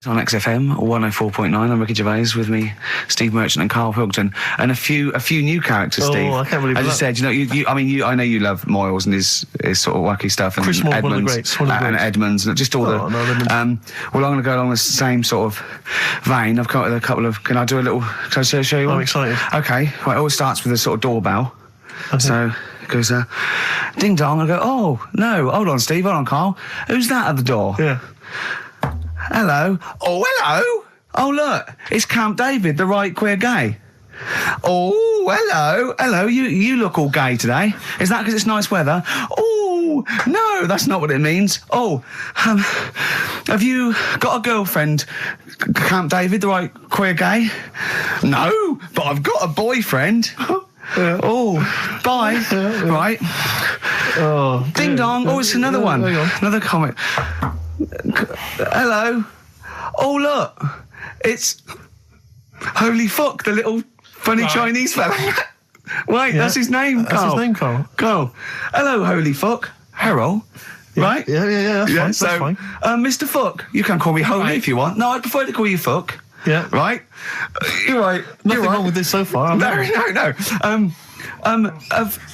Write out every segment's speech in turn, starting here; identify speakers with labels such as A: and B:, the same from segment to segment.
A: On XFM 104.9, I'm Ricky Gervais, with me, Steve Merchant and Karl Pilkington, and a few new characters. Steve,
B: I can't believe
A: I just said, I know you love Moyles and his sort of wacky stuff, and
B: Chris Moore,
A: Edmonds,
B: one of the greats,
A: and Edmonds, and just all the.
B: No,
A: well, I'm going to go along the same sort of vein. I've come up with a couple of. Can I do a little? Can I show you one?
B: I'm excited.
A: Okay, well, it always starts with a sort of doorbell. Okay. So it goes, ding dong. I go, oh no, hold on, Steve, hold on, Karl. Who's that at the door?
B: Yeah.
A: Hello. Oh, hello. Oh, look, it's Camp David, the right queer gay. Oh, hello. Hello, you look all gay today. Is that because it's nice weather? Oh, no, that's not what it means. Oh, have you got a girlfriend, Camp David, the right queer gay? No, but I've got a boyfriend.
B: Yeah.
A: Oh, bye.
B: Yeah.
A: Right.
B: Oh,
A: ding dong. Oh, it's another one. Another comment. Hello. Oh, look. It's Holy Fuck, the little funny Chinese fella. Wait, that's his name, Karl.
B: That's his name, Karl.
A: Karl. Hello, Holy Fuck. Harold.
B: Yeah.
A: Right?
B: Yeah, that's fine.
A: Mr. Fuck. You can call me Holy if you want. No, I'd prefer to call you Fuck.
B: Yeah.
A: Right? You're right.
B: Nothing wrong with this so far.
A: No.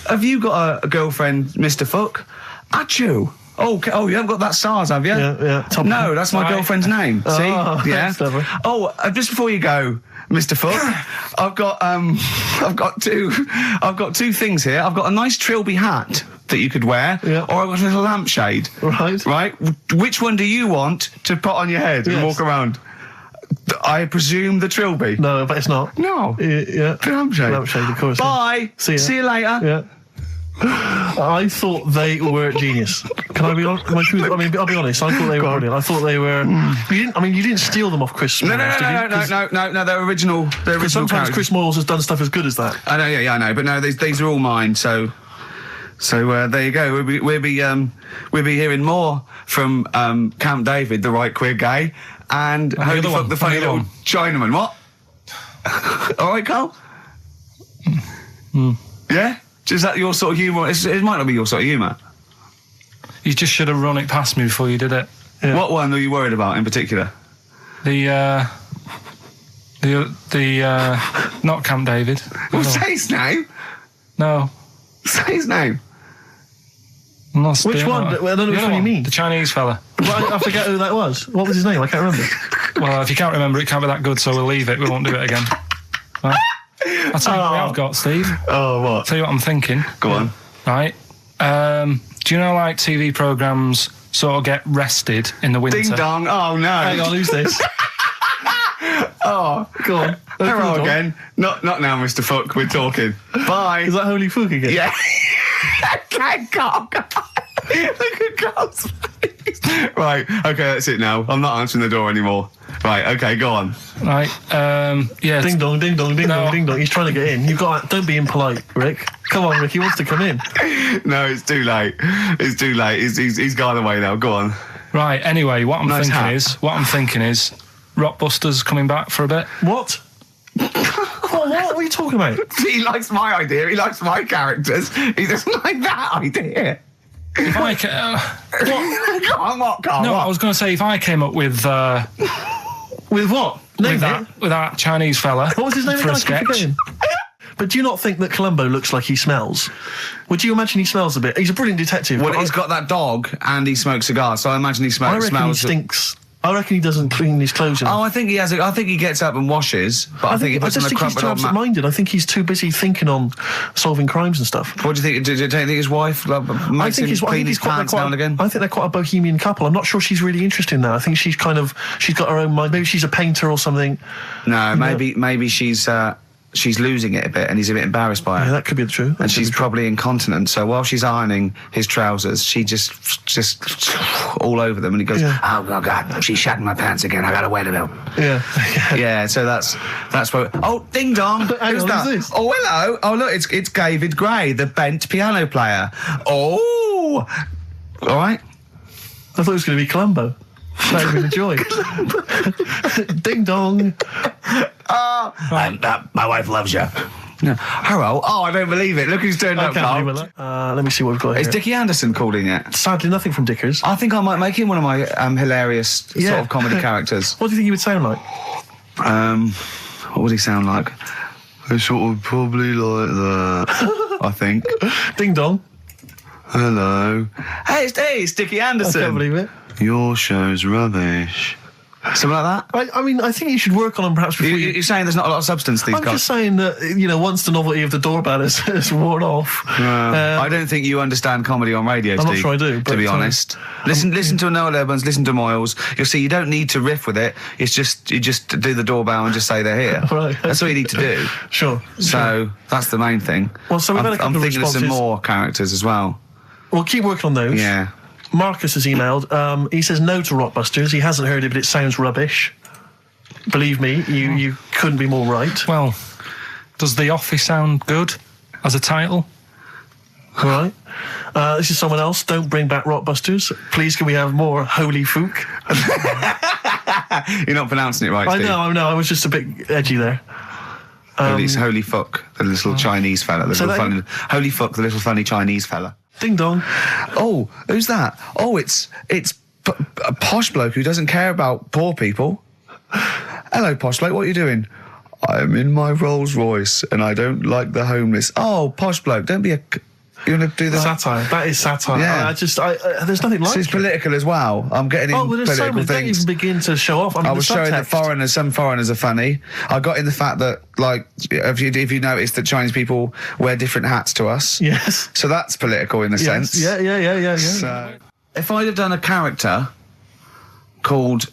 A: Have you got a girlfriend, Mr. Fuck? Achoo. Oh, you haven't got that SARS, have you?
B: Yeah.
A: No, that's my girlfriend's name. See? Yeah.
B: That's
A: Just before you go, Mr. Fuck, I've got two things here. I've got a nice Trilby hat that you could wear, or I've got a little lampshade. Right. Which one do you want to put on your head and walk around? I presume the Trilby.
B: No, but it's not.
A: No.
B: Yeah.
A: The lampshade.
B: Lampshade, of course.
A: Bye.
B: See
A: you later.
B: Yeah. I thought they were genius. Can I be honest? I'll be honest. I thought they were brilliant. I thought they were. You didn't steal them off Chris.
A: No. They're original.
B: Sometimes
A: characters.
B: Chris Moyles has done stuff as good as that.
A: I know. Yeah, I know. But no, these are all mine. So there you go. We'll be hearing more from Camp David, the right queer gay, and Holy Fuck, the funny little Chinaman. What? All right, Karl. Yeah. Is that your sort of humour? It might not be your sort of humour.
C: You just should have run it past me before you did it.
A: Yeah. What one were you worried about in particular?
C: The not Camp David.
A: Well, say his name.
C: No.
A: Say his name.
B: Which one? I don't know which one you mean.
C: The Chinese fella.
B: I forget who that was. What was his name? I can't remember.
C: Well, if you can't remember, it can't be that good, so we'll leave it. We won't do it again. Right? I'll tell you what I've got, Steve.
A: Oh, what?
C: I'll tell you what I'm thinking.
A: Go on.
C: Right. Do you know, like, TV programmes sort of get rested in the winter?
A: Ding dong. Oh, no.
B: Hang on, who's this?
A: Oh,
B: go on.
A: Hello again. Not now, Mr. Fuck. We're talking. Bye.
B: Is that Holy Fuck again?
A: Yeah. Okay, Karl. Look at Karl's face. Right. Okay, that's it now. I'm not answering the door anymore. Right. Okay, go on.
C: Right. Yeah.
B: Ding dong, ding dong, ding dong, ding dong. He's trying to get in. Don't be impolite, Rick. Come on, Rick. He wants to come in.
A: No, it's too late. It's too late. He's gone away now. Go on.
C: Right. Anyway, what I'm thinking is, Rockbusters coming back for a bit.
B: What? What are you talking about?
A: He likes my idea. He likes my characters. He doesn't like that idea.
C: If I
A: what, Karl?
C: No, I was going to say, if I came up with
B: with what?
C: With that Chinese fella.
B: What was his name
C: for
B: again?
C: a sketch.
B: But do you not think that Columbo looks like he smells? Would you imagine he smells a bit? He's a brilliant detective.
A: Well, he's got that dog and he smokes cigars, so I imagine he smells.
B: I reckon he stinks. I reckon he doesn't clean his clothes enough.
A: Oh, I think he has. I think he gets up and washes, but I think he puts on a
B: he's too absent-minded. I think he's too busy thinking on solving crimes and stuff.
A: What do you think? Do you think his wife makes him clean his pants now and again?
B: I think they're quite a bohemian couple. I'm not sure she's really interested in that. I think she's got her own mind. Maybe she's a painter or something.
A: No, maybe she's losing it a bit and he's a bit embarrassed by it.
B: Yeah, that could be true.
A: And she's probably incontinent, so while she's ironing his trousers, she just all over them, and he goes, oh God, she's shatting my pants again, I gotta wear them out. Yeah, so that's what... Oh, ding dong. Who's that?
B: Who's this?
A: Oh, hello. Oh, look, it's David Gray, the bent piano player. Oh! All right.
B: I thought it was going to be Columbo. That would be the joy. Ding dong.
A: My wife loves you. No. Hello. Oh, I don't believe it. Look who's turned up, Karl.
B: Let me see what we've got
A: Is
B: here.
A: Dickie Anderson called in yet?
B: Sadly, nothing from Dickers.
A: I think I might make him one of my hilarious sort of comedy characters.
B: What do you think he would sound like?
A: What would he sound like? I sort of probably like that, I think.
B: Ding dong.
A: Hello. Hey, it's Dickie Anderson.
B: I can't believe it.
A: Your show's rubbish. Something like that?
B: I mean, I think you should work on them perhaps before
A: You're saying there's not a lot of substance to these
B: I'm
A: guys?
B: just saying that, once the novelty of the doorbell has worn off.
A: I don't think you understand comedy on radio,
B: I'm
A: Steve.
B: not sure I do,
A: to be honest. Listen to Noel Evans, listen to Moyles. You'll see you don't need to riff with it. It's just, you just do the doorbell and just say they're here.
B: Right.
A: That's all you need to do.
B: Sure.
A: So, that's the main thing.
B: Well, so we've had a couple
A: I'm
B: of
A: thinking of some
B: responses.
A: more characters as well.
B: We'll keep working on those.
A: Yeah.
B: Marcus has emailed. He says no to Rockbusters. He hasn't heard it, but it sounds rubbish. Believe me, you couldn't be more right.
C: Well, does The Office sound good as a title?
B: All right. This is someone else. Don't bring back Rockbusters. Please, can we have more Holy Fook?
A: You're not pronouncing it right, Steve.
B: I know. I was just a bit edgy there.
A: It's Holy Fuck, the little Chinese fella. Holy Fuck, the little funny Chinese fella.
B: Ding dong.
A: Oh, who's that? Oh, it's a posh bloke who doesn't care about poor people. Hello, posh bloke, what are you doing? I'm in my Rolls Royce and I don't like the homeless. Oh, posh bloke, don't be a... You want to do that?
B: Satire. That is satire.
A: Yeah.
B: There's nothing like
A: It's
B: it.
A: political as well. I'm getting in
B: Oh, well, there's so
A: political
B: many. Don't
A: things.
B: even begin to show off. I mean,
A: I was
B: the
A: showing that
B: subtext.
A: some foreigners are funny. I got in the fact that, like, if you notice that Chinese people wear different hats to us.
B: Yes.
A: So that's political in a sense.
B: Yeah.
A: So, if I'd have done a character called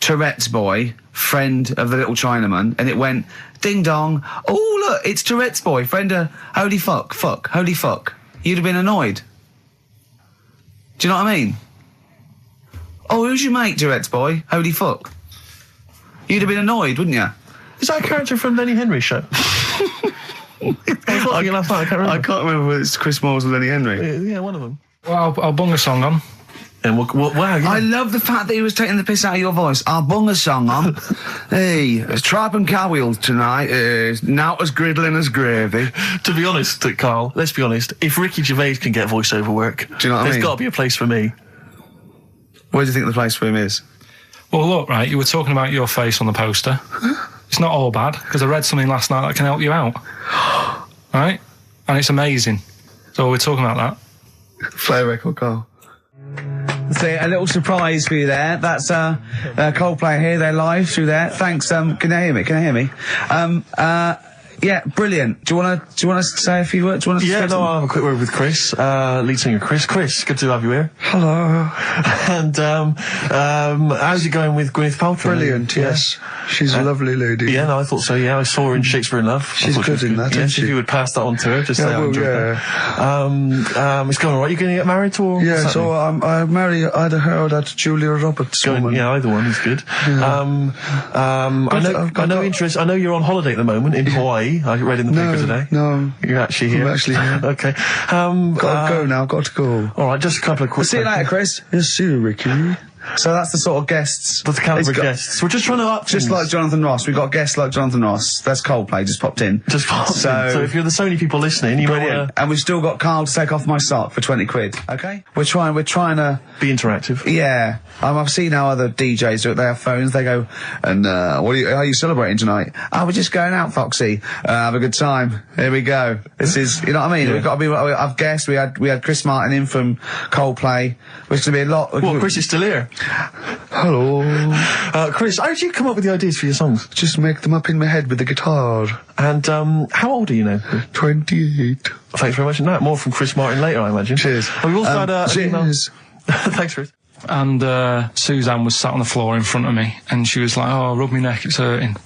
A: Tourette's Boy, friend of the little Chinaman, and it went, ding dong, oh, look, it's Tourette's Boy, friend of holy fuck, holy fuck, you'd have been annoyed. Do you know what I mean? Oh, who's your mate, Tourette's Boy? Holy fuck. You'd have been annoyed, wouldn't you?
B: Is that a character from Lenny Henry's show? I was watching it last night. I can't remember.
A: I can't remember whether it's Chris Moores or Lenny Henry.
B: Yeah, one of them.
C: Well, I'll bung a song on.
B: And wow, yeah.
A: I love the fact that he was taking the piss out of your voice. I'll bung a song on. Hey, it's Tripe and Cow Wheels tonight. Now as griddling as gravy.
B: To be honest, Carl, let's be honest. If Ricky Gervais can get voiceover work,
A: Do you know what I mean?
B: There's got to be a place for me.
A: Where do you think the place for him is?
C: Well, look, right, you were talking about your face on the poster. It's not all bad, because I read something last night that can help you out. Right? And it's amazing. So we're talking about that.
A: Play a record, Carl. So a little surprise for you there. That's Coldplay here. They're live through there. Thanks. Can you hear me? Yeah, brilliant. Do you want to say a few words?
B: Yeah, no, I'll have a quick word with Chris, lead singer Chris. Chris, good to have you here.
A: Hello.
B: And how's it going with Gwyneth Paltrow?
D: Brilliant, yes. She's a lovely lady.
B: Yeah, no, I thought so. Yeah, I saw her in Shakespeare in Love.
D: She's good in that, isn't
B: Yes,
D: she?
B: if you would pass that on to her, just say I enjoyed that. It's going all right. You going to get married or?
D: Yeah, so I marry either her or that Julia Roberts woman.
B: Yeah, either one is good. I know you're on holiday at the moment in Hawaii. I read in the paper today.
D: No.
B: You're actually here.
D: I'm actually here.
B: Okay.
D: Got to go now, got to go.
B: All right, just a couple of quick.
A: See you later, Chris.
D: Yes, see you, Ricky.
A: So that's the sort of guests.
B: That's the caliber
A: It's
B: of
A: got-
B: guests. We're just trying to up
A: Just
B: things.
A: like Jonathan Ross. We've got guests like Jonathan Ross. That's Coldplay. Just popped in.
B: Just pop in. So if you're the Sony people listening, you might
A: Brilliant.
B: want
A: And we've still got Karl to take off my sock for 20 quid. Okay? We're trying to.
B: to be interactive.
A: Yeah, I've seen how other DJs do it. They have phones. They go, and how are you celebrating tonight? Oh, we're just going out, Foxy. Have a good time. Here we go. This is, you know what I mean?
B: Yeah.
A: We've got to be. I've guessed we had Chris Martin in from Coldplay, which is going to be a lot.
B: Well, Chris is still here.
D: Hello.
B: Chris, how did you come up with the ideas for your songs?
D: Just make them up in my head with the guitar.
B: And how old are you now?
D: 28.
B: Thanks very much. And that more from Chris Martin later, I imagine.
D: Cheers.
B: We've also had an email.
D: Cheers.
B: Thanks, Chris.
C: And Suzanne was sat on the floor in front of me, and she was like, "Oh, rub my neck, it's hurting."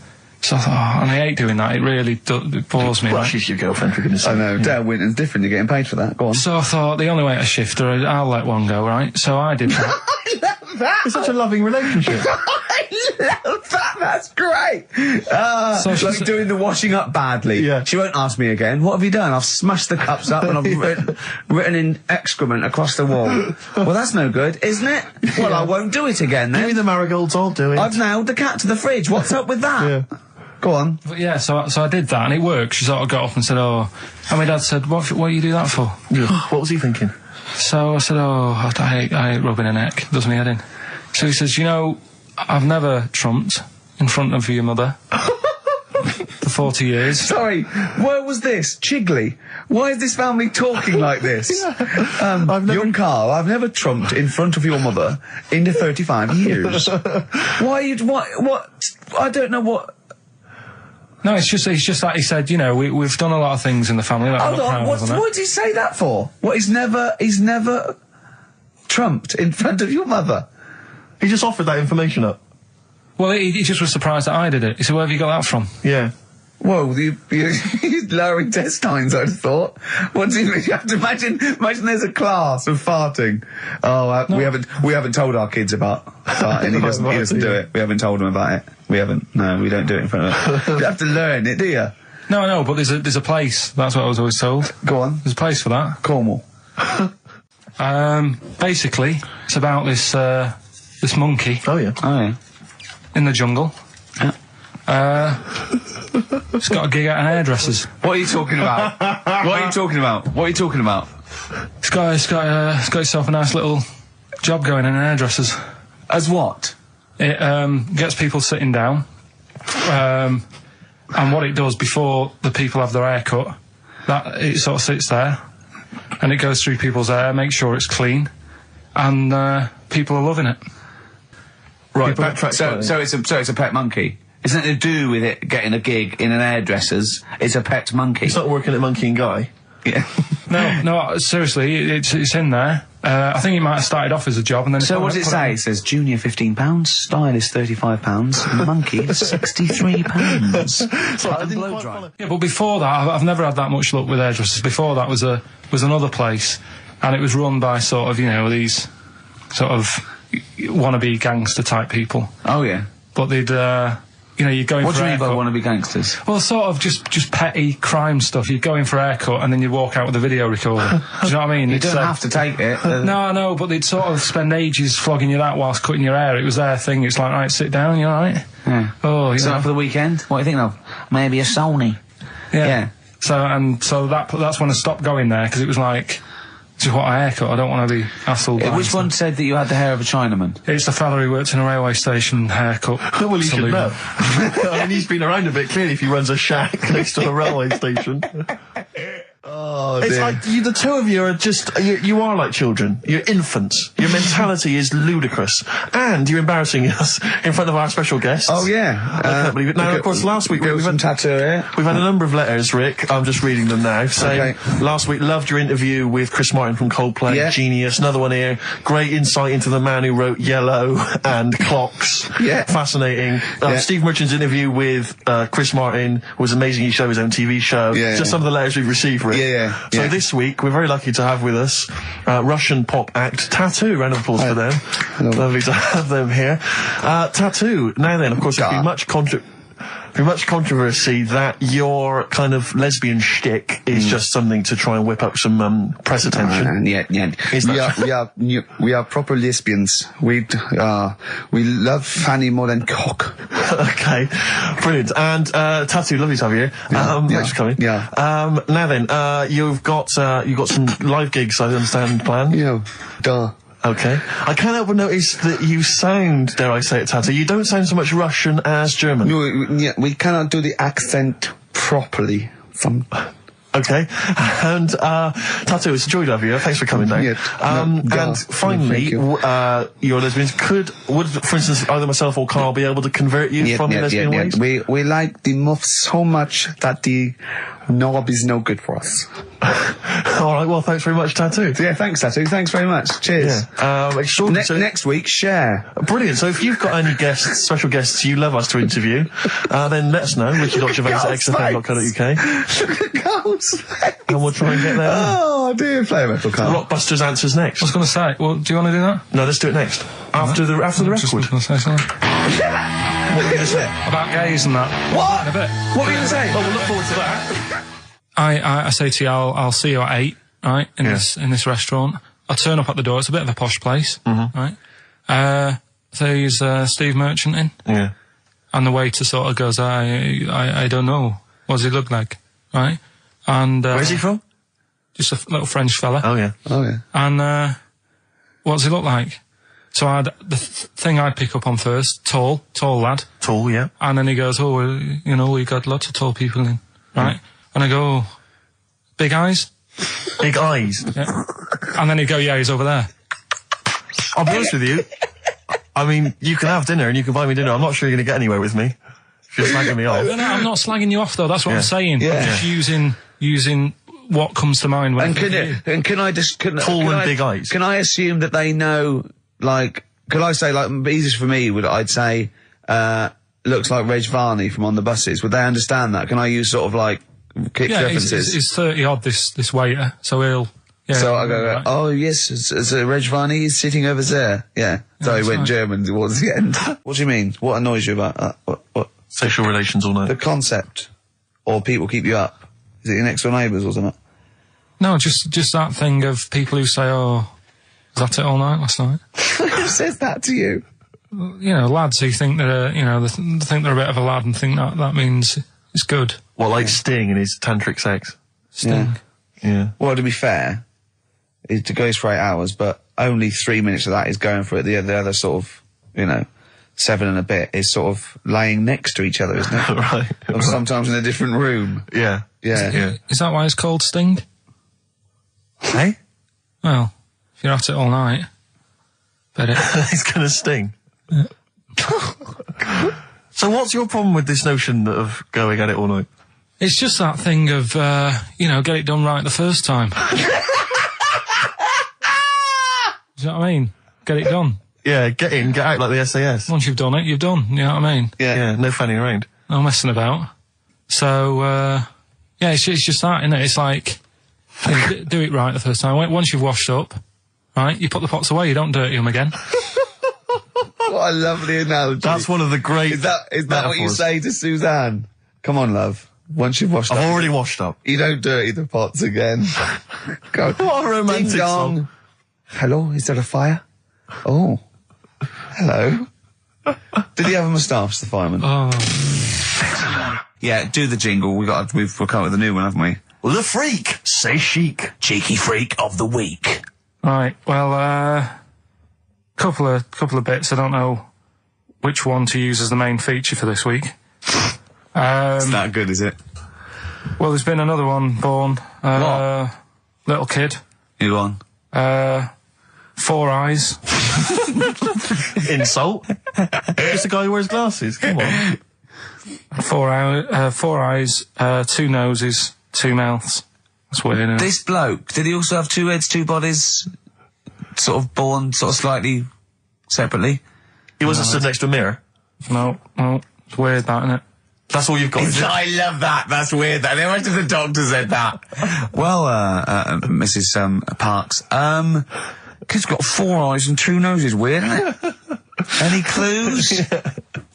C: So I thought, and I hate doing that. It really it bores me.
B: Well,
C: Like.
B: she's your girlfriend, for goodness sake.
A: I know. Dale Winton's different. You're getting paid for that. Go on.
C: So I thought the only way to shift her, I'll let one go, right? So I did that.
B: It's such a loving relationship.
A: I love that. That's great.
C: So
A: Like
C: she's-
A: doing the washing up badly.
B: Yeah.
A: She won't ask me again. What have you done? I've smashed the cups up and I've written in excrement across the wall. Well, that's no good, isn't it? Well, I won't do it again
B: Give me
A: then.
B: the marigolds, I'll do it.
A: I've nailed the cat to the fridge. What's up with that?
B: Yeah.
A: Go on.
C: But yeah, so I did that and it worked. She sort of got up and said, oh, and my dad said, what do you do that for?
B: Yeah. What was he thinking?
C: So I said, oh, I hate rubbing her neck, does me head in. So he says, you know, I've never trumped in front of your mother for 40 years.
A: Sorry, where was this? Chigley? Why is this family talking like this? Young Karl, I've never trumped in front of your mother in the 35 years. Why you, what, I don't know what...
C: No, it's just that he said, you know, we've done a lot of things in the family. That
A: Hold on, what did he say that for? What, he's never trumped in front of your mother?
B: He just offered that information up.
C: Well, he just was surprised that I did it. He said, where have you got that from?
B: Yeah.
A: Whoa, he's lowering intestines, I'd have thought. What do you have to imagine there's a class of farting. Oh, no. we haven't told our kids about farting. He doesn't do it. We haven't told him about it. We don't do it in front of him. You have to learn it, do you?
C: No, but there's a place. That's what I was always told.
A: Go on.
C: There's a place for that.
A: Cornwall.
C: Basically, it's about this monkey.
B: Oh yeah.
C: In the jungle.
A: Yeah.
C: It's got a gig at an hairdresser's.
A: What are you talking about? What are you talking about?
C: It's got itself a nice little job going in an hairdresser's.
A: As what?
C: It gets people sitting down, and what it does before the people have their hair cut, that it sort of sits there, and it goes through people's hair, makes sure it's clean, and people are loving it.
B: Right, backtrack.
A: So it's a pet monkey. It's nothing to do with it getting a gig in an hairdresser's. It's a pet monkey.
B: It's not working at Monkey and Guy.
A: Yeah.
C: No, seriously, it's in there. I think it might have started off as a job and then...
A: So what does it say? It says junior £15, stylist £35, and monkey £63.
B: So I didn't quite follow.
C: Yeah, but before that, I've never had that much luck with hairdressers. Before that was another place, and it was run by sort of, you know, these sort of wannabe gangster type people.
A: Oh yeah.
C: But they'd... you know, you're going
A: what
C: for
A: do you mean by
C: haircut.
A: wannabe gangsters?
C: Well, sort of just petty crime stuff. You'd go in for a haircut and then you'd walk out with a video recorder. Do you know what I mean?
A: You don't have to take it.
C: No, but they'd sort of spend ages flogging you that whilst cutting your hair. It was their thing. It's like, right, sit down, you alright?
A: Yeah.
C: Oh, you know.
A: For the weekend? What do you think of? Maybe a Sony. Yeah.
C: So that's when I stopped going there, because it was like, just what a haircut, I don't want to be hassled.
A: Which one said that you had the hair of a Chinaman?
C: It's the fella who works in a railway station haircut.
B: Well, he should know. I mean, he's been around a bit, clearly, if he runs a shack next to a railway station.
A: Oh,
B: it's
A: dear.
B: like, the two of you are just, you are like children. You're infants. Your mentality is ludicrous. And you're embarrassing us in front of our special guests.
A: Oh, yeah.
B: I can't believe it. Now, of course, last week we've had
A: tattoo here.
B: We've had a number of letters, Rick. I'm just reading them now. Saying, last week, loved your interview with Chris Martin from Coldplay.
A: Yeah.
B: Genius. Another one here. Great insight into the man who wrote Yellow and Clocks.
A: Yeah.
B: Fascinating. Steve Merchant's interview with Chris Martin was amazing. He showed his own TV show.
A: Yeah.
B: Just some of the letters we've received, Rick.
A: Yeah.
B: So this week, we're very lucky to have with us Russian pop act Tattoo. Round of applause for them.
A: Hello.
B: Lovely to have them here. Tattoo. Now then, of course, there's been much controversy that your kind of lesbian shtick is just something to try and whip up some press attention.
A: Yeah. We are proper lesbians. We love Fanny more than cock.
B: Okay, brilliant. And Tattoo, lovely to have you here. Thanks for coming.
A: Yeah.
B: Now then, you've got some live gigs, I understand, planned.
A: Yeah. Duh.
B: Okay. I can't help but notice that you sound, dare I say it, Tattoo, you don't sound so much Russian as German.
A: No, we cannot do the accent properly.
B: Okay. And, Tattoo, it's a joy to have you here. Thanks for coming down. And finally, your lesbians would, for instance, either myself or Karl be able to convert you from your lesbian ways?
A: We like the muff so much that the knob is no good for us.
B: All right, well, thanks very much, Tattoo.
A: Yeah, thanks, Tattoo. Thanks very much. Cheers.
B: Yeah.
A: Next week, share.
B: Brilliant. So if you've got any guests, special guests you love us to interview, then let us know. Ricky.Gervais at xfm.co.uk. And we'll try and get there.
A: Oh, dear. Play a metal card.
B: Rockbusters answers next.
C: I was going to say, well, do you want to do that?
B: No, let's do it next. After the record.
C: Just was going to say something.
B: What were you going to say?
C: About gays and that.
A: What?
C: In a bit.
A: What were you going to say?
B: Well, we'll look forward to that.
C: I say to you, I'll see you at 8, right, in this restaurant. I turn up at the door. It's a bit of a posh place, right? So he's Steve Merchant in.
B: Yeah.
C: And the waiter sort of goes, I don't know. What does he look like? Right? And,
B: Where's he from?
C: Just a little French fella.
B: Oh, yeah.
C: And, what does he look like? So the thing I'd pick up on first, tall lad.
B: Tall, yeah.
C: And then he goes, we got lots of tall people in, right? And I go, big eyes?
B: Big eyes?
C: Yeah. And then he'd go, yeah, he's over there.
B: I'll be honest with you. I mean, you can have dinner and you can buy me dinner. I'm not sure you're going to get anywhere with me. If you're slagging me off.
C: No, I'm not slagging you off, though. That's what I'm saying.
A: Yeah.
C: I'm just using what comes to mind when
A: Can I just...
B: Big eyes.
A: Can I assume that they know, like... Could I say, like, easiest for me I'd say, looks like Reg Varney from On the Buses. Would they understand that? Can I use sort of, like, kick references?
C: He's 30-odd, this waiter, so he'll... Yeah,
A: so I go, oh, yes, it's Reg Varney, he's sitting over there. Yeah. So he went German towards the end. What do you mean? What annoys you about that? What?
B: Sexual relations all night.
A: The concept. Or people keep you up. Is it your next door neighbours or something?
C: No, just that thing of people who say, oh, was that it all night last night?
A: Who says that to you?
C: You know, lads who think they're, they think they're a bit of a lad and think that means it's good.
B: Well, like Sting in his tantric sex.
C: Sting.
B: Yeah.
A: Well, to be fair, it goes for 8 hours, but only 3 minutes of that is going for it. The other sort of, 7 and a bit is sort of laying next to each other, isn't it?
B: Right.
A: Or sometimes in a different room.
B: Yeah.
C: Is that why it's called Sting?
B: Hey?
C: Well, if you're at it all night, bet it.
B: It's gonna sting. Yeah. So what's your problem with this notion of going at it all night?
C: It's just that thing of, get it done right the first time. Do you know what I mean? Get it done.
B: Yeah, get in, get out like the SAS.
C: Once you've done it, you've done. You know what I mean?
B: Yeah, no fanning around.
C: No messing about. So, it's just that, isn't it? It's like, do it right the first time. Once you've washed up, right, you put the pots away, you don't dirty them again.
A: What a lovely analogy.
B: That's one of the great
A: Is that what you say to Suzanne? Come on, love. Once you've washed up.
B: I've already washed up.
A: You don't dirty the pots again. Go.
B: What a romantic
A: Ding dong.
B: song.
A: Hello, is there a fire? Oh. Hello. Did he have a moustache, the fireman?
C: Oh.
A: Yeah, do the jingle. We've come up with a new one, haven't we?
B: The freak, say chic.
A: Cheeky freak of the week.
C: Right, well, couple of bits. I don't know which one to use as the main feature for this week.
A: It's not good, is it?
C: Well, there's been another one born. Little kid.
A: You go on.
C: 4 eyes.
B: Insult. Just a guy who wears glasses. Come on.
C: 4 eyes, 2 noses, 2 mouths. That's weird, isn't it?
A: This bloke, did he also have 2 heads, 2 bodies, sort of born sort of slightly separately?
B: He wasn't stood next to a mirror.
C: No, it's weird, that, isn't it?
B: That's all you've got. Is it?
A: I love that. That's weird. That. Imagine if the doctor said that. Well, Mrs. Parks, kid's got 4 eyes and 2 noses. Weird, isn't it? Any clues?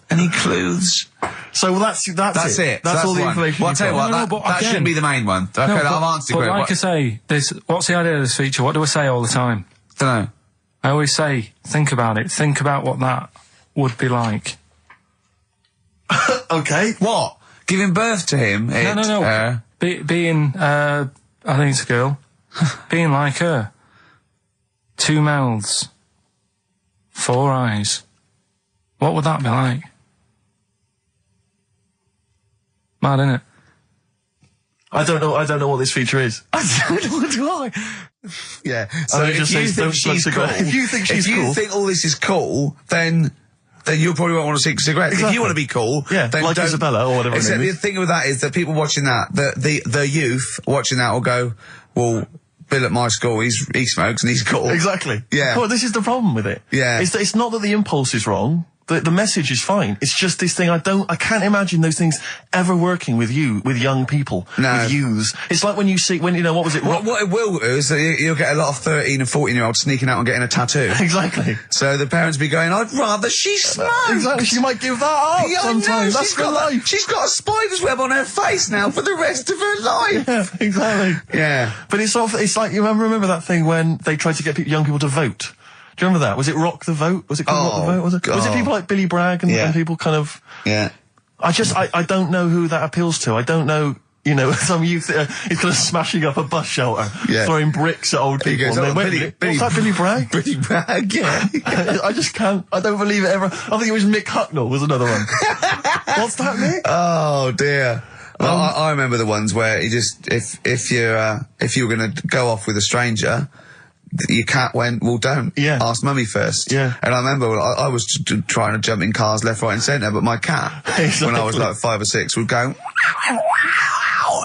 A: Any clues?
B: So that's it. That's all the information.
A: Well, I'll tell you what,
C: No,
A: that
C: but
A: shouldn't
C: again-
A: be the main one. Okay, I've answered
C: But
A: it.
C: like I say, what's the idea of this feature? What do I say all the time?
A: Don't know.
C: I always say, think about it. Think about what that would be like.
B: Okay.
A: What? Giving birth to him?
C: No. Being, I think it's a girl. Being like her. 2 mouths. 4 eyes. What would that be like? Mad, innit?
B: I don't know what this feature is.
A: I don't know what do I. Yeah. So if
B: just
A: you
B: say
A: think
B: don't smoke
A: she's cool,
B: cigarettes. If you think she's
A: if you
B: cool-
A: think all this is cool, then you probably won't want to smoke cigarettes.
B: Exactly.
A: If you want to be cool,
B: Yeah,
A: then
B: like
A: don't.
B: Isabella or whatever her
A: Except
B: name
A: the
B: is.
A: thing with that is that people watching that, the youth watching that will go, well, Bill at my school, he smokes and he's cool.
B: Exactly.
A: Yeah.
B: Well, this is the problem with it.
A: Yeah.
B: It's not that the impulse is wrong. The message is fine. It's just this thing. I can't imagine those things ever working with young people,
A: No.
B: with youths. It's like when what was it?
A: What it will do is that you'll get a lot of 13 and 14-year-olds sneaking out and getting a tattoo.
B: Exactly.
A: So the parents be going, I'd rather she smoked.
B: Exactly. She might give that up
A: Yeah, I know,
B: sometimes. That's for life.
A: She's got a spider's web on her face now for the rest of her life.
B: Yeah, exactly.
A: Yeah.
B: But it's like you remember that thing when they tried to get young people to vote. Do Do you remember that? Was it Rock the Vote? Was it called Rock the Vote? Was it? Was it people like Billy Bragg and people kind of?
A: Yeah.
B: I don't know who that appeals to. I don't know. You know, some youth is kind of smashing up a bus shelter, throwing bricks at old people.
A: Goes,
B: and what's that, Billy Bragg?
A: Billy Bragg, yeah.
B: I just can't. I don't believe it ever. I think it was Mick Hucknall was another one. What's that, Mick?
A: Oh dear. Well, I remember the ones where he just if you were going to go off with a stranger, your cat went, well, don't.
B: Yeah.
A: Ask mummy first.
B: Yeah.
A: And I remember I was trying to jump in cars left, right, and centre, but my cat, when I was like 5 or 6, would go.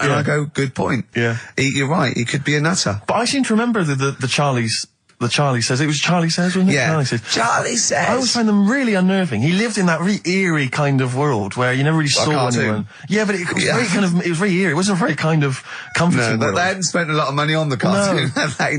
A: And I go, good point.
B: Yeah.
A: You're right, he could be a nutter.
B: But I seem to remember the Charlie's. The Charlie Says. It was Charlie Says, wasn't it?
A: Yeah.
B: Charlie Says.
A: Charlie Says.
B: I always find them really unnerving. He lived in that really eerie kind of world where you never really saw anyone. Yeah, but it was very kind of, it was very eerie. It wasn't a very kind of comforting world.
A: They hadn't spent a lot of money on the cartoon.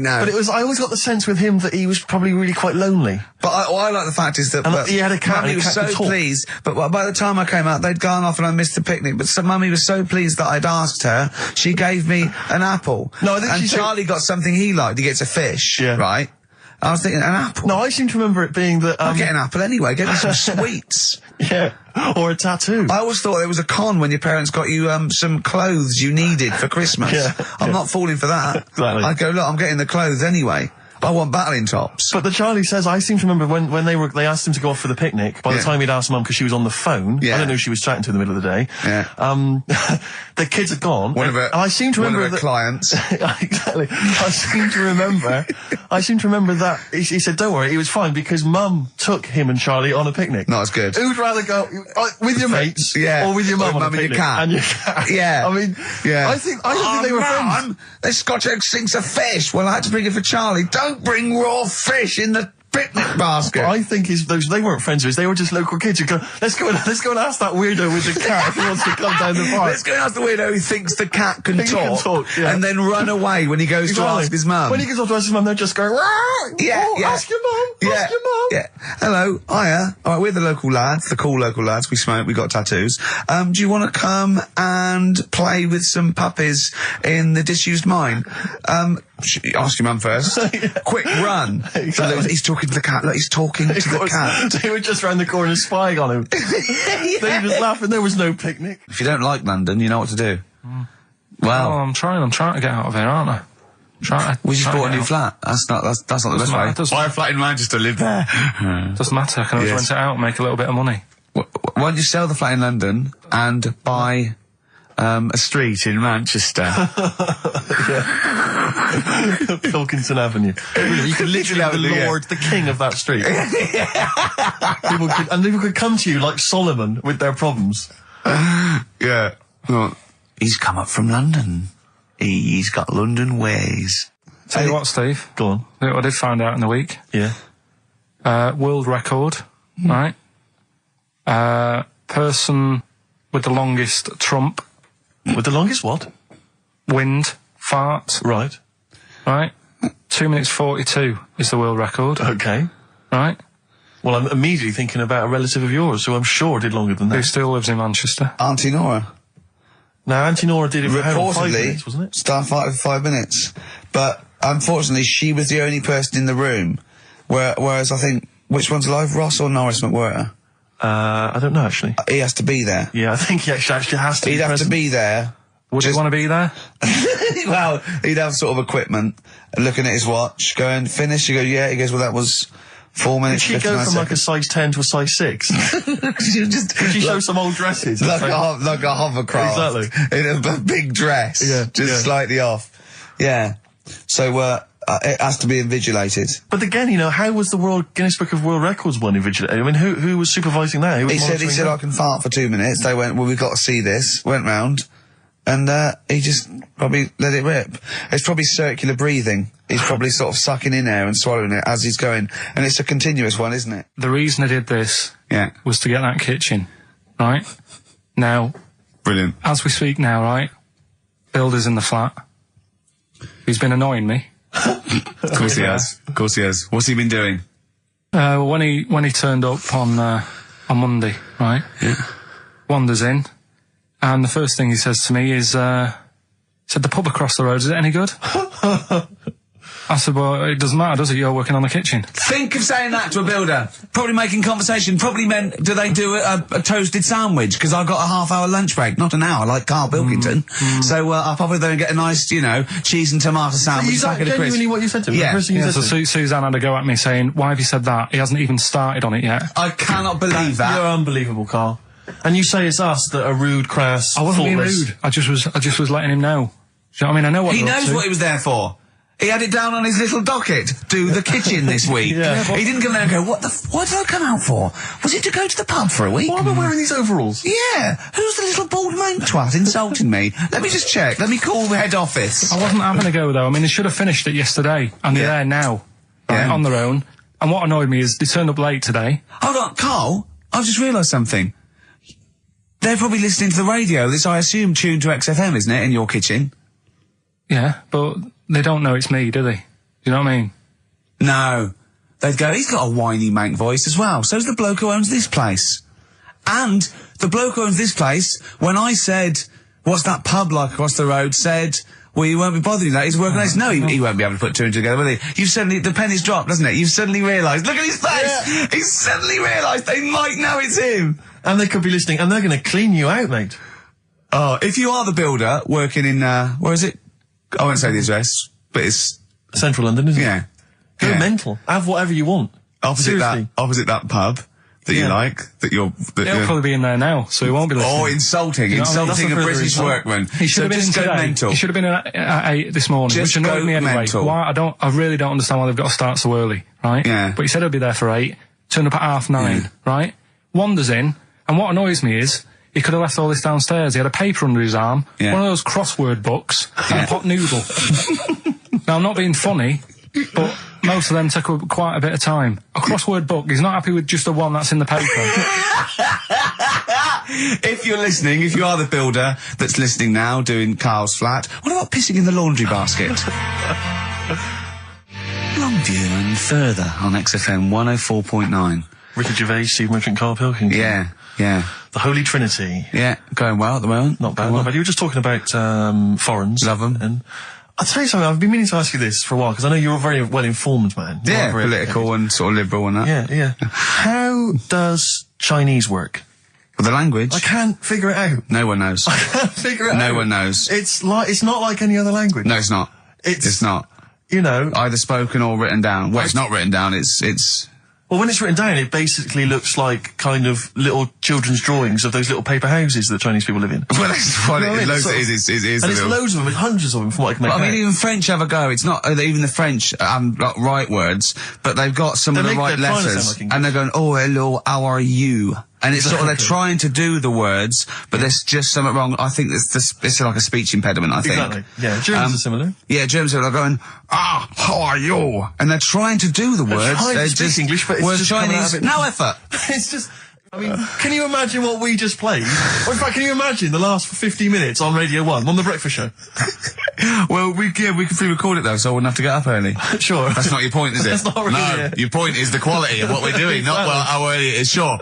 A: No.
B: But I always got the sense with him that he was probably really quite lonely.
A: But I like the fact is that
B: he had a cat.
A: Mummy was so pleased. But by the time I came out, they'd gone off and I missed the picnic. But Mummy was so pleased that I'd asked her. She gave me an apple.
B: No, I think
A: Charlie got something he liked. He gets a fish, right? I was thinking, an apple?
B: No, I seem to remember it being that...
A: I'll get an apple anyway. Get me some sweets.
B: Yeah, or a tattoo.
A: I always thought there was a con when your parents got you some clothes you needed for Christmas. I'm not falling for that.
B: Exactly.
A: I go, look, I'm getting the clothes anyway. I want battling tops.
B: But the Charlie Says, I seem to remember when they asked him to go off for the picnic, by the time he'd asked Mum, because she was on the phone, I don't know who she was chatting to in the middle of the day, the kids had gone, and I seem to remember that...
A: clients.
B: Exactly. I seem to remember that he said, don't worry, it was fine, because Mum took him and Charlie on a picnic.
A: Not as good.
B: Who'd rather go with your mates, or with your mum on a picnic?
A: And your cat. Yeah.
B: I mean, I think they were friends.
A: This Scotch egg sinks a fish. Well, I had to bring it for Charlie. Don't bring raw fish in the picnic basket.
B: I think they weren't friends with us. They were just local kids who go, let's go and ask that weirdo with the cat if he wants to come down the park.
A: Let's go and ask the weirdo who thinks the cat can talk, and then run away when he goes to ask his mum.
B: When he goes off to ask his mum, they're just going, ask your mum, ask your mum.
A: Yeah. Hello, hiya. All right, we're the local lads, the cool local lads. We smoke, we got tattoos. Do you want to come and play with some puppies in the disused mine? Ask your mum first. Quick, run.
B: Exactly.
A: He's talking to the cat. Look, he's talking to the cat.
B: They were just round the corner spying on him. They were just laughing. There was no picnic.
A: If you don't like London, you know what to do. Well,
C: I'm trying to get out of here, aren't I?
A: We just bought a new flat. That's not the best way. Buy a flat in Manchester, live there.
C: Doesn't matter. I can always rent it out and make a little bit of money.
A: Why don't you sell the flat in London and buy a street in Manchester?
B: Pilkington Avenue. You could literally be the lord, the king of that street. People could come to you like Solomon with their problems.
A: Yeah. Well, he's come up from London. He's got London ways.
C: Tell you what, Steve.
B: Go on.
C: Look what I did find out in the week.
B: Yeah.
C: World record, right? Person with the longest trump.
B: With the longest what?
C: Wind fart.
B: Right.
C: 2 minutes 42 is the world record.
B: Okay.
C: Right.
B: Well, I'm immediately thinking about a relative of yours who I'm sure did longer than that.
C: Who still lives in Manchester.
A: Auntie Nora.
B: Now, Auntie Nora did it for
A: reportedly
B: 5 minutes, wasn't it?
A: Starfighter for 5 minutes. But unfortunately, she was the only person in the room. Whereas I think, which one's alive, Ross or Norris McWhirter?
B: I don't know, actually.
A: He has to be there.
B: Yeah, I think he actually has to.
A: He'd have to be there.
C: Would you want to be there?
A: Well, he'd have sort of equipment, looking at his watch, going, finish? You go, yeah. He goes, well, that was 4 minutes.
B: Did she go from like a size 10 to a size 6? Did she show some old dresses?
A: Like a hovercraft.
B: Exactly.
A: In a big dress. Yeah. Just slightly off. Yeah. So, it has to be invigilated.
B: But again, how was the Guinness Book of World Records one invigilated? I mean, who was supervising that?
A: He said, I can fart for 2 minutes. They went, well, we've got to see this. Went round. And, he just probably let it rip. It's probably circular breathing. He's probably sort of sucking in air and swallowing it as he's going. And it's a continuous one, isn't it?
C: The reason I did this was to get that kitchen, right? Now,
A: brilliant.
C: As we speak now, right? Builder's in the flat. He's been annoying me.
A: Of course he has. Of course he has. What's he been doing?
C: When he turned up on Monday, right?
A: Yeah.
C: Wanders in. And the first thing he says to me is, said, the pub across the road, is it any good? I said, well, it doesn't matter, does it? You're working on the kitchen.
A: Think of saying that to a builder. Probably making conversation. Probably meant, do they do a toasted sandwich? Because I've got a half-hour lunch break. Not an hour, like Karl Pilkington. So I'll probably then get a nice, cheese and tomato sandwich.
B: Is that genuinely what you said to him?
A: Yeah.
B: The first thing you
C: So
B: said to him?
C: Suzanne had to go at me saying, why have you said that? He hasn't even started on it yet.
A: I cannot believe that.
B: You're unbelievable, Karl. And you say it's us that are rude, crass,
C: I wasn't being
B: thoughtless.
C: rude. I just was letting him know. Do you know what I mean? I know what
A: He
C: they're up
A: knows
C: to.
A: what he was there for. He had it down on his little docket. Do the kitchen this week.
B: Yeah,
A: he didn't come there and go, what did I come out for? Was it to go to the pub for a week?
B: Why am I wearing these overalls?
A: Yeah. Who's the little bald mank twat insulting me? Let me just check. Let me call the head office.
C: I wasn't having a go though. I mean, they should have finished it yesterday, and they're there now, right,
A: Yeah.
C: on their own. And what annoyed me is they turned up late today.
A: Hold on, Karl. I've just realised something. They're probably listening to the radio. This, I assume, tuned to XFM, isn't it, in your kitchen?
C: Yeah, but they don't know it's me, do they? You know what I mean?
A: No. They'd go, he's got a whiny mank voice as well. So's the bloke who owns this place. And the bloke who owns this place, when I said, what's that pub like across the road, said, well, you won't be bothering that. He's working on this. No, he won't be able to put two and two together, will he? You've suddenly, the penny's dropped, doesn't it? You've suddenly realised. Look at his face!
B: Yeah.
A: He's suddenly realised they might know it's him.
B: And they could be listening, and they're going to clean you out, mate.
A: Oh, if you are the builder working in, where is it? I won't say the address, but it's,
B: Central London, isn't it?
A: yeah.
B: Go
A: Yeah.
B: mental. Have whatever you want.
A: Opposite
B: Seriously.
A: that pub that you
B: Yeah.
A: like, that you're,
C: He'll probably be in there now, so he won't be listening.
A: oh, insulting,
C: You know what I mean?
A: insulting a
B: That's a
A: British
B: further
A: workman.
C: He should have been in
A: just go
C: today.
A: mental.
C: He should have been in at 8 this morning,
A: Just
C: which annoyed
A: go
C: me anyway.
A: mental.
C: Why? I really don't understand why they've got to start so early, right?
A: Yeah.
C: But he said he'll be there for 8, turned up at 9:30, right? Wanders in, and what annoys me is, he could have left all this downstairs. He had a paper under his arm,
A: Yeah.
C: one of those crossword books, and a pot noodle. Now, I'm not being funny, but most of them take up quite a bit of time. A crossword book, he's not happy with just the one that's in the paper.
A: If you're listening, if you are the builder that's listening now, doing Karl's flat, what about pissing in the laundry basket? Longview and further on XFM 104.9.
B: Ricky Gervais, Steve Merchant, Karl Pilkington.
A: Yeah, yeah,
B: The Holy Trinity.
A: yeah. Going well at the moment.
B: Not bad, not bad. You were just talking about foreigners.
A: Love 'em.
B: And I'll tell you something, I've been meaning to ask you this for a while, because I know you're a very well-informed man. You
A: Yeah,
B: are very
A: political and sort of liberal and that.
B: Yeah, yeah. How does Chinese work?
A: Well, the language,
B: I can't figure it out.
A: no one knows.
B: I can't figure it out.
A: No one knows.
B: It's not like any other language.
A: No, it's not.
B: It's
A: It's not.
B: You know,
A: Either spoken or written down. Well, it's not written down, it's...
B: well, when it's written down, it basically looks like kind of little children's drawings of those little paper houses that Chinese people live in.
A: Well, that's what
B: You know what I mean?
A: it
B: Sort of-
A: is. It is
B: And
A: a
B: it's
A: little-
B: loads of them, hundreds of them, from what I can make
A: But I mean,
B: out.
A: even French have a go. It's not even the French got right words, but they've got some of
B: They
A: the
B: make
A: right
B: their finest
A: letters,
B: sound like English.
A: and they're going, "Oh, hello, how are you?" And it's sort of they're trying to do the words, but there's just something wrong. I think it's like a speech impediment. I think.
B: Exactly. Yeah, Germans are similar.
A: Yeah, Germans are going, how are you? And they're trying to do the words.
B: trying to
A: They're
B: speak
A: just
B: English, but it's
A: whereas
B: just coming
A: Chinese,
B: out of it.
A: no effort.
B: It's just, I mean, can you imagine what we just played? Or in fact, can you imagine the last 50 minutes on Radio 1, on The Breakfast Show?
A: Well, we could pre-record it though, so I wouldn't have to get up early.
B: Sure.
A: That's not your point, is it?
B: That's not really
A: No,
B: it.
A: your point is the quality of what we're doing, not well how early it is. Sure.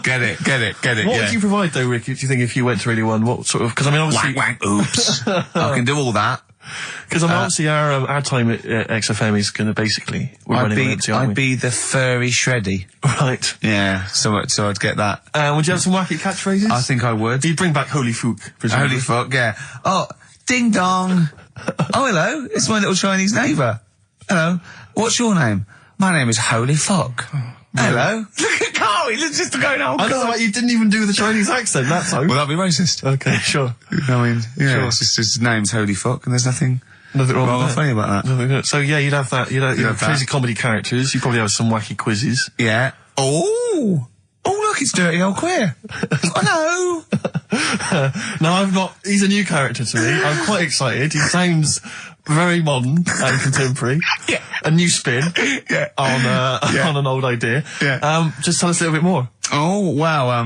A: Get it.
B: What
A: yeah.
B: would you provide though, Rick, do you think, if you went to Radio 1? What sort of, because I mean, obviously,
A: Wank, oops. I can do all that.
B: because I mean, obviously our ad time at XFM is going to basically, we're running on empty, aren't
A: I'd be the furry shreddy.
B: we? Right.
A: Yeah, so I'd get that.
B: Would you have some wacky catchphrases?
A: I think I would.
B: You'd bring back Holy Fook, presumably.
A: Holy fuck, yeah. Oh, ding dong. Oh, hello. It's my little Chinese neighbour. Hello. What's your name? My name is Holy Fuck. Hello. Look at Karl. He's just going, oh,
B: I don't know
A: God.
B: why you didn't even do the Chinese accent that time.
A: Well, that'd be racist.
B: Okay, sure.
A: I mean, yeah,
B: Sure.
A: it's just his name's Holy Fuck, and there's nothing
B: Nothing wrong
A: wrong or
B: with that.
A: funny about that.
B: So yeah, you'd have that. You'd have
A: have that.
B: crazy comedy characters. You'd probably have some wacky quizzes.
A: Yeah. Oh, look, it's Dirty Old Queer. Hello.
B: No, I'm not. He's a new character to me. I'm quite excited. He sounds very modern and contemporary.
A: Yeah.
B: A new spin
A: Yeah.
B: on an old idea.
A: Yeah.
B: Just tell us a little bit more.
A: Oh, wow,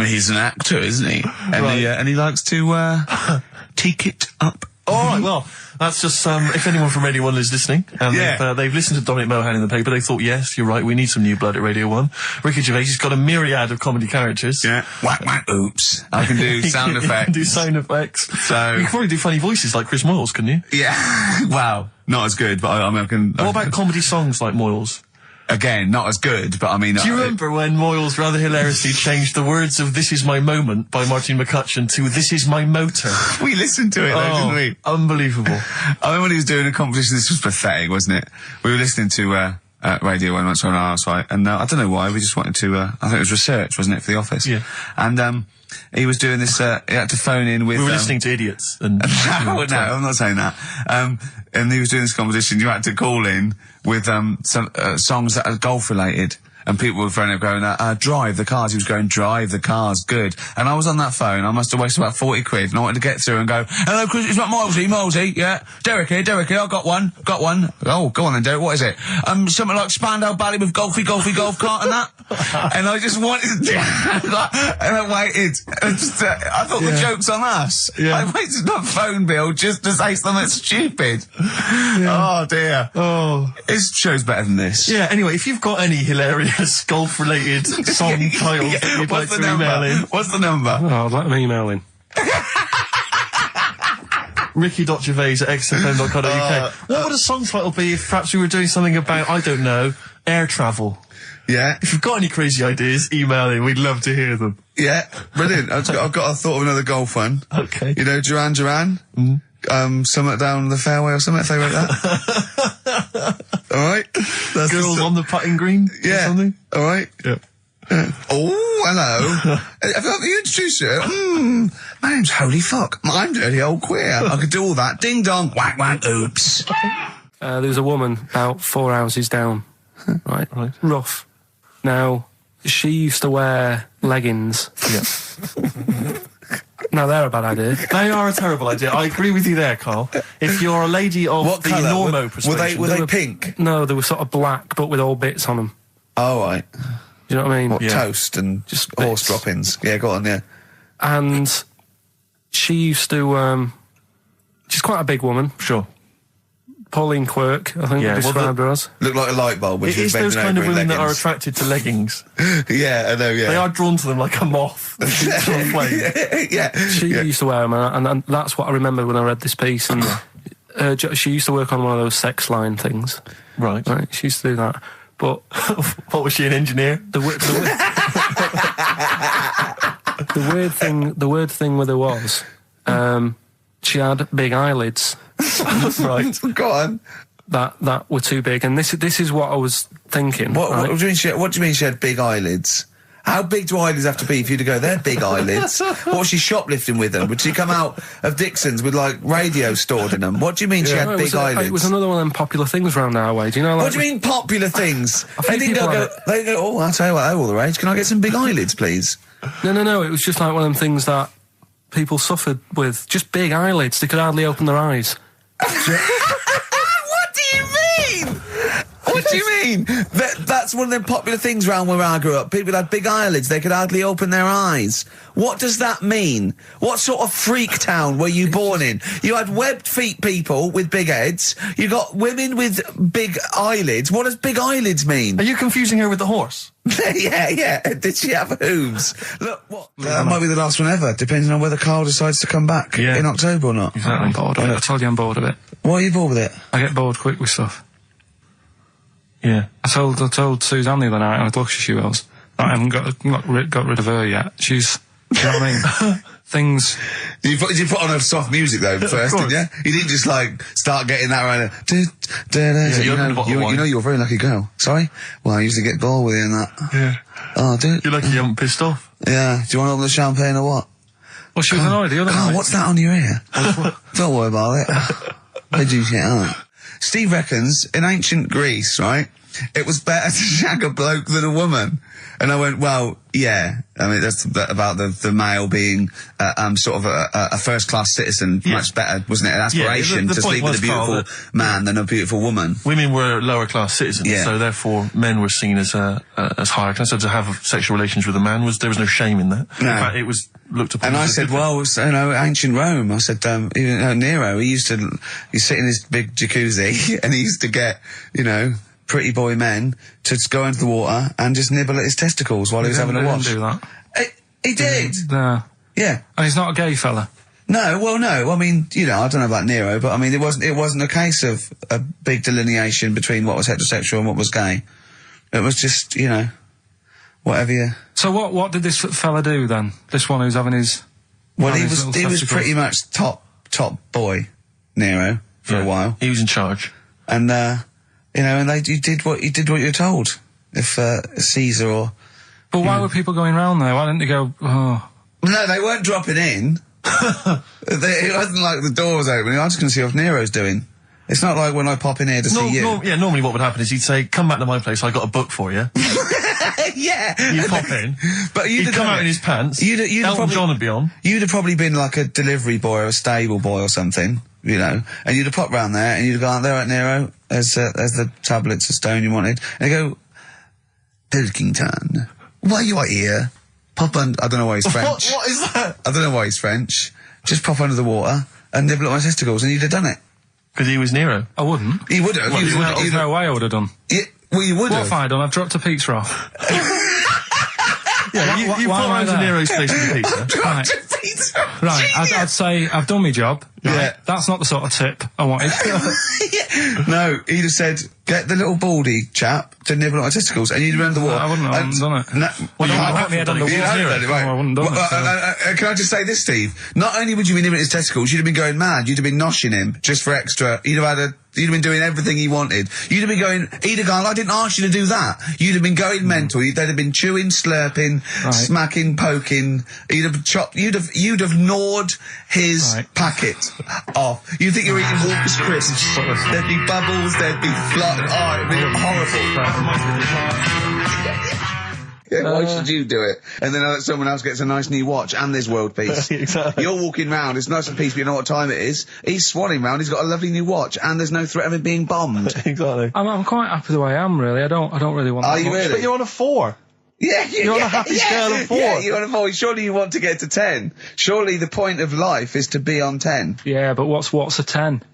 A: he's an actor, isn't he? And
B: Right.
A: and he likes to, teak it up.
B: All right. Well, That's just if anyone from Radio 1 is listening, and they've listened to Dominic Mohan in the paper, they thought, yes, you're right, we need some new blood at Radio 1. Ricky Gervais, he's got a myriad of comedy characters.
A: Yeah. Whack, whack, oops. I can do sound effects.
B: You can do sound effects.
A: So
B: you can probably do funny voices like Chris Moyles, couldn't you?
A: Yeah. Wow. Not as good, but I mean, I can...
B: What about comedy songs like Moyles?
A: Again, not as good, but I mean...
B: Do you remember when Moyles rather hilariously changed the words of This Is My Moment by Martin McCutcheon to This Is My Motor?
A: We listened to it though, didn't we?
B: Unbelievable.
A: I mean, when he was doing a competition, this was pathetic, wasn't it? We were listening to Radio 1 once on our site, and I don't know why, we just wanted to... I think it was research, wasn't it, for The Office?
B: Yeah.
A: And he was doing this... he had to phone in with...
B: We were listening to idiots. And
A: no, I'm not saying that. And he was doing this competition, you had to call in with some songs that are golf related, and people were phoning up going, drive the cars. He was going, drive the cars, good. And I was on that phone, I must have wasted about 40 quid, and I wanted to get through and go, hello Chris, it's not Milesy, yeah. Derek here, I got one. Oh, go on then Derek, what is it? Something like Spandau Ballet with golf cart and that. And I just wanted to, and I waited, and just, I thought the joke's on us.
B: Yeah.
A: I waited my phone bill just to say something stupid. Oh dear.
B: Oh.
A: His show's better than this.
B: Yeah, anyway, if you've got any hilarious golf-related song titles that you'd like to email in...
A: What's the number?
C: Oh, let me email in.
B: Ricky.gervais@xfm.co.uk. What would a song title be if perhaps we were doing something about, I don't know, air travel?
A: Yeah.
B: If you've got any crazy ideas, email in. We'd love to hear them.
A: Yeah. Brilliant. I've got a thought of another golf one.
B: Okay.
A: You know, Duran Duran? Something down the fairway or something, if they wrote that. Alright?
B: Girls on the putting green?
A: Yeah.
B: Or something?
A: Alright?
B: Yeah.
A: Oh, hello. Have you introduced you? My name's Holy Fuck. I'm Dirty Old Queer. I could do all that. Ding dong, whack whack, oops.
C: There was a woman about 4 ounces down. Right. Rough. Now, she used to wear leggings.
B: Yeah.
C: Now, they're a bad idea.
B: They are a terrible idea. I agree with you there, Karl. If you're a lady of
A: What
B: the
A: colour?
B: normo persuasion...
A: Were they pink?
C: No, they were sort of black, but with all bits on them.
A: Oh, right.
C: Do you know what I mean?
A: What, toast and
C: Just
A: horse
C: bits.
A: droppings? Yeah, go on, yeah.
C: And she used to... she's quite a big woman.
B: Sure.
C: Pauline Quirk, I think
B: Yeah,
C: they
B: well,
C: described her as.
A: Looked like a light bulb when
B: It
A: she was
B: is those
A: bending
B: kind of
A: over in
B: women that are
A: leggings.
B: attracted to leggings.
A: Yeah, I know, yeah.
B: They are drawn to them like a moth to a flame.
A: Yeah.
C: She used to wear them, and that's what I remember when I read this piece. And she used to work on one of those sex line things.
B: Right.
C: She used to do that. But
B: what was she, an engineer?
C: the weird thing with her was, she had big eyelids.
B: Right.
A: Go on.
B: that
C: were too big, and this is what I was thinking.
A: What
C: right?
A: do you mean she had big eyelids? How big do eyelids have to be for you to go, they're big eyelids? What was she shoplifting with them? Would she come out of Dixon's with, like, radio stored in them? What do you mean she had big eyelids?
C: It was another one of them popular things round our way. Do you know? Like,
A: What do you mean popular things?
C: think
A: They
C: people
A: go, oh, I'll tell you what, they're all the rage. Can I get some big eyelids, please?
C: No. It was just like one of them things that people suffered with. Just big eyelids. They could hardly open their eyes.
A: What do you mean? What do you mean? That's one of them popular things round where I grew up. People had big eyelids, they could hardly open their eyes. What does that mean? What sort of freak town were you born in? You had webbed feet people with big heads, you got women with big eyelids. What does big eyelids mean?
B: Are you confusing her with the horse?
A: Yeah. Did she have hooves? Look, what? That might be the last one ever, depending on whether Karl decides to come back in October or not.
C: I'm bored of it. I told you I'm bored of it.
A: Why are you bored with it?
C: I get bored quick with stuff.
B: Yeah.
C: I told Suzanne the other night, and look, she was. I haven't got rid of her yet. She's, do you know what I mean? Things.
A: You put on a soft music though first, didn't you? You didn't just like start getting that right. You know you're a very lucky girl. Sorry? Well, I usually get bored with you and that.
B: Yeah.
A: Oh, dude.
B: You're lucky you haven't pissed off.
A: Yeah. Do you want all the champagne or what?
C: Well, she was annoyed the other night.
A: What's that on your ear? Don't worry about it. They do shit, aren't they? Steve reckons in ancient Greece, right? it was better to shag a bloke than a woman. And I went, well, yeah. I mean, that's about the male being, sort of a first-class citizen. Much better, wasn't it? An aspiration
B: the
A: to sleep with a beautiful man than a beautiful woman.
B: Women were lower-class citizens, so therefore men were seen as higher class. So to have sexual relations with a man there was no shame in that.
A: No.
B: In fact, it was looked upon.
A: And I said, well, ancient Rome. I said, Nero, he'd sit in his big jacuzzi and he used to get, pretty boy men to just go into the water and just nibble at his testicles while he was having a wash.
C: He didn't do that.
A: He did.
C: No.
A: Yeah.
C: And he's not a gay fella.
A: No, well, no. I mean, I don't know about Nero, but I mean, it wasn't a case of a big delineation between what was heterosexual and what was gay. It was just, whatever you...
C: So what did this fella do then? This one who's having his...
A: Well, he was pretty much top boy, Nero, for a while.
B: He was in charge.
A: And, you did what you're told. If, Caesar or...
C: But why were people going round there? Why didn't they go, oh...
A: No, they weren't dropping in. It wasn't like the door was opening. I'm just going to see what Nero's doing. It's not like when I pop in here to see you.
B: Normally what would happen is he'd say, come back to my place, I got a book for you.
A: Yeah.
B: You'd pop in.
A: But
B: he'd come out in his pants. Elton John would be on.
A: You'd have probably been like a delivery boy or a stable boy or something, and you'd have popped round there and you'd have gone, there, right, Nero, there's the tablets of stone you wanted. And they go, Pilkington, why are you here? Pop under, I don't know why he's French.
B: What is that?
A: I don't know why he's French. Just pop under the water and nibble at my testicles and you'd have done it.
B: Because he was Nero.
C: I wouldn't.
A: He would have.
C: There's no way I would have done.
A: Well, you would have.
C: What have I done? I've dropped a pizza off.
B: You put around to Nero's place with the pizza.
C: Right, I'd say I've done my job. Right?
A: Yeah.
C: That's not the sort of tip I wanted.
A: No, he'd have said, get the little baldy chap to nibble at my testicles, and you'd have the water.
C: I wouldn't have done it.
A: No,
C: Well, I wouldn't have done it. I wouldn't have done it.
A: Can I just say this, Steve? Not only would you be nibbling his testicles, you'd have been going mad. You'd have been noshing him just for extra. You'd have been doing everything he wanted. You'd have been going, he'd have gone, I didn't ask you to do that. You'd have been going mental. They'd have been chewing, slurping, smacking, poking. You'd have chopped, you'd have gnawed his packet off. You'd think you're eating Walker's crisps. There'd be bubbles, there'd be flood. Oh, it'd be horrible. Yeah, why should you do it? And then someone else gets a nice new watch and there's world peace.
B: Exactly.
A: You're walking round, it's nice and peace, but you know what time it is. He's swanning round, he's got a lovely new watch, and there's no threat of him being bombed.
B: Exactly.
C: I'm quite happy the way I am, really. I don't really want that
A: Are you
C: much.
A: really?
B: But you're on a 4.
A: Yeah,
B: you're on a happy scale of 4.
A: Yeah, you're on a 4. Surely you want to get to 10. Surely the point of life is to be on 10.
C: Yeah, but what's a 10? Do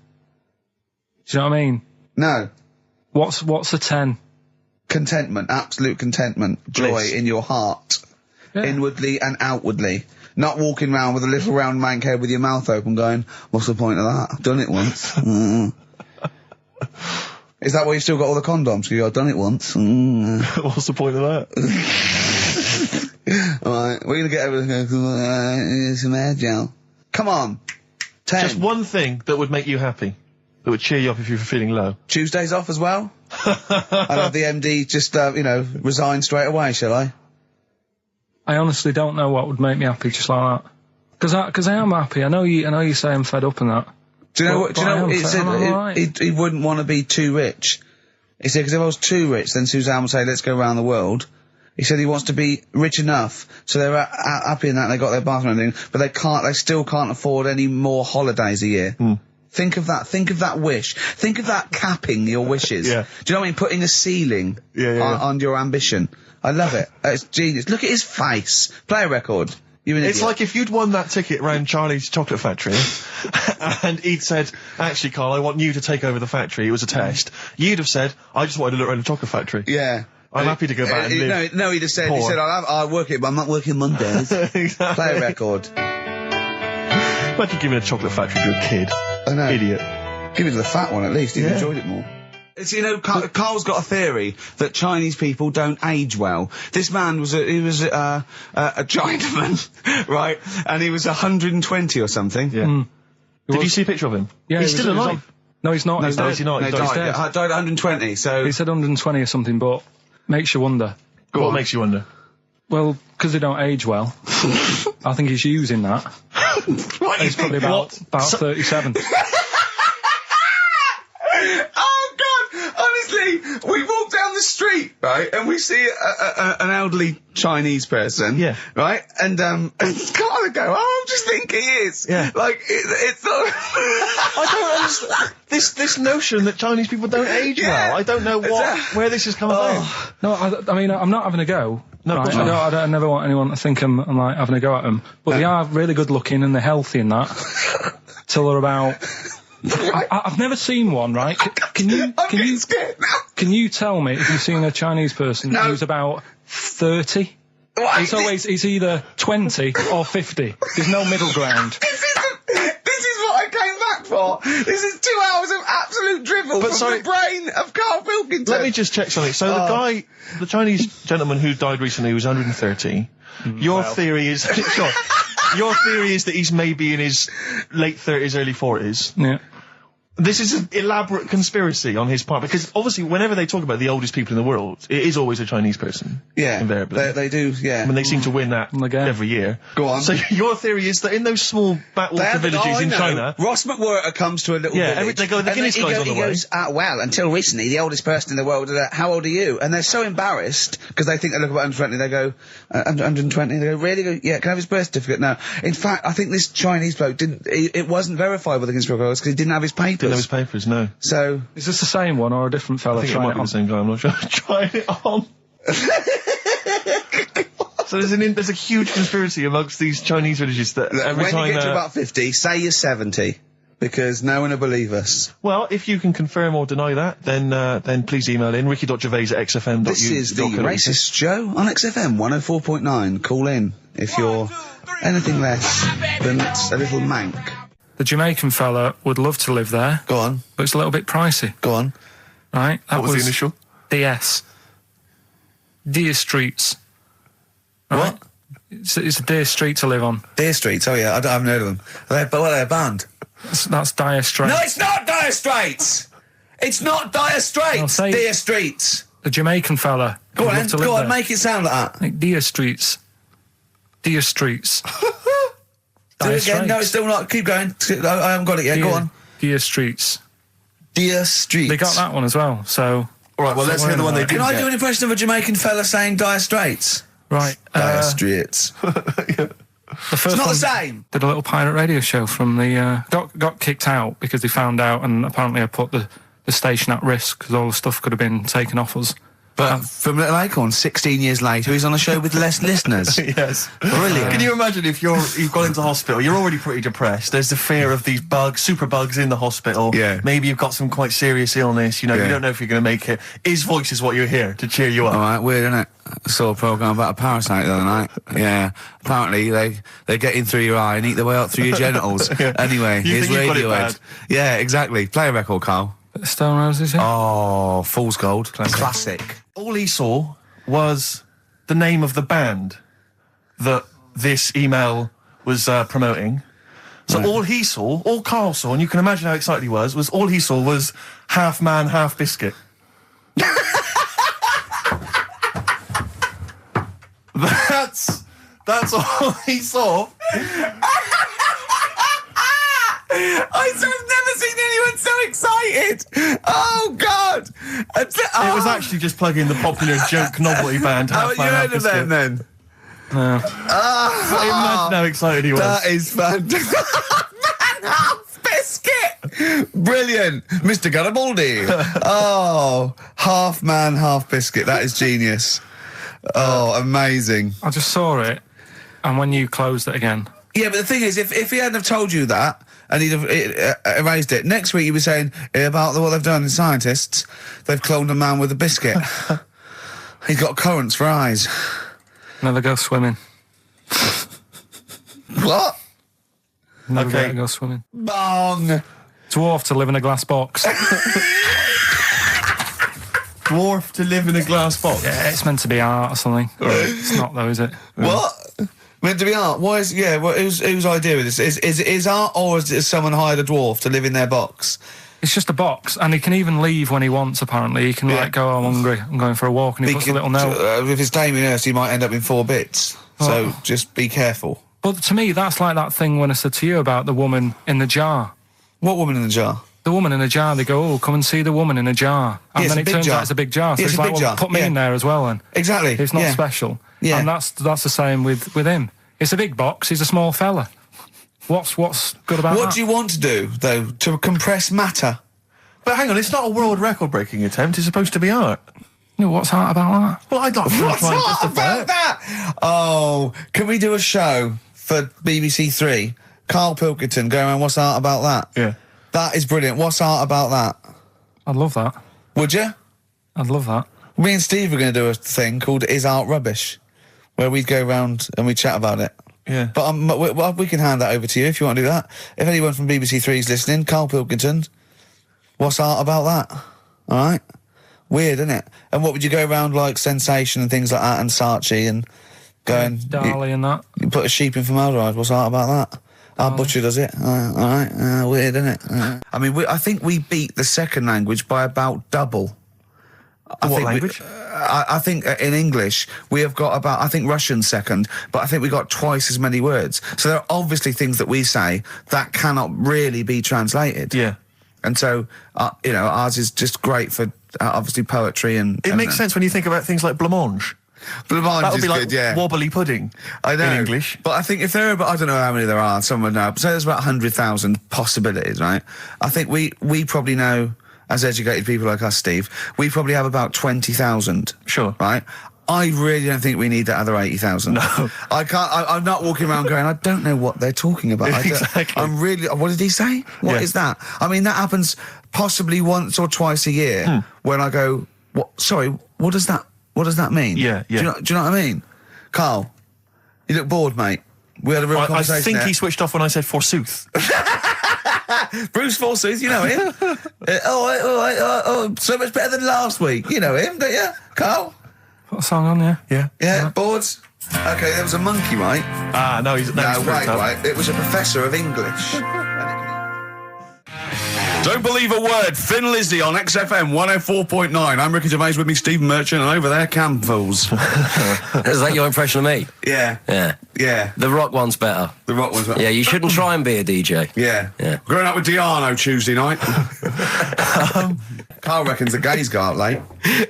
C: you know what I mean?
A: No.
C: What's a 10?
A: Contentment, absolute contentment, joy in your heart, inwardly and outwardly. Not walking around with a little round mank head with your mouth open going, what's the point of that? I've done it once. Is that why you've still got all the condoms? I've done it once.
B: What's the point of that?
A: Alright, we're going to get over some air gel. Come on. 10.
B: Just one thing that would make you happy. That would cheer you up if you were feeling low.
A: Tuesdays off as well? I'll have the MD just, resign straight away, shall I?
C: I honestly don't know what would make me happy just like that. Because I am happy. I know you say I'm fed up and that.
A: Do you know what? He said he wouldn't want to be too rich. He said, because if I was too rich, then Suzanne would say, let's go around the world. He said he wants to be rich enough, so they're happy in that, they got their bathroom and everything, but they still can't afford any more holidays a year. Think of that wish. Think of that capping your wishes.
B: Yeah.
A: Do you know what I mean? Putting a ceiling on your ambition. I love it. It's genius. Look at his face. Play a record. You're an idiot.
B: It's like if you'd won that ticket round Charlie's Chocolate Factory and he'd said, actually, Karl, I want you to take over the factory. It was a test. You'd have said, I just wanted to look around the chocolate factory.
A: Yeah.
B: I'm happy to go back and live.
A: No, he'd have said, I'll work it, but I'm not working Mondays.
B: Exactly.
A: Play a record.
B: Imagine giving a chocolate factory to a kid.
A: I know.
B: Idiot.
A: Give it to the fat one at least. He'd enjoyed it more. It's, Karl's got a theory that Chinese people don't age well. This man was a Chinaman, right? And he was 120 or something.
B: Yeah. Did you see a picture of him?
C: Yeah,
B: he's still alive.
C: No, he's not.
A: No,
C: He's
A: he's not.
C: dead.
A: He died at 120. So
C: he said 120 or something, but makes you wonder.
B: What makes you wonder?
C: Well, because they don't age well. I think he's using that. He's probably about 37.
A: Oh God! Honestly, we walked down the right, and we see an elderly Chinese person,
B: Yeah.
A: right, and Carl would go, oh, I'm just thinking he is.
B: Yeah.
A: Like, it's not...
B: I don't understand this notion that Chinese people don't age
A: Yeah.
B: well. I don't know where this has come about.
C: No, I mean, I'm not having a go.
B: No, of
C: right?
B: course not.
C: I never want anyone to think I'm like having a go at them. But they are really good looking and they're healthy and that. Till they're about... I've never seen one, right? Can you
A: scared now.
C: Can you tell me if you've seen a Chinese person who's about 30? It's either 20 or 50. There's no middle ground.
A: This is what I came back for. This is 2 hours of absolute drivel from the brain of Karl Pilkington.
B: Let me just check something. So the Chinese gentleman who died recently was 130. Your theory is your theory is that he's maybe in his late 30s, early 40s.
C: Yeah.
B: This is an elaborate conspiracy on his part, because obviously whenever they talk about the oldest people in the world, it is always a Chinese person.
A: Yeah,
B: invariably.
A: they do, yeah.
B: I mean, they seem to win that every year.
A: Go on.
B: So your theory is that in those small backwater villages in China...
A: Ross McWhirter comes to a little village.
B: They go, the Guinness guy's on the way.
A: He goes, well, until recently, the oldest person in the world, how old are you? And they're so embarrassed, because they think they look about 120, they go, 120, they go, really? Yeah, can I have his birth certificate? No. In fact, I think this Chinese bloke it wasn't verified by the Guinness Book of Records, because he didn't have his papers.
B: Didn't have his papers, no.
A: So...
C: Is this the same one or a different fella?
B: I think it might be the same guy, I'm not sure. Try it on. So there's a huge conspiracy amongst these Chinese villages that every
A: when
B: time...
A: you get to about 50, say you're 70, because no one will believe us.
B: Well, if you can confirm or deny that, then please email in ricky.gervais@xfm.uk.
A: This is the Racist Show on XFM 104.9. Call in if you're anything less than a little mank.
C: The Jamaican fella would love to live there.
A: Go on.
C: But it's a little bit pricey.
A: Go on.
C: Right? That
B: What was the initial?
C: DS. Deer Streets. Right?
A: What?
C: It's a Deer Street to live on.
A: Deer Streets, oh yeah, I haven't heard of them. They're a band.
C: That's Dire Straits.
A: No, it's not Dire Straits! It's not Dire Straits! Deer Streets!
C: The Jamaican fella.
A: Go on,
C: go on,
A: make it sound like that.
C: Like Deer Streets. Deer Streets.
A: Do it again. No, it's still not. Keep going. I haven't got it yet. Go on.
C: Deer Streets.
A: Deer Streets.
C: They got that one as well, so...
B: All right, well, let's hear the one they didn't
A: Can I do an impression of a Jamaican fella saying Dire Straits?
C: Right.
A: Dire Straits.
C: The first
A: It's not the
C: one
A: same.
C: did a little pirate radio show from the... got kicked out because they found out, and apparently I put the station at risk because all the stuff could have been taken off us.
A: But from Little Acorn, 16 years later, he's on a show with less listeners.
B: Yes.
A: Brilliant.
B: Can you imagine if you've gone into hospital, you're already pretty depressed, there's the fear of these super bugs in the hospital.
A: Yeah.
B: Maybe you've got some quite serious illness, you don't know if you're going to make it. His voice is what you hear to cheer you up.
A: All right, weird, isn't it? I saw a programme about a parasite the other night. Yeah. Apparently, they get in through your eye and eat their way up through your genitals. Anyway, here's Radiohead. Yeah, exactly. Play a record, Karl.
C: Stone Roses, yeah?
A: Oh, Fool's Gold. Classic.
B: All he saw was the name of the band that this email was promoting. So all Karl saw, and you can imagine how excited he was all he saw was half man, half biscuit. That's all he saw.
A: I've never seen anyone so excited! Oh, God!
B: It was actually just plugging the popular joke novelty band.
A: Haven't you heard of them, then?
C: No.
B: Imagine how excited he was.
A: That is fantastic. Man, half biscuit! Brilliant! Mr. Garibaldi! Oh, half man, half biscuit. That is genius. Oh, amazing.
C: I just saw it, and when you closed it again...
A: Yeah, but the thing is, if he hadn't have told you that, and he'd have erased it, next week you'd be saying about what they've done in scientists, they've cloned a man with a biscuit. He's got currants for eyes.
C: Never go swimming.
A: What?
C: Never go swimming.
A: Bong!
C: Dwarf to live in a glass box.
B: Dwarf to live in a glass box?
C: Yeah, it's meant to be art or something. It's not though, is it?
A: What? Meant to be art? Why is... Yeah, whose idea is this? Is art, or has someone hired a dwarf to live in their box?
C: It's just a box, and he can even leave when he wants, apparently. He can, like, go, I'm hungry, I'm going for a walk, and he puts a little note.
A: If it's Damien Hirst, he might end up in 4 bits. So just be careful.
C: But to me, that's like that thing when I said to you about the woman in the jar.
A: What woman in the jar?
C: the woman in a jar. They go, "Oh, come and see the woman in a jar," and then it turns out it's a big jar. So
A: Yeah,
C: it's
A: it's a
C: like,
A: big jar.
C: put me in there as well, then.
A: Exactly.
C: It's not
A: Yeah.
C: special.
A: Yeah.
C: And that's the same with him. It's a big box. He's a small fella. What's good about that?
A: What do you want to do, though, to compress matter?
B: But hang on, it's not a world record-breaking attempt. It's supposed to be art.
C: You know, what's hard about that?
B: Well, I don't know.
A: What's hard about that? Oh, can we do a show for BBC Three? Karl Pilkington going around, what's art about that?
B: Yeah.
A: That is brilliant. What's art about that?
C: I'd love that.
A: Would you?
C: I'd love that.
A: Me and Steve are going to do a thing called Is Art Rubbish, where we go round and we chat about it.
B: Yeah.
A: But we can hand that over to you if you want to do that. If anyone from BBC Three is listening, Karl Pilkington, what's art about that? All right? Weird, isn't it? And what would you go around like Sensation and things like that and Saatchi and go and...
C: Darley and that.
A: You put a sheep in formaldehyde, what's art about that? Our butcher does it. All right. Weird, isn't it? I mean, I think we beat the second language by about double.
B: What language?
A: I think in English we have got about, I think Russian's second, but I think we got twice as many words. So there are obviously things that we say that cannot really be translated.
B: Yeah.
A: And so, ours is just great for obviously poetry and...
B: It makes sense when you think about things like blancmange.
A: Blancmange
B: That would
A: is
B: be like
A: good, yeah.
B: wobbly pudding.
A: I know.
B: In English.
A: But I think if there are, I don't know how many there are, someone know, but say there's about 100,000 possibilities, right? I think we probably know, as educated people like us, Steve, we probably have about 20,000.
B: Sure.
A: Right? I really don't think we need that other 80,000.
B: No.
A: I'm not walking around going, I don't know what they're talking about.
B: Exactly.
A: What did he say? What is that? I mean, that happens possibly once or twice a year when I go, sorry, what does that mean?
B: Yeah.
A: Do you know what I mean? Karl, you look bored, mate. We had a real
B: I
A: conversation
B: think
A: there.
B: he switched off when I said forsooth.
A: Bruce Forsyth, you know him. So much better than last week. You know him, don't you, Karl?
C: Put a song on, yeah.
B: Yeah.
A: Yeah, boards. Okay, there was a monkey, right?
B: No, he's
A: Right. It was a professor of English. Don't believe a word. Thin Lizzy on XFM 104.9. I'm Ricky Gervais, with me Stephen Merchant, and over there, Cam Fools.
E: Is that your impression of me?
A: Yeah.
E: Yeah. The rock one's better.
A: The rock one's better.
E: Yeah, you shouldn't try and be a DJ.
A: Yeah. Growing up with Diano Tuesday night. Karl reckons the gays go out late.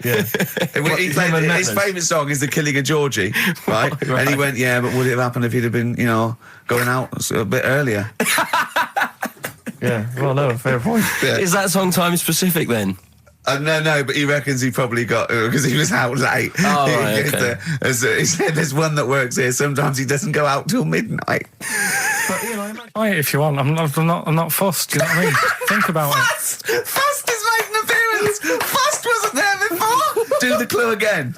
B: Yeah.
A: His favourite song is The Killing of Georgie, right? And he went, yeah, but would it have happened if he'd have been, going out a bit earlier?
B: Yeah, well, no, fair point.
A: Yeah.
E: Is that song time specific then?
A: No, but he reckons he probably got, because he was out late.
E: Oh, right, okay.
A: He said there's one that works here, sometimes he doesn't go out till midnight.
C: Try it if you want. I'm not fussed. You know what I mean? Think about it.
A: Fust has made an appearance. Fust wasn't there before. Do the clue again.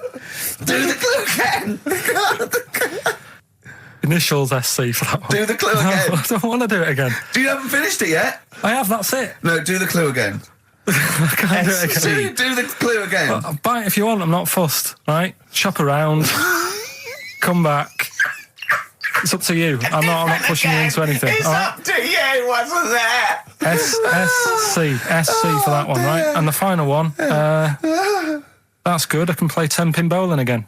C: Initials SC for that one.
A: Do the clue again.
C: No, I don't want to do it again.
A: You haven't finished it yet?
C: I have, that's it.
A: No, do the clue again.
C: I can't do it again.
A: Do the clue again.
C: Buy it if you want, I'm not fussed, right? Shop around, come back. It's up to you. I'm not pushing you into anything.
A: It's up to you, wasn't there?
C: SC for that one, right? And the final one, that's good. I can play 10-pin bowling again.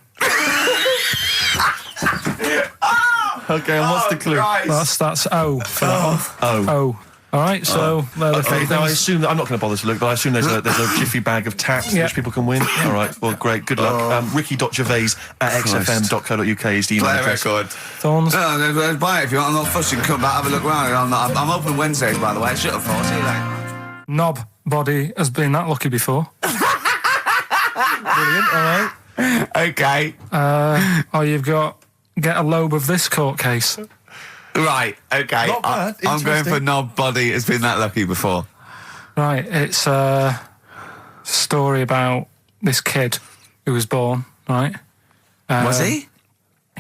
B: Okay, and what's the clue?
A: Christ.
C: That's O for that one.
B: Oh.
C: All right, so they're the three
B: Now, I
C: things.
B: assume that I'm not going to bother to look, but I assume there's a jiffy bag of tacks which people can win. All right, well, great, good luck. Ricky.gervais@xfm.co.uk is the email
A: Play a
B: address.
A: record.
C: Thorns.
A: No, buy it if you want. I'm not fussing. Come back, have a look around. I'm open Wednesdays, by the way. Shut up, for. See you later.
C: Knob body has been that lucky before. Brilliant, all right.
A: Okay.
C: You've got get a lobe of this court case.
A: Right, okay.
B: Not bad,
A: I'm going
B: interesting.
A: for knob body. It's been that lucky before.
C: Right, it's a story about this kid who was born, right?
A: Was he?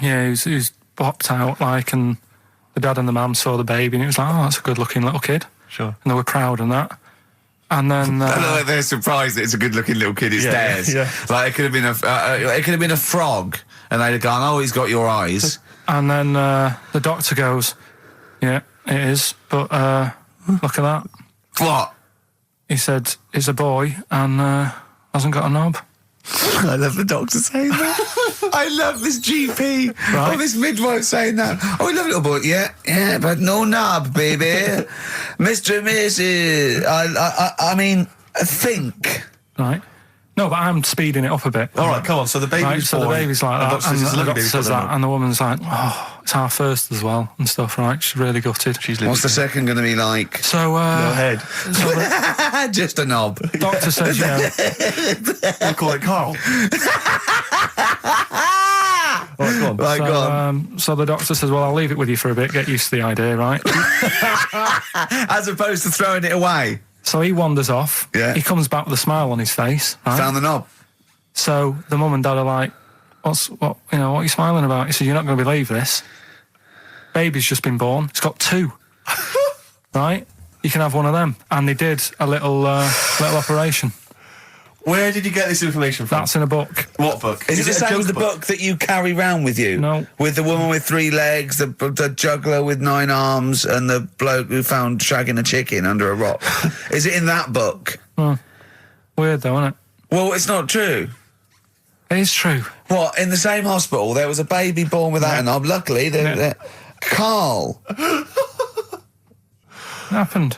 C: Yeah, he was popped out, and the dad and the mum saw the baby, and it was like, oh, that's a good-looking little kid.
B: Sure.
C: And they were proud and that. And then...
A: they're surprised that it's a good-looking little kid. It's theirs.
B: Yeah.
A: Like, it could have been a frog, and they'd have gone, oh, he's got your eyes.
C: And then the doctor goes, yeah, it is, but look at that.
A: What?
C: He said, it's a boy and hasn't got a knob.
A: I love the doctor saying that. I love this GP or this midwife saying that. Oh, we love little boy. Yeah, but no knob, baby. Mr. and Mrs. I mean, think.
C: Right. No, but I'm speeding it up a bit.
B: All right, come on. So the baby's
C: Right, so the
B: born,
C: baby's like that,
B: doctor
C: and
B: says
C: the
B: it's
C: doctor
B: baby,
C: says
B: but
C: that, and the woman's like, oh, it's our first as well, and stuff, right? She's really gutted.
A: What's the second going to be like?
C: So,
B: no head.
C: so
A: Just a knob.
C: the doctor says, you know,
B: We'll call it Karl. All right, go on.
A: Right, go on.
C: so the doctor says, well, I'll leave it with you for a bit, get used to the idea, right?
A: As opposed to throwing it away.
C: So he wanders off.
A: Yeah.
C: He comes back with a smile on his face, right?
A: Found the knob.
C: So the mum and dad are like, what are you smiling about? He said, you're not going to believe this. Baby's just been born. It's got 2. Right? You can have one of them. And they did a little operation.
B: Where did you get this information from?
C: That's in a book.
B: What book?
A: Is it the
B: a
A: same
B: joke
A: as the book that you carry round with you?
C: No.
A: With the woman with 3 legs, the juggler with 9 arms, and the bloke who found shagging a chicken under a rock. Is it in that book?
C: Weird though, isn't it?
A: Well, it's not true.
C: It is true.
A: What, in the same hospital, there was a baby born without a knob. Luckily, Karl.
C: It happened.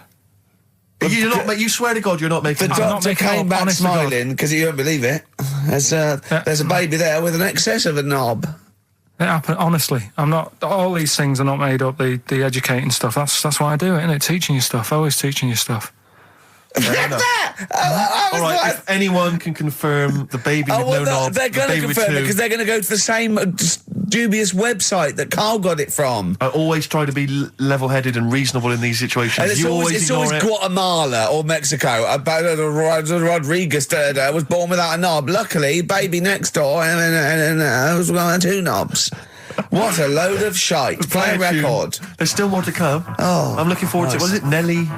B: You swear to God you're not making
A: The
B: this
C: I'm
B: up.
C: not
A: doctor
C: making it
A: came
C: up,
A: back
C: honest to God.
A: smiling because he won't believe it. There's a baby there with an excess of a knob.
C: It happened, honestly. I'm not, all these things are not made up, the educating stuff. That's why I do it, innit? Teaching you stuff, always teaching you stuff.
B: All right, if anyone can confirm the baby with no knob,
A: they're going to confirm it because they're going to go to the same dubious website that Karl got it from.
B: I always try to be level-headed and reasonable in these situations.
A: And it's always
B: ignore it.
A: Guatemala or Mexico. Rodriguez was born without a knob. Luckily, baby next door and was one 2 knobs. What a load of shite. Play a record.
B: There's still more to come.
A: Oh,
B: I'm looking forward to it. Was it Nelly?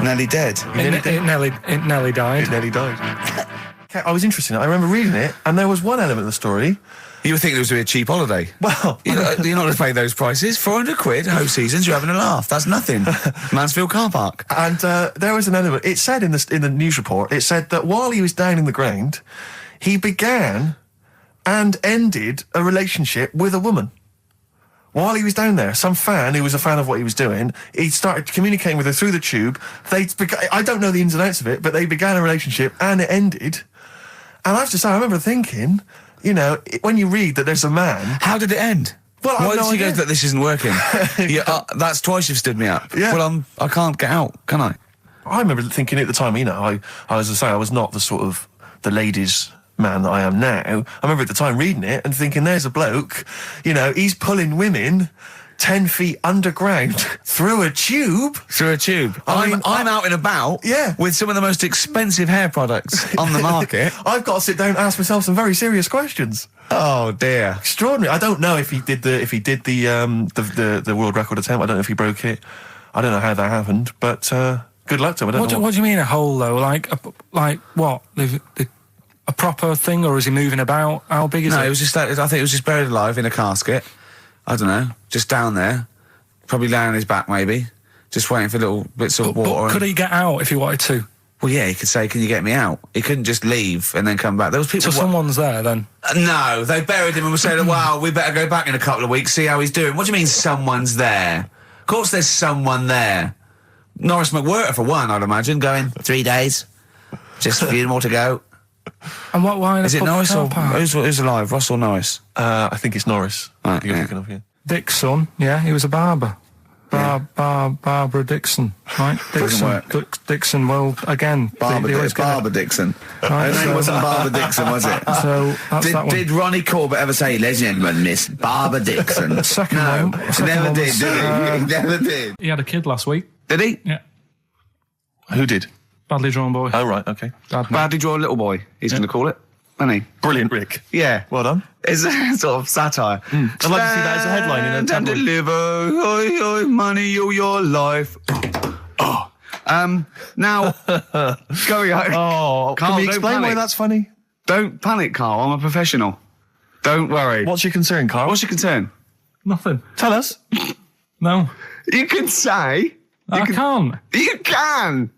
A: Nearly dead.
C: It nearly died.
B: It nearly died. I was interested in it. I remember reading it, and there was one element of the story.
A: You would think it was a cheap holiday.
B: Well,
A: You're not going to pay those prices. 400 quid, host seasons, you're having a laugh. That's nothing. Mansfield car park.
B: and there was an element. It said in the news report, it said that while he was down in the ground, he began and ended a relationship with a woman. While he was down there, some fan who was a fan of what he was doing, he started communicating with her through the tube. I don't know the ins and outs of it, but they began a relationship and it ended. And I have to say, I remember thinking, you know, when you read that there's a man...
A: How did it end?
B: Well,
A: why
B: I've
A: did
B: no
A: he go
B: idea.
A: that this isn't working? That's twice you've stood me up.
B: Yeah.
A: Well, I can't get out, can I?
B: I remember thinking at the time, you know, I was I was not the sort of the ladies' man that I am now. I remember at the time reading it and thinking, there's a bloke, you know, he's pulling women 10 feet underground through a tube.
A: Through a tube. I'm out and about with some of the most expensive hair products on the market.
B: I've got to sit down and ask myself some very serious questions.
A: Oh dear.
B: Extraordinary. I don't know if he did the world record attempt. I don't know if he broke it. I don't know how that happened, but good luck to him. I don't know.
C: What do you mean a hole though? Like what? A proper thing, or is he moving about? How big is it?
A: No, it was just I think it was just buried alive in a casket. I don't know, just down there, probably laying on his back maybe, just waiting for little bits of water.
C: But could he get out if he wanted to?
A: Well, yeah, he could say, "Can you get me out?" He couldn't just leave and then come back. There was people.
C: So someone's there then?
A: No, they buried him and were saying, "Wow, we better go back in a couple of weeks, see how he's doing." What do you mean, someone's there? Of course, there's someone there. Norris McWhirter, for one, I'd imagine, going 3 days, just a few more to go.
C: And why?
A: Is it Norris or who's alive? Ross or Norris?
B: I think it's Norris.
A: Right,
B: You're
A: yeah.
B: thinking of, yeah.
C: Dick's son, yeah, he was a barber. Barbara Dixon, right?
A: Doesn't work.
C: Dixon, well, again,
A: Barbara
C: Barbara
A: Dixon.
C: Right,
A: Her name wasn't Barbara Dixon, was it?
C: So that's that one.
A: Did Ronnie Corbett ever say, "Ladies and gentlemen, Miss Barbara Dixon"?
C: Second
A: No,
C: one.
A: he
C: Second
A: never
C: one
A: did,
C: was,
A: did he? He never did.
C: He had a kid last week.
A: Did he?
C: Yeah,
B: Who did?
C: badly drawn boy.
B: Oh, right, okay.
A: Badly drawn little boy, he's going to call it, isn't he?
B: Brilliant, Rick.
A: Yeah.
B: Well done.
A: It's a sort of satire.
B: I'd like to see that as a headline in a
A: Stand and
B: tabloid.
A: deliver, oi, oi, money, all your life. Oh. Now, going on.
B: Oh,
A: Carl,
B: can we
A: don't
B: explain why
A: panic.
B: that's funny?
A: Don't panic, Carl. I'm a professional. Don't worry.
B: What's your concern, Karl?
A: What's your concern?
C: Nothing.
B: Tell us.
C: No,
A: You can say.
C: I can't.
A: You can.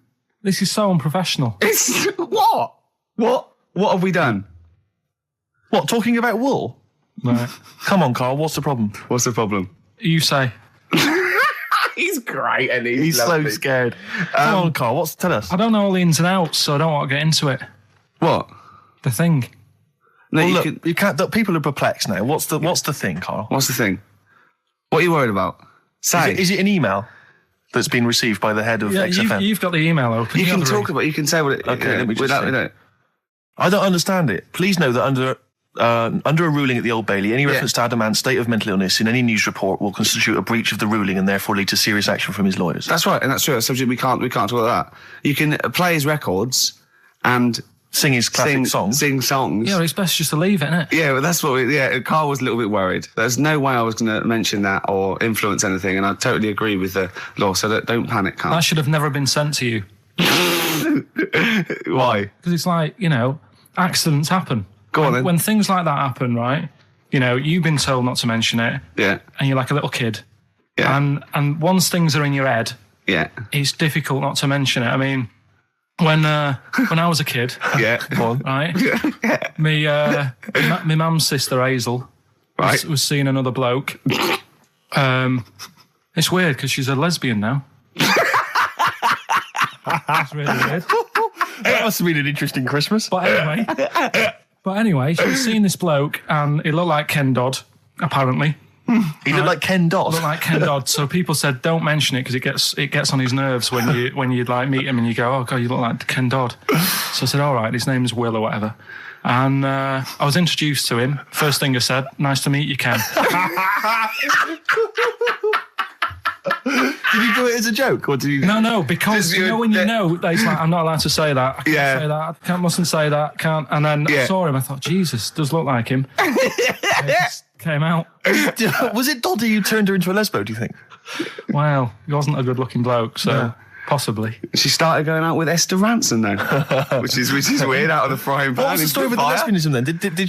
C: This is so unprofessional.
A: It's what? What have we done?
B: What, talking about wool?
C: Right.
B: Come on, Karl, what's the problem?
A: What's the problem?
C: You say.
A: He's great, and
B: He's so scared. Come on, Karl, tell us.
C: I don't know all the ins and outs, so I don't want to get into it.
A: What?
C: The thing.
A: No,
B: Well,
A: you
B: look,
A: can,
B: you can't. People are perplexed now. What's the thing, Karl?
A: what's the thing? What are you worried about? Say.
B: Is it an email that's been received by the head of
C: Yeah,
B: XFM?
C: you've got the email open.
A: you can
C: have a
A: talk
C: read.
A: about. You can say what it.
B: Okay, let me just see.
A: no.
B: I don't understand it. Please know that under a ruling at the Old Bailey, any reference to Adamant's state of mental illness in any news report will constitute a breach of the ruling and therefore lead to serious action from his lawyers.
A: That's right, and that's true. That's subject we can't talk about that. You can play his records and
B: Sing his classic songs.
A: Sing songs.
C: Yeah, well, it's best just to leave it, innit?
A: Yeah, but that's what Karl was a little bit worried. There's no way I was going to mention that or influence anything, and I totally agree with the law, so don't panic, Karl.
C: That should have never been sent to you.
A: Why?
C: Because it's like, accidents happen.
A: Go on then.
C: When things like that happen, right? You've been told not to mention it,
A: Yeah,
C: and you're like a little kid.
A: yeah,
C: And once things are in your head,
A: yeah,
C: it's difficult not to mention it. I mean, when I was a kid,
A: yeah. Go on.
C: right? My mum's sister Hazel
A: Right.
C: was seeing another bloke. It's weird because she's a lesbian now. It's really weird.
B: That must have been an interesting Christmas.
C: But anyway, she was seeing this bloke, and he looked like Ken Dodd, apparently.
B: He looked like Ken Dodd.
C: Looked like Ken Dodd. So people said, don't mention it because it gets on his nerves when you like meet him and you go, oh god, you look like Ken Dodd. So I said, all right, his name is Will or whatever. And I was introduced to him. First thing I said, nice to meet you, Ken.
B: Did you do it as a joke, or did you?
C: No, because when you know that he's like, I'm not allowed to say that. I can't
A: Yeah.
C: say that. Mustn't say that. Can't. And then I saw him. I thought, Jesus, does look like him. It just came out.
B: Was it Doddy who turned her into a lesbo, do you think?
C: Well, he wasn't a good-looking bloke, so possibly.
A: She started going out with Esther Ranson now, which is weird, out of the frying pan.
B: What was the story with the lesbianism then?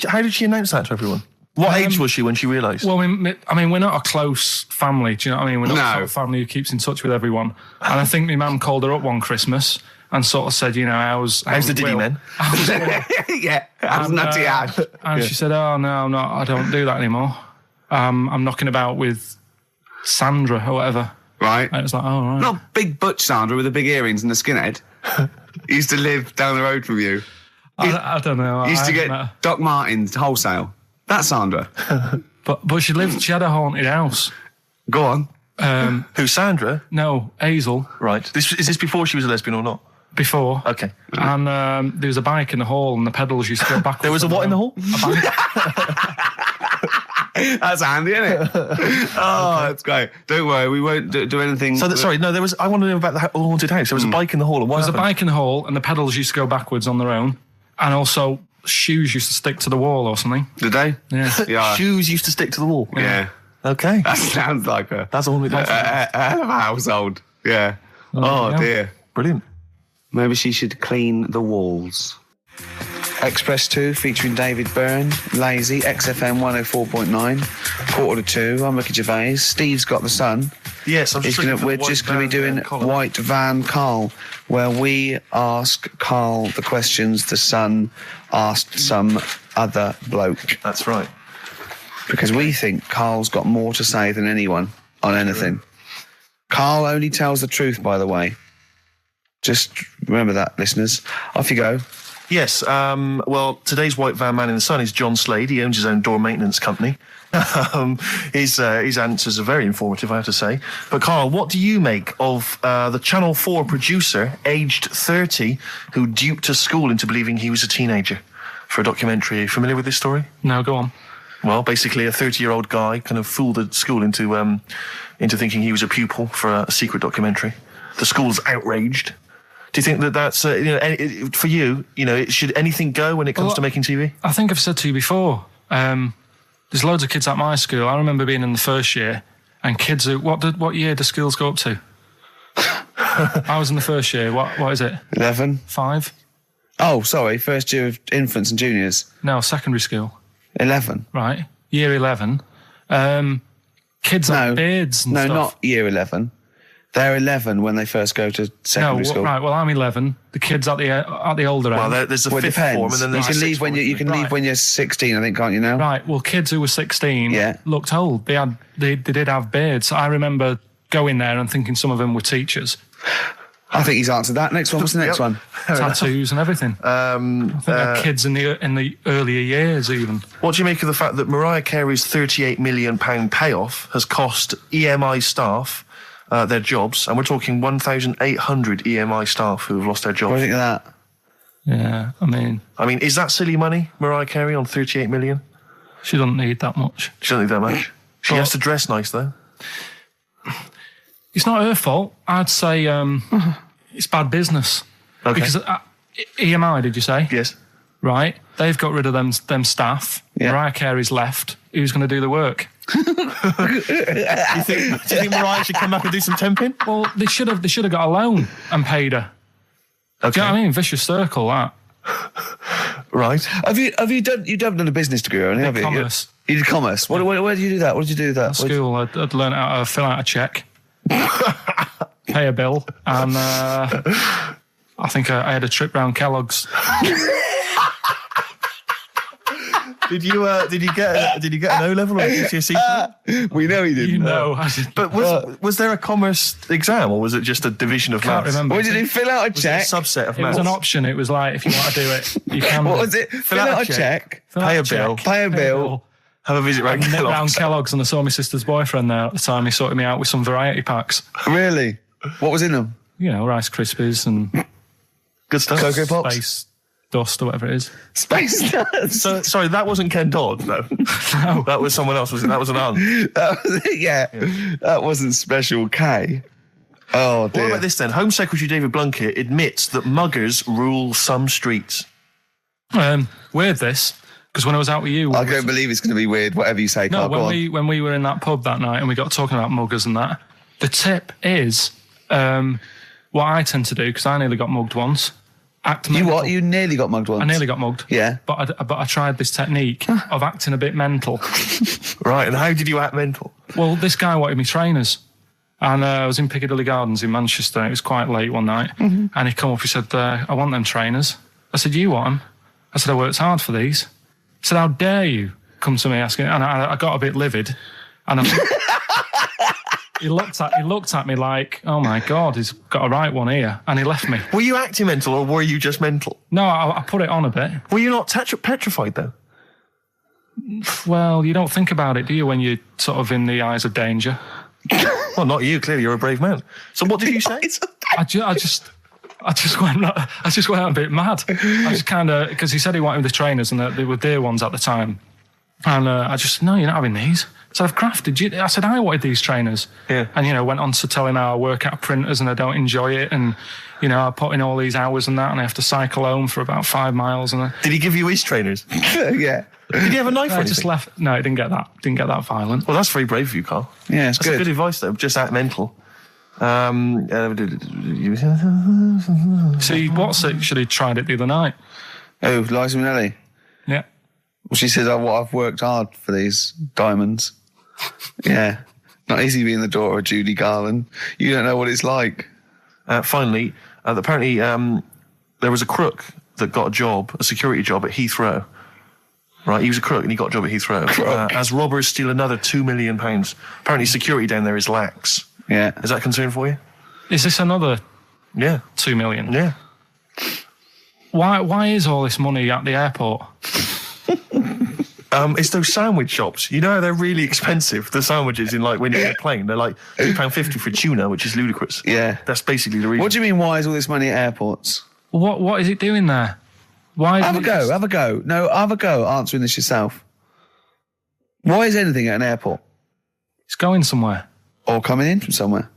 B: How did she announce that to everyone? What age was she when she realised?
C: Well, I mean, we're not a close family. Do you know what I mean? We're not
A: No.
C: a sort of family who keeps in touch with everyone. And I think my mum called her up one Christmas and sort of said, how's
B: the Diddy
C: Will?
B: men?
C: How's Will?
A: Yeah, how's Nutty Ash?
C: And she said, oh, no, I'm not. I don't do that anymore. I'm knocking about with Sandra or whatever.
A: Right.
C: And it was like, oh, right.
A: Not big butch Sandra with the big earrings and the skinhead. He used to live down the road from you.
C: I don't know.
A: He used to
C: I
A: get
C: haven't met her.
A: Doc Martens wholesale. That's Sandra.
C: But she had a haunted house.
A: Go on.
B: Who, Sandra?
C: No, Hazel,
B: Right. Is this before she was a lesbian or not?
C: before.
B: Okay.
C: And there was a bike in the hall and the pedals used to go backwards.
B: There was a what in the hall?
A: That's handy, isn't it? Oh, that's great. Don't worry, we won't do anything.
B: So, I want to know about the haunted house. There was a bike in the hall. And
C: There was a bike in the hall and the pedals used to go backwards on their own. And also shoes used to stick to the wall or something.
A: Did they?
C: Yeah.
A: Yeah.
B: Shoes used to stick to the wall.
A: Yeah.
B: Okay.
A: That sounds like
B: That's a haunted house.
A: a hell of a household. Yeah. Oh,
C: yeah.
A: dear.
B: Brilliant.
A: Maybe she should clean the walls. Express 2 featuring David Byrne, Lazy, XFM 104.9, 1:45. I'm Ricky Gervais. Steve's got the sun.
B: Yes, I'm just
A: We're just going to be doing White Van Karl, where we ask Karl the questions the Sun asked some other bloke.
B: That's right.
A: Because we think Karl's got more to say than anyone on anything. Karl only tells the truth, by the way. Just remember that, listeners. Off you go.
B: Yes, well, today's White Van Man in the Sun is John Slade. He owns his own door maintenance company. His answers are very informative, I have to say. But, Karl, what do you make of the Channel 4 producer, aged 30, who duped a school into believing he was a teenager for a documentary? Are you familiar with this story?
C: No, go on.
B: Well, basically, a 30-year-old guy kind of fooled the school into thinking he was a pupil for a secret documentary. The school's outraged. Do you think that that's, for you, should anything go when it comes to making TV?
C: I think I've said to you before, there's loads of kids at my school. I remember being in the first year, and kids who, what year do schools go up to? I was in the first year. What is it?
A: 11.
C: 5?
A: Oh, sorry, first year of infants and juniors.
C: No, secondary school.
A: 11.
C: Right. Year 11. Kids have beards and
A: no,
C: stuff.
A: not year 11. They're 11 when they first go to secondary school.
C: Right. Well, I'm 11. The kids at the older end.
B: Well, there's the
A: Well, it
B: fifth form,
A: depends.
B: and then
A: You
B: there's
A: can
B: the
A: leave
B: sixth
A: when
B: form.
A: you can leave when you're 16, I think, can't you now?
C: Right. Well, kids who were 16
A: Yeah.
C: looked old. They did have beards. I remember going there and thinking some of them were teachers.
A: I think he's answered that. Next one. What's the next one?
C: Tattoos and everything. I think they're kids in the earlier years even.
B: What do you make of the fact that Mariah Carey's £38 million payoff has cost EMI staff their jobs, and we're talking 1,800 EMI staff who have lost their
A: What do
B: jobs?
A: you think of that?
C: Yeah. I mean,
B: is that silly money, Mariah Carey, on 38 million?
C: she doesn't need that much.
B: She doesn't need that much. She has to dress nice, though.
C: It's not her fault. I'd say it's bad business.
B: Okay.
C: Because EMI, did you say?
B: Yes.
C: Right. They've got rid of them staff.
A: Yeah.
C: Mariah Carey's left. Who's going to do the work?
B: Do you think Mariah should come back and do some temping?
C: Well, they should have got a loan and paid her.
B: Okay.
C: Do you know what I mean? Vicious circle, that.
B: Right.
A: Have you done a business degree or anything? Have you?
C: Commerce.
A: You did commerce. Where did you do that? What did you do with that?
C: At school, I'd learned how to fill out a cheque, pay a bill, and I think I had a trip round Kellogg's.
B: Did you get an O level or a GCSE?
A: We know he didn't.
C: You know, I did.
B: But was there a commerce exam, or was it just a division of
C: Can't
B: maths?
C: remember.
A: What did he fill out a
B: Was it a
A: check?
B: subset of
C: It was
B: maths?
C: an option. It was like, if you want to do it, you can.
A: What was it? Fill out a check.
C: Fill out
B: pay a
C: check,
B: bill,
A: Pay a bill.
B: have a visit round
C: Nip round
B: Kellogg's.
C: Kellogg's, and I saw my sister's boyfriend there at the time. He sorted me out with some variety packs.
A: Really? What was in them?
C: You know, Rice Krispies and
B: Good stuff.
A: Cocoa Pops.
C: Space Dust or whatever it is.
A: Space Nuts.
B: So, sorry, that wasn't Ken Dodd, no.
C: No.
B: That was someone else, was it? That was an aunt.
A: That wasn't Special K. Oh dear.
B: What about this then? Home Secretary David Blunkett admits that muggers rule some streets.
C: Weird this, because when I was out with you,
A: I don't believe it's going to be weird. Whatever you say,
C: no,
A: Karl, go on.
C: when we were in that pub that night and we got talking about muggers and that, the tip is what I tend to do, because I nearly got mugged once. Act
A: You
C: mental.
A: what? You nearly got mugged once.
C: I nearly got mugged.
A: Yeah.
C: But I tried this technique of acting a bit mental.
B: Right, and how did you act mental?
C: Well, this guy wanted me trainers. And I was in Piccadilly Gardens in Manchester. It was quite late one night.
A: Mm-hmm.
C: And he come up, he said, I want them trainers. I said, you want them? I said, I worked hard for these. He said, how dare you come to me asking? And I got a bit livid. And he looked at me like, oh my God, he's got a right one here. And he left me.
B: Were you acting mental, or were you just mental?
C: No, I put it on a bit.
B: Were you not petrified, though?
C: Well, you don't think about it, do you, when you're sort of in the eyes of danger?
B: Well, not you. Clearly, you're a brave man. So, what did you say?
C: I just went a bit mad. I just kind of, because he said he wanted the trainers and they were dear ones at the time. And I just, no, you're not having these. So I've crafted you. I said, I wanted these trainers.
B: Yeah.
C: And, went on to telling how I work at printers and I don't enjoy it. And, I put in all these hours and that, and I have to cycle home for about 5 miles. And
B: Did he give you his trainers?
A: Yeah.
B: Did he have a knife or
C: I
B: anything?
C: just left. No, it didn't get that. Didn't get that violent.
B: Well, that's very brave of you, Karl.
A: Yeah, it's
B: That's
A: good.
B: good advice, though. Just act mental.
C: See, what's actually tried it the other night.
A: Oh, Liza Minnelli.
C: Yeah.
A: Well, she says, I've worked hard for these diamonds. Yeah. Not easy being the daughter of Judy Garland. You don't know what it's like.
B: Finally, apparently there was a crook that got a security job at Heathrow. Right, he was a crook and he got a job at Heathrow. As robbers steal another £2 million. Apparently security down there is lax.
A: Yeah.
B: Is that a concern for you?
C: Is this another
B: Yeah.
C: 2 million?
B: Yeah.
C: Why is all this money at the airport?
B: It's those sandwich shops. You know how they're really expensive, the sandwiches in when you're in a plane. They're like £2.50 for tuna, which is ludicrous.
A: Yeah.
B: That's basically the reason.
A: What do you mean, why is all this money at airports?
C: What is it doing there? Why?
A: Have a go. No, have a go answering this yourself. Why is anything at an airport?
C: It's going somewhere.
A: Or coming in from somewhere?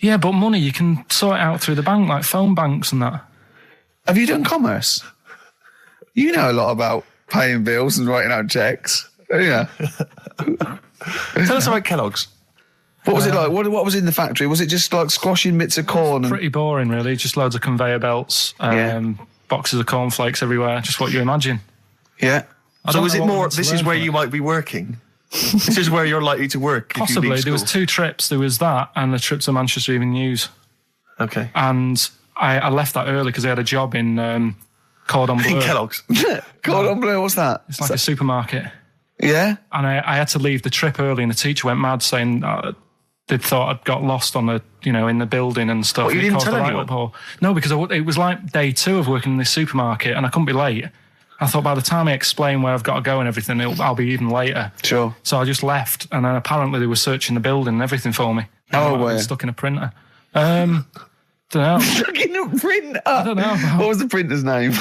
C: Yeah, but money, you can sort it out through the bank, like phone banks and that.
A: Have you done commerce? You know a lot about paying bills and writing out checks. Yeah.
B: Tell us about Kellogg's.
A: What was it like? What was in the factory? Was it just like squashing bits of corn? And...
C: Pretty boring, really. Just loads of conveyor belts, boxes of cornflakes everywhere. Just what you imagine.
A: Yeah.
B: So is it more,
C: this
B: this is where you might be working? This is where you're likely to work. if you
C: Possibly.
B: leave
C: There was
B: school.
C: 2 trips. There was that and a trip to Manchester Evening News.
B: Okay.
C: And I left that early because I had a job in Cordon Bleu.
B: In Kellogg's.
D: Cordon Bleu, what's that?
C: It's like a supermarket.
D: Yeah?
C: And I had to leave the trip early, and the teacher went mad saying they'd thought I'd got lost on the, in the building and stuff.
B: What, you
C: It
B: didn't
C: caused
B: tell
C: a
B: anyone?
C: uproar. No, because it was like day 2 of working in this supermarket, and I couldn't be late. I thought by the time I explain where I've got to go and everything, I'll be even later.
D: Sure.
C: So I just left, and then apparently they were searching the building and everything for me.
D: Oh,
C: I
D: were
C: was
D: you?
C: stuck in a printer. Don't know.
D: Stuck in a printer.
C: I don't know.
D: What was the printer's name?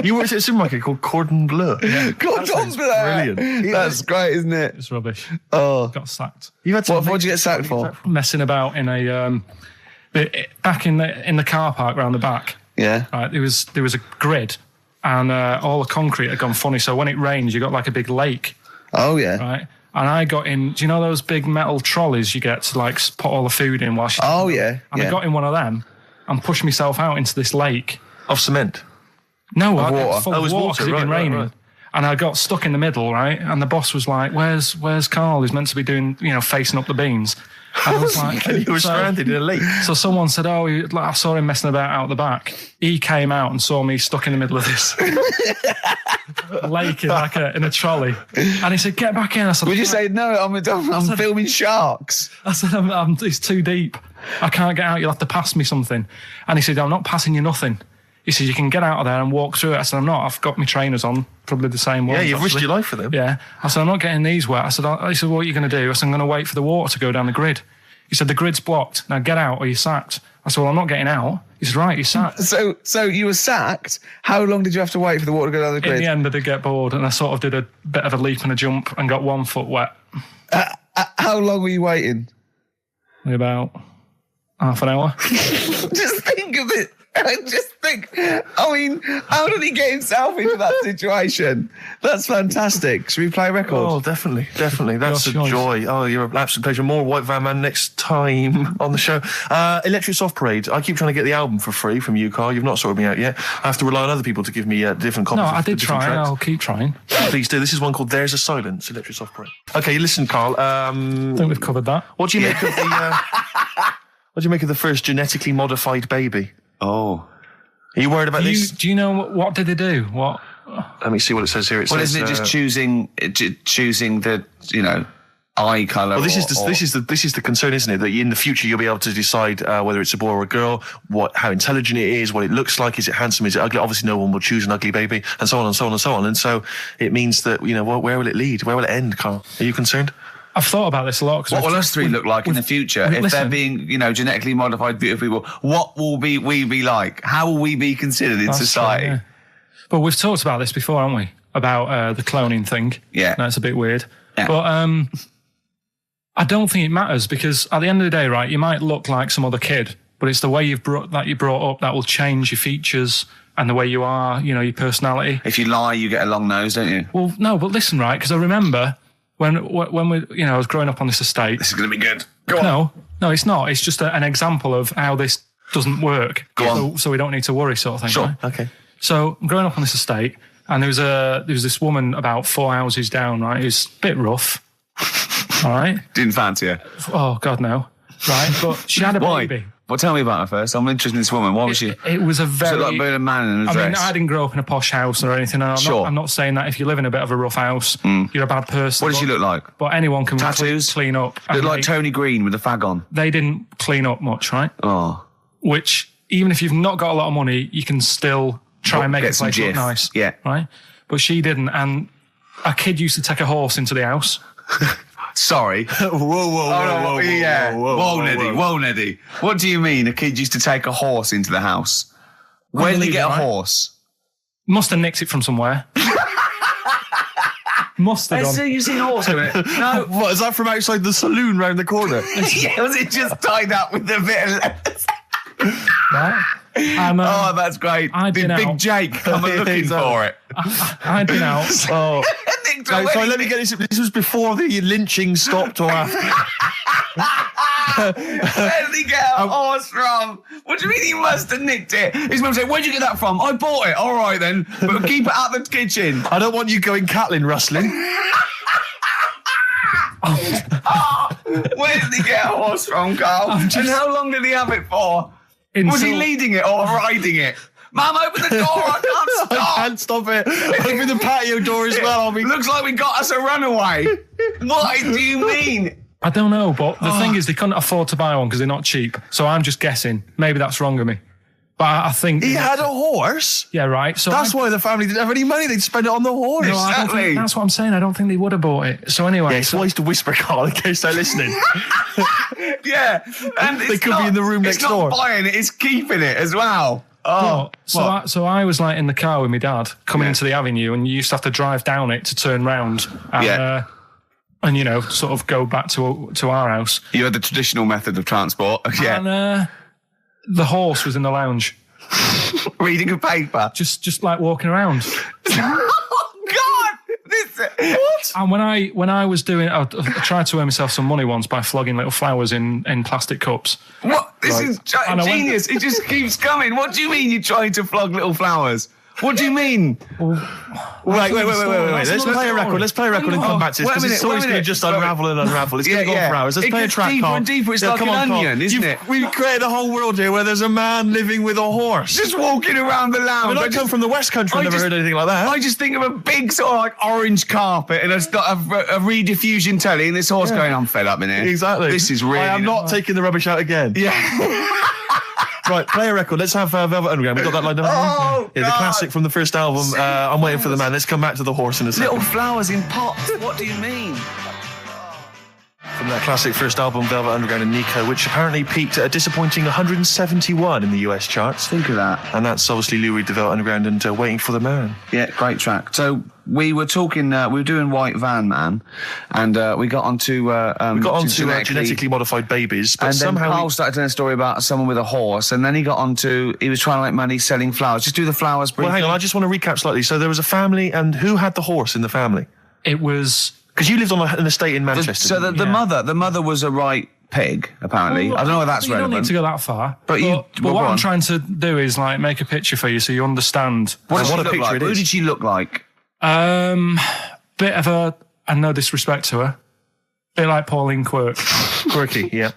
B: You worked at a supermarket called Cordon Bleu.
D: Cordon Bleu.
B: brilliant.
D: That's great, isn't it?
C: It's rubbish.
D: Oh.
C: Got sacked.
B: You had some
D: What'd you get sacked for?
C: Messing about in a back in the car park round the back.
D: Yeah.
C: Right, there was a grid, and all the concrete had gone funny. So when it rains, you got like a big lake,
D: Oh, yeah.
C: right? And I got in. Do you know those big metal trolleys you get to like put all the food in whilst?
D: Oh, yeah.
C: And I got in one of them and pushed myself out into this lake.
B: of cement.
C: No,
D: water.
C: full
B: Oh, it
C: of
B: was
C: water
B: water,
C: 'cause it'd been
B: right,
C: raining.
B: right.
C: And I got stuck in the middle, right? And the boss was like, "Where's Karl? He's meant to be doing, facing up the beans." And I was like,
B: And you were stranded in a lake.
C: So someone said, "Oh, I saw him messing about out the back." He came out and saw me stuck in the middle of this lake in a trolley, and he said, "Get back in." I said,
D: Would you say, no, I'm filming sharks?
C: I said, "It's too deep. I can't get out. You'll have to pass me something." And he said, "I'm not passing you nothing." He said, "You can get out of there and walk through it." I said, "I'm not. I've got my trainers on, probably the same ones."
B: Yeah, you've risked
C: actually.
B: your life for them.
C: Yeah. I said, "I'm not getting these wet." He said, "What are you going to do?" I said, "I'm going to wait for the water to go down the grid." He said, "The grid's blocked. Now get out or you're sacked." I said, "Well, I'm not getting out." He said, "Right, you're sacked."
D: So you were sacked. How long did you have to wait for the water to go down the
C: In
D: grid?
C: the end, I did get bored, and I sort of did a bit of a leap and a jump and got 1 foot wet.
D: How long were you waiting?
C: About half an hour.
D: Just think of it. I mean, how did he get himself into that situation? That's fantastic. Should we play a record?
B: Oh, definitely. That's
C: Your
B: a
C: choice.
B: joy. Oh, you're an absolute pleasure. More White Van Man next time on the show. Electric Soft Parade. I keep trying to get the album for free from you, Karl. You've not sorted me out yet. I have to rely on other people to give me different copies.
C: No,
B: of
C: I
B: the
C: did
B: different
C: try, and
B: tracks.
C: I'll keep trying.
B: Please do. This is one called There's a Silence, Electric Soft Parade. Okay, listen, Karl.
C: I think we've covered that.
B: What do you make of the... what do you make of the first genetically modified baby?
D: Oh.
B: Are you worried about this?
C: Do you know what did they do? What?
B: Let me see what it says here. It
D: Well,
B: says,
D: isn't it just choosing the, eye colour?
B: Well, this is the concern, isn't it? That in the future you'll be able to decide whether it's a boy or a girl, how intelligent it is, what it looks like, is it handsome, is it ugly? Obviously, no one will choose an ugly baby, and so on and so on and so on. And so it means that where will it lead? Where will it end, Karl? Are you concerned?
C: I've thought about this a lot.
A: What will us three look like in the future? If they're being, genetically modified beautiful people, what will we be like? How will we be considered in society?
C: True, yeah. But we've talked about this before, haven't we? About the cloning thing.
A: Yeah.
C: That's a bit weird.
A: Yeah.
C: But I don't think it matters, because at the end of the day, right, you might look like some other kid, but it's the way you're brought up that will change your features and the way you are, your personality.
A: If you lie, you get a long nose, don't you?
C: Well, no, but listen, right, because I remember when we, I was growing up on this estate.
A: This is going to be good. Go on.
C: No, it's not. It's just an example of how this doesn't work.
A: Go on.
C: So we don't need to worry, sort of thing.
A: Sure.
C: Right?
B: Okay.
C: So I'm growing up on this estate, and there was this woman about 4 houses down, right, who's a bit rough. All right.
A: Didn't fancy her.
C: Oh God, no. Right, but she had a
A: Why?
C: baby.
A: Well, tell me about her first. I'm interested in this woman. Why was she?
C: It was a very.
A: Was it like being a man in a
C: I
A: dress?
C: mean, I didn't grow up in a posh house or anything. And
A: Sure.
C: I'm not saying that if you live in a bit of a rough house, you're a bad person.
A: What does she look like?
C: But anyone can
A: Tattoos?
C: clean up.
A: Look
C: And
A: like Tony Green with a fag on.
C: they didn't clean up much, right?
A: Oh.
C: Which, even if you've not got a lot of money, you can still try and make
A: Get
C: the
A: some
C: place look
A: jiff.
C: nice.
A: Yeah.
C: Right? But she didn't. And a kid used to take a horse into the house.
A: Sorry. Whoa, Neddy. What do you mean a kid used to take a horse into the house? Where did they get a
C: Unbelievable, right?
A: horse?
C: Must have nicked it from somewhere. Must have done.
A: You seen a horse in it? No.
B: What, is that from outside the saloon round the corner?
A: Yeah, was it just tied up with a bit of lettuce?
C: Right? And,
A: Oh, that's great.
C: I'd
A: Did
C: been
A: Big
C: out.
A: Jake come looking for it?
C: I'd been out.
B: Oh.
A: Nicked
B: Sorry,
A: away.
B: let me get this. This was before the lynching stopped or after?
A: Where did he get a horse from? What do you mean he must have nicked it? His mum said, where'd you get that from? I bought it. All right then, but keep it out the kitchen.
B: I don't want you going cattling rustling.
D: Where did he get a horse from, Carl? And how long did he have it for? Was he leading it or riding it? Mum, open the door, I can't stop.
B: I can't stop it. Open the patio door as well.
D: Looks like we got us a runaway. What do you mean?
C: I don't know, but the thing is they couldn't afford to buy one because they're not cheap. So I'm just guessing. Maybe that's wrong of me. But I think...
B: He had a horse?
C: Yeah, right. So
B: that's why the family didn't have any money. They'd spend it on the horse.
C: No, I don't think, that's what I'm saying. I don't think they would have bought it. So anyway...
B: Yeah, it's wise to whisper, Carl, in case they're listening.
D: Yeah. And
B: they could be in the room next door.
D: It's not buying it, it's keeping it as well.
C: Oh, so I was like in the car with my dad coming into the avenue, and you used to have to drive down it to turn round and you know, sort of go back to our house. You had the traditional method of transport, And the horse was in the lounge, reading a paper, just like walking around. What? And when I was doing, I tried to earn myself some money once by flogging little flowers in plastic cups. What? This is genius. It just keeps coming. What do you mean you're trying to flog little flowers? What do you mean? Wait. Let's play a record. Let's play a record and come back to this, because the story's going to just unravel and unravel. It's going to go on for hours. Let's play a track, Carl. Deeper and deeper. It's like an onion, isn't it? We've created a whole world here where there's a man living with a horse. Just walking around the lounge. I come from the West Country. I've never heard anything like that. I just think of a big sort of like orange carpet and a rediffusion telly and this horse going, I'm fed up in here. Exactly. This is really... I am not taking the rubbish out again. Yeah. Right, play a record. Let's have Velvet Underground. We got that lined up. Oh, yeah, the classic from the first album. I'm waiting for the man. Let's come back to the horse in a second. Little flowers in pots. What do you mean? From that classic first album, Velvet Underground and Nico, which apparently peaked at a disappointing 171 in the US charts. Think of that. And that's obviously Lou Reed, the Velvet Underground, and Waiting for the Man. Yeah, great track. So we were talking, we were doing White Van Man, and we got onto genetically modified babies, but and somehow then Karl started telling a story about someone with a horse, and then he got onto, he was trying to make money selling flowers. Just do the flowers briefly. Well, hang on, I just want to recap slightly. So there was a family, and who had the horse in the family? It was... Because you lived on an estate in Manchester. So the mother was a right pig, apparently. Well, I don't know if that's relevant. You don't need to go that far. But what I'm trying to do is like make a picture for you so you understand what a picture it is. Who did she look like? Bit of a, and no disrespect to her, bit like Pauline Quirk. Quirky, yeah.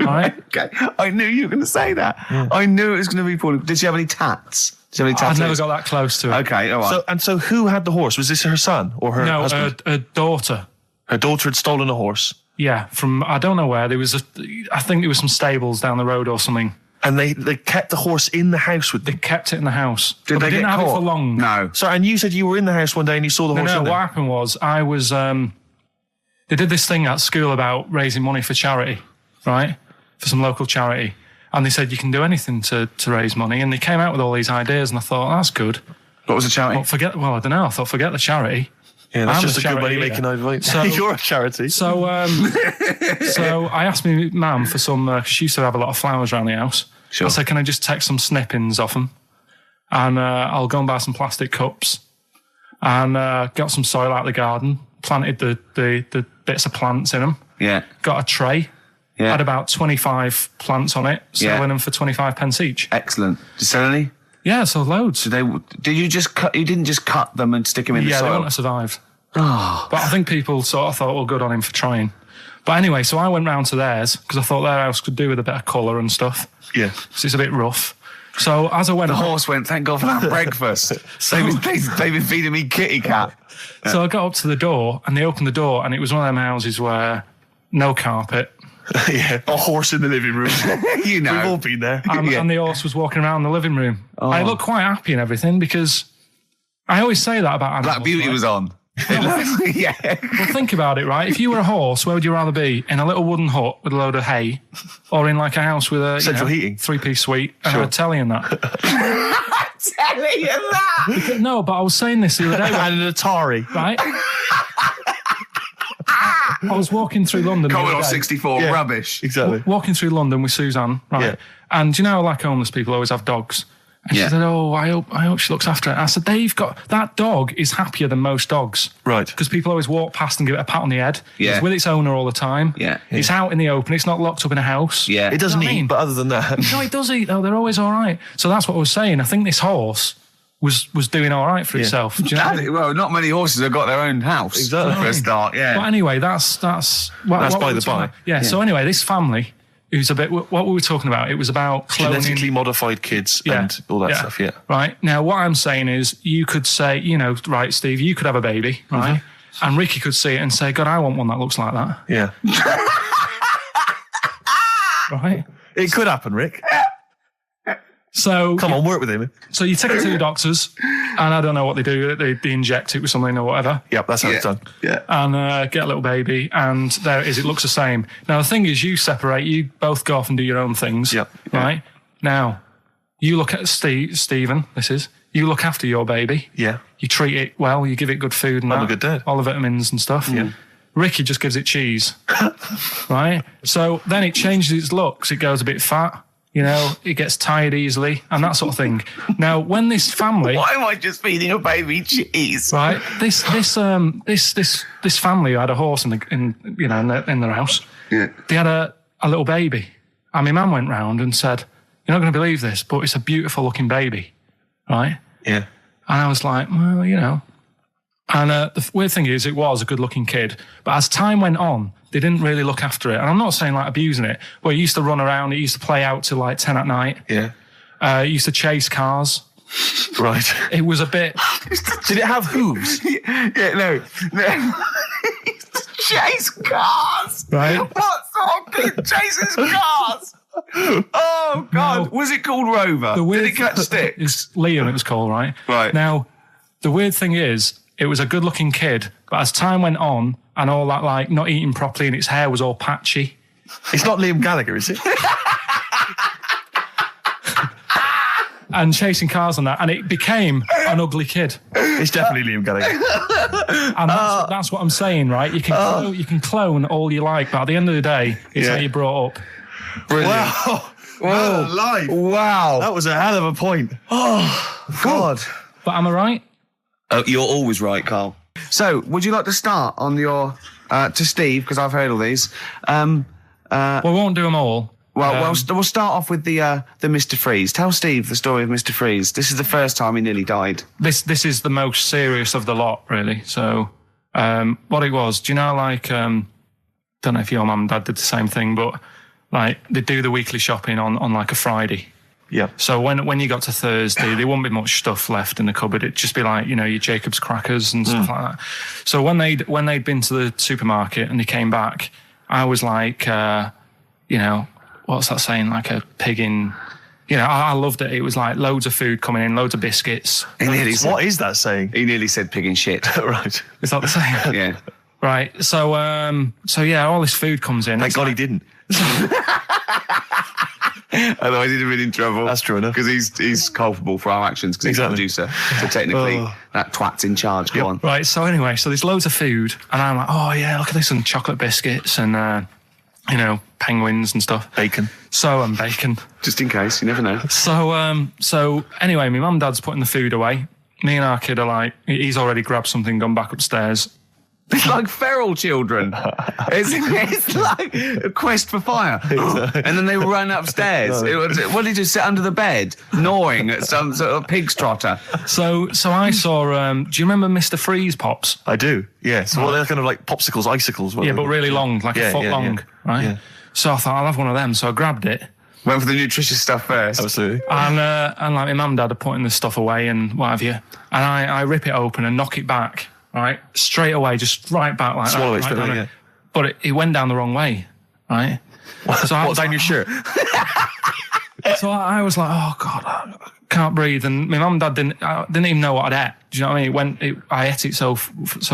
C: Right? Okay. I knew you were going to say that. Yeah. I knew it was going to be Pauline. Did she have any tats? I've never got that close to it. Okay, all right. So who had the horse? Was this her son or her husband? No, her daughter. Her daughter had stolen a horse? Yeah, from, I don't know where. I think there was some stables down the road or something. And they kept the horse in the house with them? They kept it in the house. Did they didn't have it for long. No. So, and you said you were in the house one day and you saw the horse in there? No, what happened was, I was, they did this thing at school about raising money for charity, right? For some local charity. And they said, you can do anything to raise money. And they came out with all these ideas, and I thought, that's good. What was the charity? Well, I don't know. I thought, forget the charity. Yeah, that's just a good money-making idea. So, you're a charity. So so I asked my mum for some, she used to have a lot of flowers around the house. Sure. I said, can I just take some snippings off them? And I'll go and buy some plastic cups. And got some soil out of the garden, planted the bits of plants in them. Yeah. Got a tray. Yeah. Had about 25 plants on it, selling them for 25 pence each. Excellent. Did you sell any? Yeah, sold loads. So did you just cut? You didn't just cut them and stick them in the soil? Yeah, they wouldn't have survived. Oh. But I think people sort of thought, well, good on him for trying. But anyway, so I went round to theirs because I thought their house could do with a bit of colour and stuff. Yeah. So it's a bit rough. So as I went, the horse went, thank God for that breakfast. They've been feeding me kitty cat. Yeah. So I got up to the door and they opened the door and it was one of them houses where no carpet. Yeah, a horse in the living room. You know. We've all been there. And the horse was walking around the living room. Oh. I looked quite happy and everything because I always say that about animals. Black Beauty was on. Yeah. Well, think about it, right? If you were a horse, where would you rather be? In a little wooden hut with a load of hay, or in like a house with a central heating, 3-piece suite, and a telly and that? Telly and that? No, but I was saying this the other day. And an Atari. Right? I was walking through London. Commodore 64, rubbish. Exactly. Walking through London with Suzanne, right? Yeah. And you know, like homeless people always have dogs. And she said, oh, I hope she looks after it. I said, that dog is happier than most dogs. Right. Because people always walk past and give it a pat on the head. Yeah. It's with its owner all the time. Yeah. It's out in the open. It's not locked up in a house. Yeah. It doesn't eat, but other than that. No, it does eat, though. They're always all right. So that's what I was saying. I think this horse was doing all right for itself. Do you know what I mean?
A: Well, not many horses have got their own house.
B: Exactly.
A: For a start, yeah.
C: But anyway, that's
B: by the by.
C: Yeah. So anyway, this family, who's a bit. What were we talking about? It was about cloning.
B: Genetically modified kids and all that stuff, yeah.
C: Right. Now, what I'm saying is, you could say, right, Steve, you could have a baby, right? Mm-hmm. And Ricky could see it and say, God, I want one that looks like that.
B: Yeah.
C: Right?
B: It could happen, Rick.
C: So
B: come on, work with him.
C: So you take it to the doctors, and I don't know what they do. They inject it with something or whatever.
B: Yep, that's how it's done.
A: Yeah.
C: And get a little baby, and there it is. It looks the same. Now the thing is, you separate. You both go off and do your own things.
B: Yep.
C: Right. Now, you look at Stephen. You look after your baby.
B: Yeah.
C: You treat it well. You give it good food and
B: I'm a good dad.
C: all the vitamins and stuff.
B: Yeah.
C: Ricky just gives it cheese. Right. So then it changes its looks. It goes a bit fat. It gets tired easily and that sort of thing. Now, when this family,
A: why am I just feeding a baby cheese?
C: Right, this family had a horse in their house. Yeah. They had a little baby, and my mum went round and said, "You're not going to believe this, but it's a beautiful looking baby, right?"
B: Yeah.
C: And I was like, well, And the weird thing is, it was a good looking kid, but as time went on, they didn't really look after it. And I'm not saying like abusing it, but it used to run around. It used to play out till like 10 at night.
B: Yeah.
C: It used to chase cars.
B: Right.
C: It was a bit.
B: Did it have hooves?
A: No. Chase cars.
C: Right.
A: What sort of kid chases cars? Oh God!
C: Now,
A: was it called Rover? Did it catch sticks?
C: It's Liam. It was called, right?
A: Right.
C: Now, the weird thing is, it was a good-looking kid, but as time went on, and all that, like, not eating properly, and its hair was all patchy.
B: It's not Liam Gallagher, is it?
C: And chasing cars and that, and it became an ugly kid.
B: It's definitely Liam Gallagher.
C: And that's what I'm saying, right? You can clone all you like, but at the end of the day, it's how you brought up.
B: Brilliant. Wow.
A: Whoa.
B: Life.
A: Wow.
B: That was a hell of a point.
A: Oh, God.
C: But am I right?
A: You're always right, Karl. So, would you like to start on your to Steve, because I've heard all these.
C: We won't do them all.
A: Well, we'll start off with the Mr. Freeze. Tell Steve the story of Mr. Freeze. This is the first time he nearly died.
C: This is the most serious of the lot, really. So, what it was, do you know, like, don't know if your mum and dad did the same thing, but like they do the weekly shopping on like a Friday.
B: Yeah.
C: So when you got to Thursday, there wouldn't be much stuff left in the cupboard. It'd just be like, your Jacob's crackers and stuff like that. So when they'd been to the supermarket and they came back, I was like, what's that saying? Like a pig in. I loved it. It was like loads of food coming in, loads of biscuits.
B: What is that saying?
A: He nearly said pig in shit.
B: Right.
C: Is that the saying?
A: Yeah.
C: Right. So all this food comes in.
B: Thank God he didn't.
A: Otherwise he'd have been in trouble.
B: That's true enough.
A: Because he's culpable for our actions because he's the producer. So technically, that twat's in charge. Go on.
C: Right, so anyway, there's loads of food, and I'm like, oh yeah, look at this, and chocolate biscuits, and penguins and stuff.
B: Bacon.
C: And bacon.
A: Just in case, you never know.
C: So anyway, my mum and dad's putting the food away. Me and our kid are like, he's already grabbed something, gone back upstairs.
A: It's like feral children. It's like a quest for fire. And then they run upstairs. What did he just sit under the bed, gnawing at some sort of pig's trotter?
C: So I saw, do you remember Mr. Freeze Pops?
B: I do, yeah. So they're kind of like popsicles, icicles.
C: Yeah, but really long, like a foot long, right? Yeah. So I thought, I'll have one of them. So I grabbed it.
A: Went for the nutritious stuff first.
B: Absolutely.
C: And like my mum and dad are putting the stuff away and what have you. And I rip it open and knock it back. Right, straight away, just right back like
B: Swallow
C: that.
B: Swallow it, yeah.
C: But it went down the wrong way, right?
B: So down your shirt?
C: So I was like, oh God, I can't breathe. And my mum and dad didn't even know what I'd ate. Do you know what I mean? I ate it so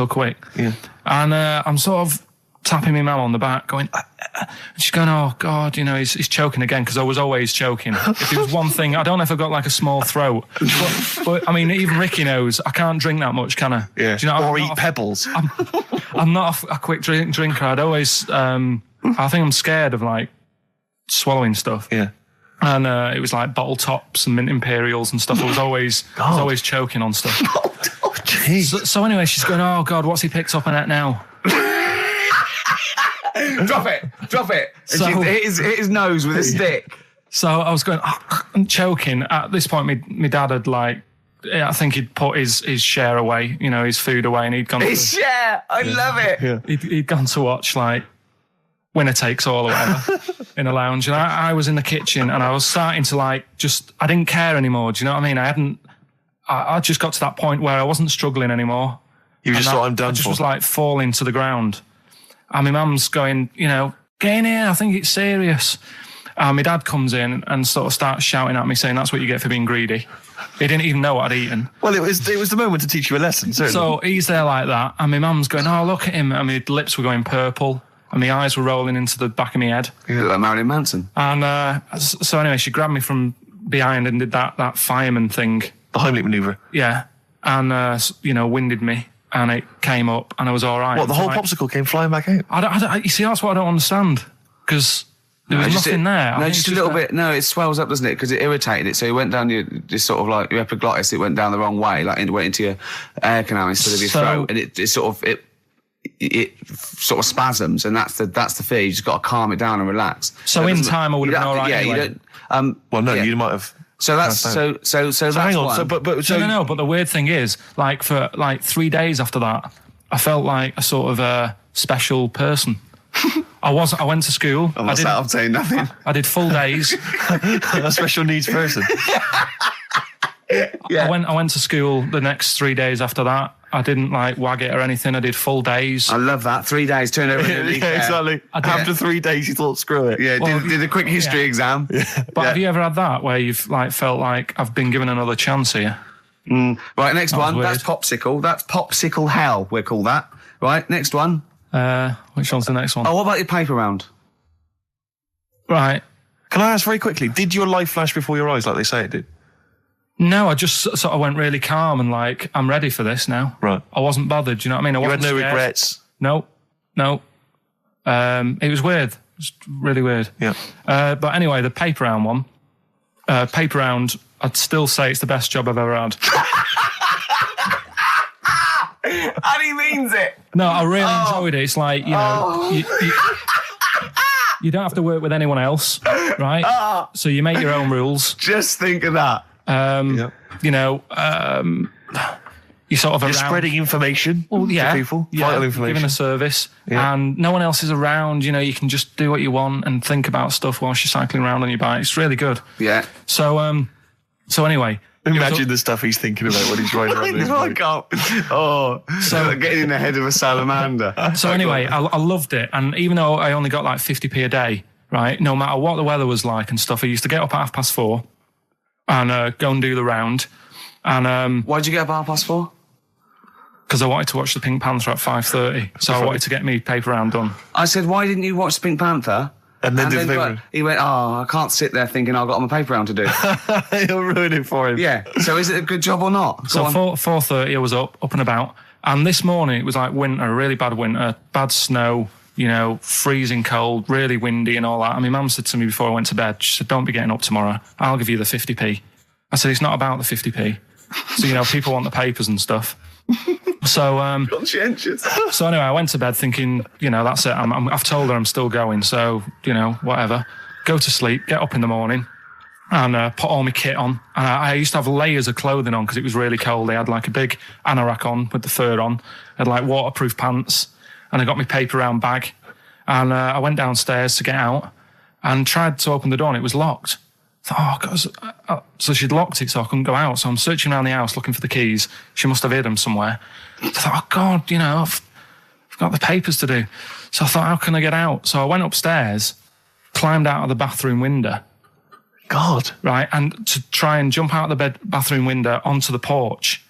C: quick.
B: Yeah.
C: And I'm sort of tapping my mum on the back, going, and she's going, oh God, he's choking again, because I was always choking. If there was one thing, I don't know if I've got like a small throat, but I mean, even Ricky knows I can't drink that much, can I?
B: Yeah.
C: Do you know,
B: or eat pebbles.
C: I'm not a quick drinker. I'd always, I think I'm scared of like swallowing stuff.
B: Yeah.
C: And it was like bottle tops and mint imperials and stuff. I was always choking on stuff.
B: Oh, jeez.
C: So anyway, she's going, oh God, what's he picked up on it now?
A: Drop it.
C: So,
A: hit his nose with a stick.
C: So I was going, I'm choking. At this point, my dad had like I think he'd put his share away, his food away, and he'd gone.
D: His share, I love it.
B: Yeah.
C: He'd gone to watch like Winner Takes All or whatever in a lounge, and I was in the kitchen, and I was starting to I didn't care anymore. Do you know what I mean? I just got to that point where I wasn't struggling anymore.
B: You just thought, I'm done
C: I just
B: for.
C: was like falling to the ground. And my mum's going, get in here, I think it's serious. And my dad comes in and sort of starts shouting at me, saying that's what you get for being greedy. He didn't even know what I'd eaten.
B: Well, it was the moment to teach you a lesson, certainly.
C: So he's there like that, and my mum's going, oh, look at him. And my lips were going purple, and my eyes were rolling into the back of my head.
D: You look like Marilyn Manson.
C: And so anyway, she grabbed me from behind and did that fireman thing.
B: The Heimlich manoeuvre.
C: Yeah. And, winded me. And it came up, and I was all right.
B: What, the whole popsicle came flying back out?
C: You see, that's what I don't understand. Because there was nothing there.
D: No, just a little bit. No, it swells up, doesn't it? Because it irritated it. So it went down your epiglottis. It went down the wrong way. It went into your air canal instead of your throat. And it sort of spasms. And that's the fear. You just got to calm it down and relax.
C: So in time, I would have been all right.
D: Yeah,
C: anyway.
D: you don't.
B: Well, no, you might have.
D: So that's so that's
B: hang on.
D: one.
B: So, but
C: No. But the weird thing is, for 3 days after that, I felt like a sort of a special person. I went to school.
D: I'm saying nothing.
C: I did full days.
B: a special needs person.
C: Yeah. I went to school the next 3 days after that. I didn't wag it or anything. I did full days.
D: I love that. 3 days, turn over.
B: Yeah, exactly. After 3 days, you thought, screw it.
D: Yeah, did a quick history exam.
C: But have you ever had that where you've felt like I've been given another chance here?
D: Right, next one.
C: Weird.
D: That's popsicle. That's popsicle hell. We'll call that. Right, next one.
C: Which one's the next one?
D: Oh, what about your paper round?
C: Right.
B: Can I ask very quickly, did your life flash before your eyes like they say it did?
C: No, I just sort of went really calm and I'm ready for this now.
B: Right.
C: I wasn't bothered, do you know what I mean?
B: You had no
C: scared.
B: regrets?
C: No. It was weird. It was really weird.
B: Yeah.
C: But anyway, the paper round one. Paper round, I'd still say it's the best job I've ever had.
D: And he means it.
C: No, I really enjoyed it. It's like, you don't have to work with anyone else, right? So you make your own rules.
D: Just think of that.
C: You sort of
B: You're spreading information to people, vital information.
C: Giving a service, and no one else is around. You can just do what you want and think about stuff whilst you're cycling around on your bike. It's really good.
D: Yeah.
C: So anyway.
B: Imagine the stuff he's thinking about when he's riding around his bike.
D: So getting in the head of a salamander.
C: So anyway, I loved it, and even though I only got 50p a day, right? No matter what the weather was like and stuff, I used to get up at 4:30 and go and do the round. And
D: why'd you get up at 4:30?
C: Because I wanted to watch the Pink Panther at 5:30, so I wanted to get me paper round done.
D: I said, why didn't you watch the Pink Panther?
B: And then do the paper.
D: He went, I can't sit there thinking I've got my paper round to do.
B: You'll ruin it for him.
D: Yeah. So is it a good job or not?
C: So 4:30 I was up and about. And this morning it was winter, really bad winter, bad snow, freezing cold, really windy and all that. And my mum said to me before I went to bed, she said, don't be getting up tomorrow. I'll give you the 50p. I said, it's not about the 50p. So, people want the papers and stuff. So,
D: conscientious.
C: So anyway, I went to bed thinking, that's it. I've told her I'm still going. So, whatever. Go to sleep, get up in the morning and put all my kit on. And I used to have layers of clothing on because it was really cold. I had a big anorak on with the fur on. I had waterproof pants and I got my paper round bag. And I went downstairs to get out and tried to open the door and it was locked. I thought, God. So she'd locked it so I couldn't go out. So I'm searching around the house looking for the keys. She must have hid them somewhere. I thought, oh God, I've got the papers to do. So I thought, how can I get out? So I went upstairs, climbed out of the bathroom window.
B: God.
C: Right, and to try and jump out of the bathroom window onto the porch.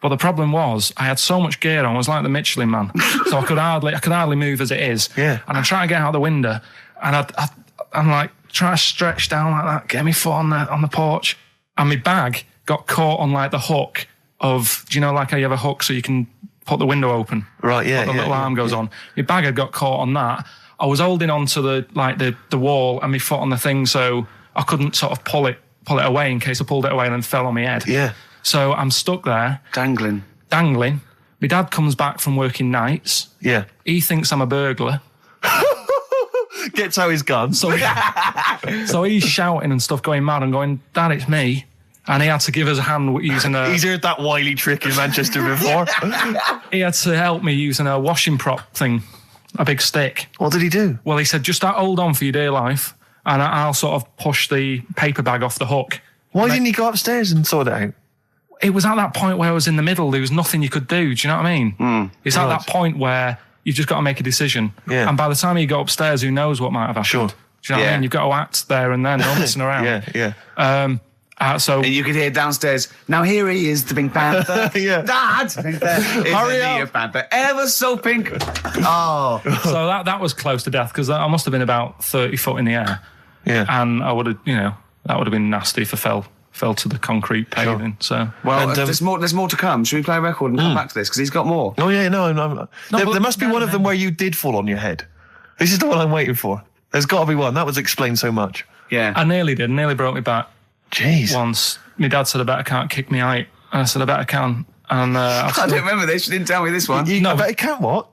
C: But the problem was, I had so much gear on, I was like the Michelin Man. So I could hardly move as it is.
B: Yeah.
C: And I try to get out the window, and I'm trying to stretch down like that, get my foot on the porch, and my bag got caught on the hook of, do you know how you have a hook so you can put the window open?
B: Right, yeah.
C: The little arm goes on. My bag had got caught on that. I was holding onto the wall and my foot on the thing, so I couldn't sort of pull it away in case I pulled it away and then fell on my head.
B: Yeah.
C: So I'm stuck there.
D: Dangling.
C: My dad comes back from working nights.
B: Yeah.
C: He thinks I'm a burglar.
B: Gets out his gun.
C: So he's shouting and stuff, going mad and going, Dad, it's me. And he had to give us a hand using a...
B: He's heard that wily trick in Manchester before.
C: He had to help me using a washing prop thing, a big stick.
B: What did he do?
C: Well, he said, just hold on for your dear life, and I'll sort of push the paper bag off the hook.
B: Why didn't he go upstairs and sort it out?
C: It was at that point where I was in the middle. There was nothing you could do. Do you know what I mean? It's at that point where you've just got to make a decision.
B: Yeah.
C: And by the time you go upstairs, who knows what might have happened?
B: Sure.
C: Do you know what I mean? You've got to act there and then, not messing around.
B: Yeah.
C: So
A: And you could hear downstairs, now here he is, the Pink Panther.
B: Yeah.
A: Dad! Hurry up! Panther. Ever so pink. Oh.
C: So that was close to death, because I must have been about 30 foot in the air.
B: Yeah.
C: And I would have, that would have been nasty if I fell to the concrete paving. So
A: Well, there's more to come. Should we play a record and come back to this? Because he's got more.
B: Oh, yeah, no. There must be one of them where you did fall on your head. This is the one I'm waiting for. There's got to be one. That was explained so much.
A: Yeah.
C: I nearly broke my back.
B: Jeez.
C: Once. My dad said, I bet I can't kick me height. And I said, I bet I can. And
A: I don't remember this. You didn't tell me this one.
B: I bet he can what?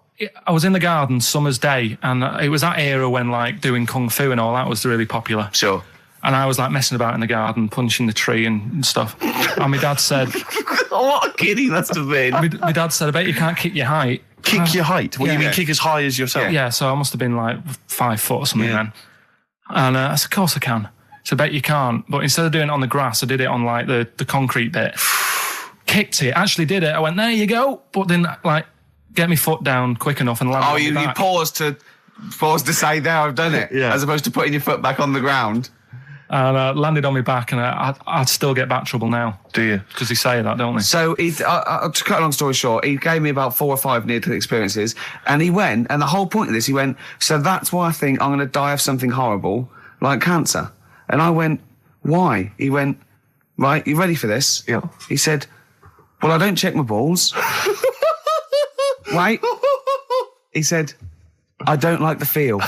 C: I was in the garden, summer's day, and it was that era when, like, doing kung fu and all that was really popular.
A: Sure.
C: And I was, like, messing about in the garden, punching the tree and stuff. And my dad said...
A: What a kid he must have been.
C: My dad said, I bet you can't kick your height.
B: Kick your height? What, you mean kick as high as yourself?
C: Yeah, so I must have been, like, 5 foot or something then. And I said, of course I can. So I bet you can't. But instead of doing it on the grass, I did it on, like, the concrete bit. Kicked it, actually did it. I went, there you go. But then, like, get my foot down quick enough and land on
A: you paused to say, there, I've done it.
B: Yeah.
A: As opposed to putting your foot back on the ground.
C: And landed on my back, and I'd still get back trouble now.
B: Do you?
C: Because they say that, don't they?
A: So, to cut a long story short, he gave me about 4 or 5 near-death experiences, and he went, and the whole point of this, he went, so that's why I think I'm going to die of something horrible, like cancer. And I went, why? He went, right, you ready for this?
B: Yeah.
A: He said, well, I don't check my balls. Wait. He said, I don't like the feel.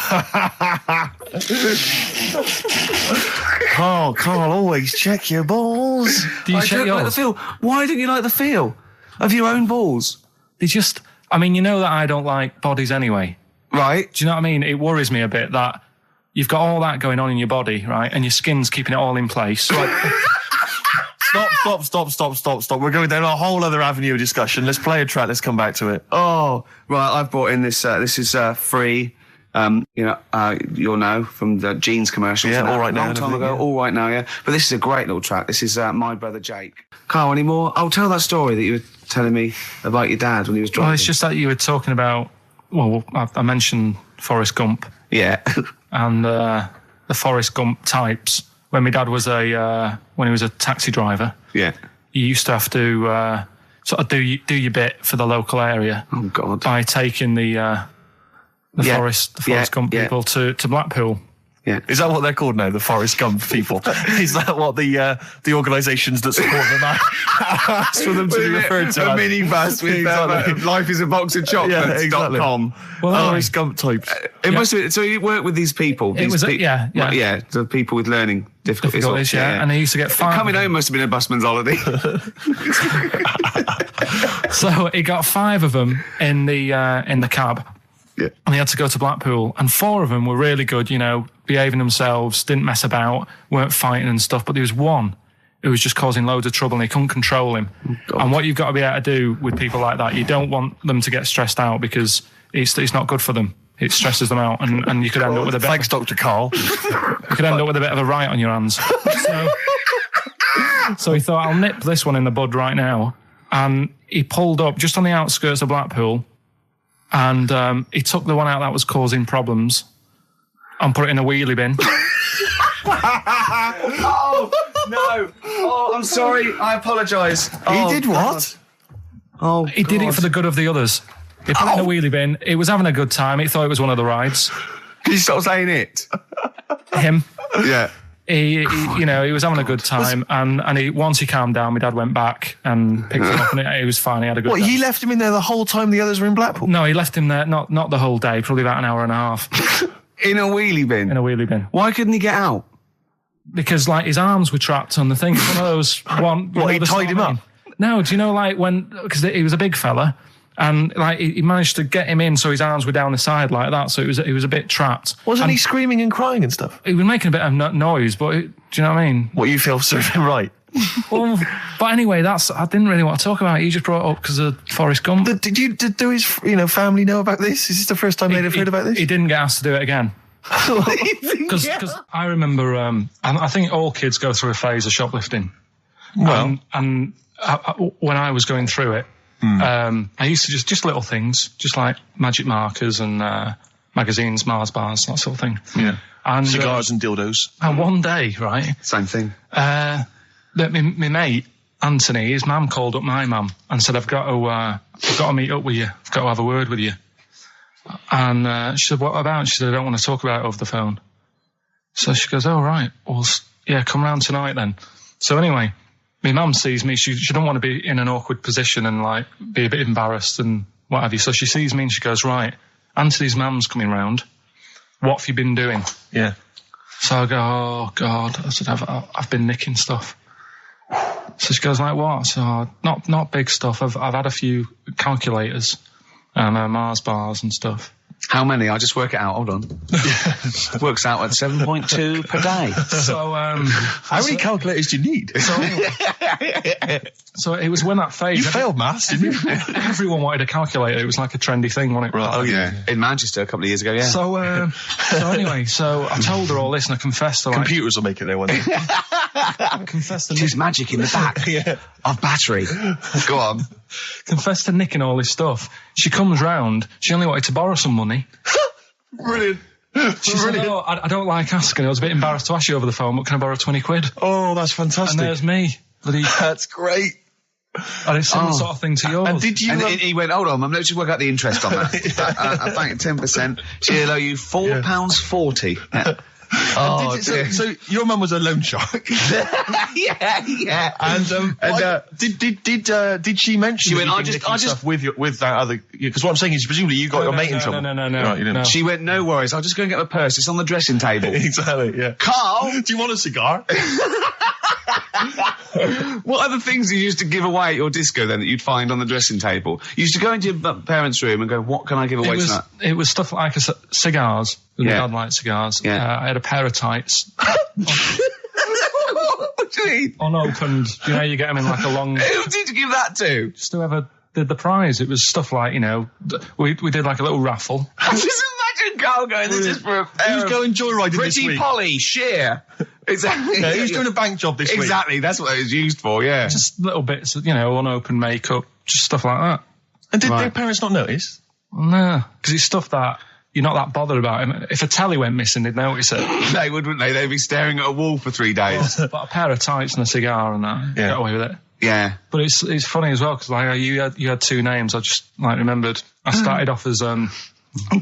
B: Carl, always check your balls.
C: Do you
A: I
C: check
A: don't
C: yours?
A: like the feel. Why don't you like the feel of your own balls?
C: They just... I mean, you know that I don't like bodies anyway.
A: Right.
C: Do you know what I mean? It worries me a bit that you've got all that going on in your body, right? And your skin's keeping it all in place.
B: Right. Stop. We're going down a whole other avenue of discussion. Let's play a track. Let's come back to it.
A: Oh, right. I've brought in this. This is free. You'll know from the jeans commercials.
B: Yeah, All Right Now.
A: Long time ago. Yeah. All Right Now, yeah. But this is a great little track. This is My Brother Jake. Carl, any more? I'll tell that story that you were telling me about your dad when he was driving.
C: Well, it's just that you were talking about... Well, I mentioned Forrest Gump.
A: Yeah.
C: And the Forrest Gump types. When my dad was when he was a taxi driver,
A: Yeah.
C: you used to have to sort of do your bit for the local area.
A: Oh, God.
C: By taking the Forrest Gump people to Blackpool.
A: Yeah.
B: Is that what they're called now? The Forrest Gump people? Is that what the organisations that support them asked for them to be referred to?
A: A minibus with
B: Exactly.
A: Life is a Box of Chocolates.
B: exactly.
A: .com.
C: Well,
B: Forrest Gump types.
A: It must have been, so you work with these people.
C: It was
A: the people with learning difficulties.
C: Yeah. And he used to get 5.
A: Coming home must have been a busman's holiday.
C: So he got 5 of them in the cab.
A: Yeah.
C: And he had to go to Blackpool, and 4 of them were really good, behaving themselves, didn't mess about, weren't fighting and stuff. But there was one who was just causing loads of trouble, and he couldn't control him. Oh, and what you've got to be able to do with people like that, you don't want them to get stressed out, because it's not good for them. It stresses them out, and you could end up with a bit.
B: Thanks, Dr. Karl.
C: You could end up with a bit of a riot on your hands. So he thought, I'll nip this one in the bud right now. And he pulled up just on the outskirts of Blackpool. And he took the one out that was causing problems and put it in a wheelie bin.
A: Oh, no. Oh, I'm sorry. I apologise.
B: He did what?
A: Oh,
C: He did it for the good of the others. He put it in a wheelie bin. He was having a good time. He thought it was one of the rides.
A: Can you stop saying it?
C: Him.
A: Yeah.
C: He was having a good time. And once he calmed down, my dad went back and picked him up, and he was fine. He had a good
B: What,
C: time.
B: he left him in there the whole time the others were in Blackpool?
C: No, he left him there, not the whole day, probably about an hour and a half.
A: In a wheelie bin?
C: In a wheelie bin.
A: Why couldn't he get out?
C: Because, like, his arms were trapped on the thing. One of those...
B: He tied him up?
C: No, do you know, like, because he was a big fella, and, like, he managed to get him in so his arms were down the side like that, so he was a bit trapped.
B: Wasn't he screaming and crying and stuff?
C: He was making a bit of noise, but do you know what I mean?
B: What, you feel served him right?
C: Well, but anyway, I didn't really want to talk about it. You just brought it up because of Forrest Gump.
B: Did his family know about this? Is this the first time they'd have heard about this?
C: He didn't get asked to do it again. Because I remember, I think all kids go through a phase of shoplifting. Well, and when I was going through it, I used to just little things, just like magic markers and magazines, Mars bars, that sort of thing.
B: Yeah.
C: And
B: cigars and dildos.
C: And one day, right?
A: Same thing.
C: My mate, Anthony, his mum called up my mum and said, I've got to meet up with you. I've got to have a word with you. And she said, what about? She said, I don't want to talk about it over the phone. So she goes, oh, right. Well, yeah, come round tonight then. So anyway, my mum sees me. She don't want to be in an awkward position and, like, be a bit embarrassed and what have you. So she sees me and she goes, right, Anthony's mum's coming round. What have you been doing?
B: Yeah.
C: So I go, oh, God. I said, I've been nicking stuff. So she goes, like, what? So, not big stuff. I've had a few calculators and Mars bars and stuff.
A: How many? I'll just work it out. Hold on. Works out at 7.2 per day.
C: So,
B: how many calculators do you need?
C: So it was when that phase.
B: You failed maths, didn't you?
C: Everyone wanted a calculator. It was like a trendy thing, wasn't it?
B: Right. Oh, yeah.
A: In Manchester a couple of years ago, yeah.
C: So anyway, so I told her all this and I confessed to, like,
B: computers will make it there one day.
C: I confessed to
A: There's magic in the back of battery. Go on.
C: Confessed to nicking all this stuff. She comes round. She only wanted to borrow some money.
B: Brilliant.
C: She said, oh, I don't like asking. I was a bit embarrassed to ask you over the phone, but can I borrow 20 quid?
B: Oh, that's fantastic.
C: And there's me.
B: That's great.
C: And it's similar sort of thing to yours.
B: And did you?
A: And he went, hold on, Mum, let's just work out the interest on that. I think 10%. She'll owe you £4.40. Oh,
B: so your mum was a loan shark.
A: yeah.
B: And did she mention?
A: She went, I
B: just with that other, because what I'm saying is presumably you got your mate in trouble.
C: No.
B: Right, you didn't.
C: No.
A: She went, no worries, I'll just go and get my purse. It's on the dressing table.
B: Exactly. Yeah.
A: Karl,
B: do you want a cigar?
A: what other things you used to give away at your disco then that you'd find on the dressing table? You used to go into your parents' room and go, what can I give away tonight?
C: It was stuff like cigars. My
A: Yeah.
C: dad liked cigars.
A: Yeah.
C: I had a pair of tights.
A: What do you mean?
C: Unopened. You know, you get them in like a long...
A: Who did you give that to?
C: Just whoever did the prize. It was stuff like, you know, we did like a little raffle.
A: Just imagine Karl going, this is for a pair
B: Who's
A: of
B: going joyriding this
A: Pretty
B: week?
A: Polly, sheer. Exactly.
B: Yeah, who's doing a bank job this week?
A: Exactly, that's what it was used for, yeah.
C: Just little bits, you know, unopened makeup, just stuff like that.
B: And did
A: Right.
B: their parents not notice?
C: No, because it's stuff that you're not that bothered about. If a telly went missing, they'd notice it.
A: They would, wouldn't they? They'd be staring at a wall for 3 days.
C: But a pair of tights and a cigar and that,
B: Yeah.
C: got away with it.
A: Yeah.
C: But it's funny as well, because like you had two names. I just like remembered. I started off as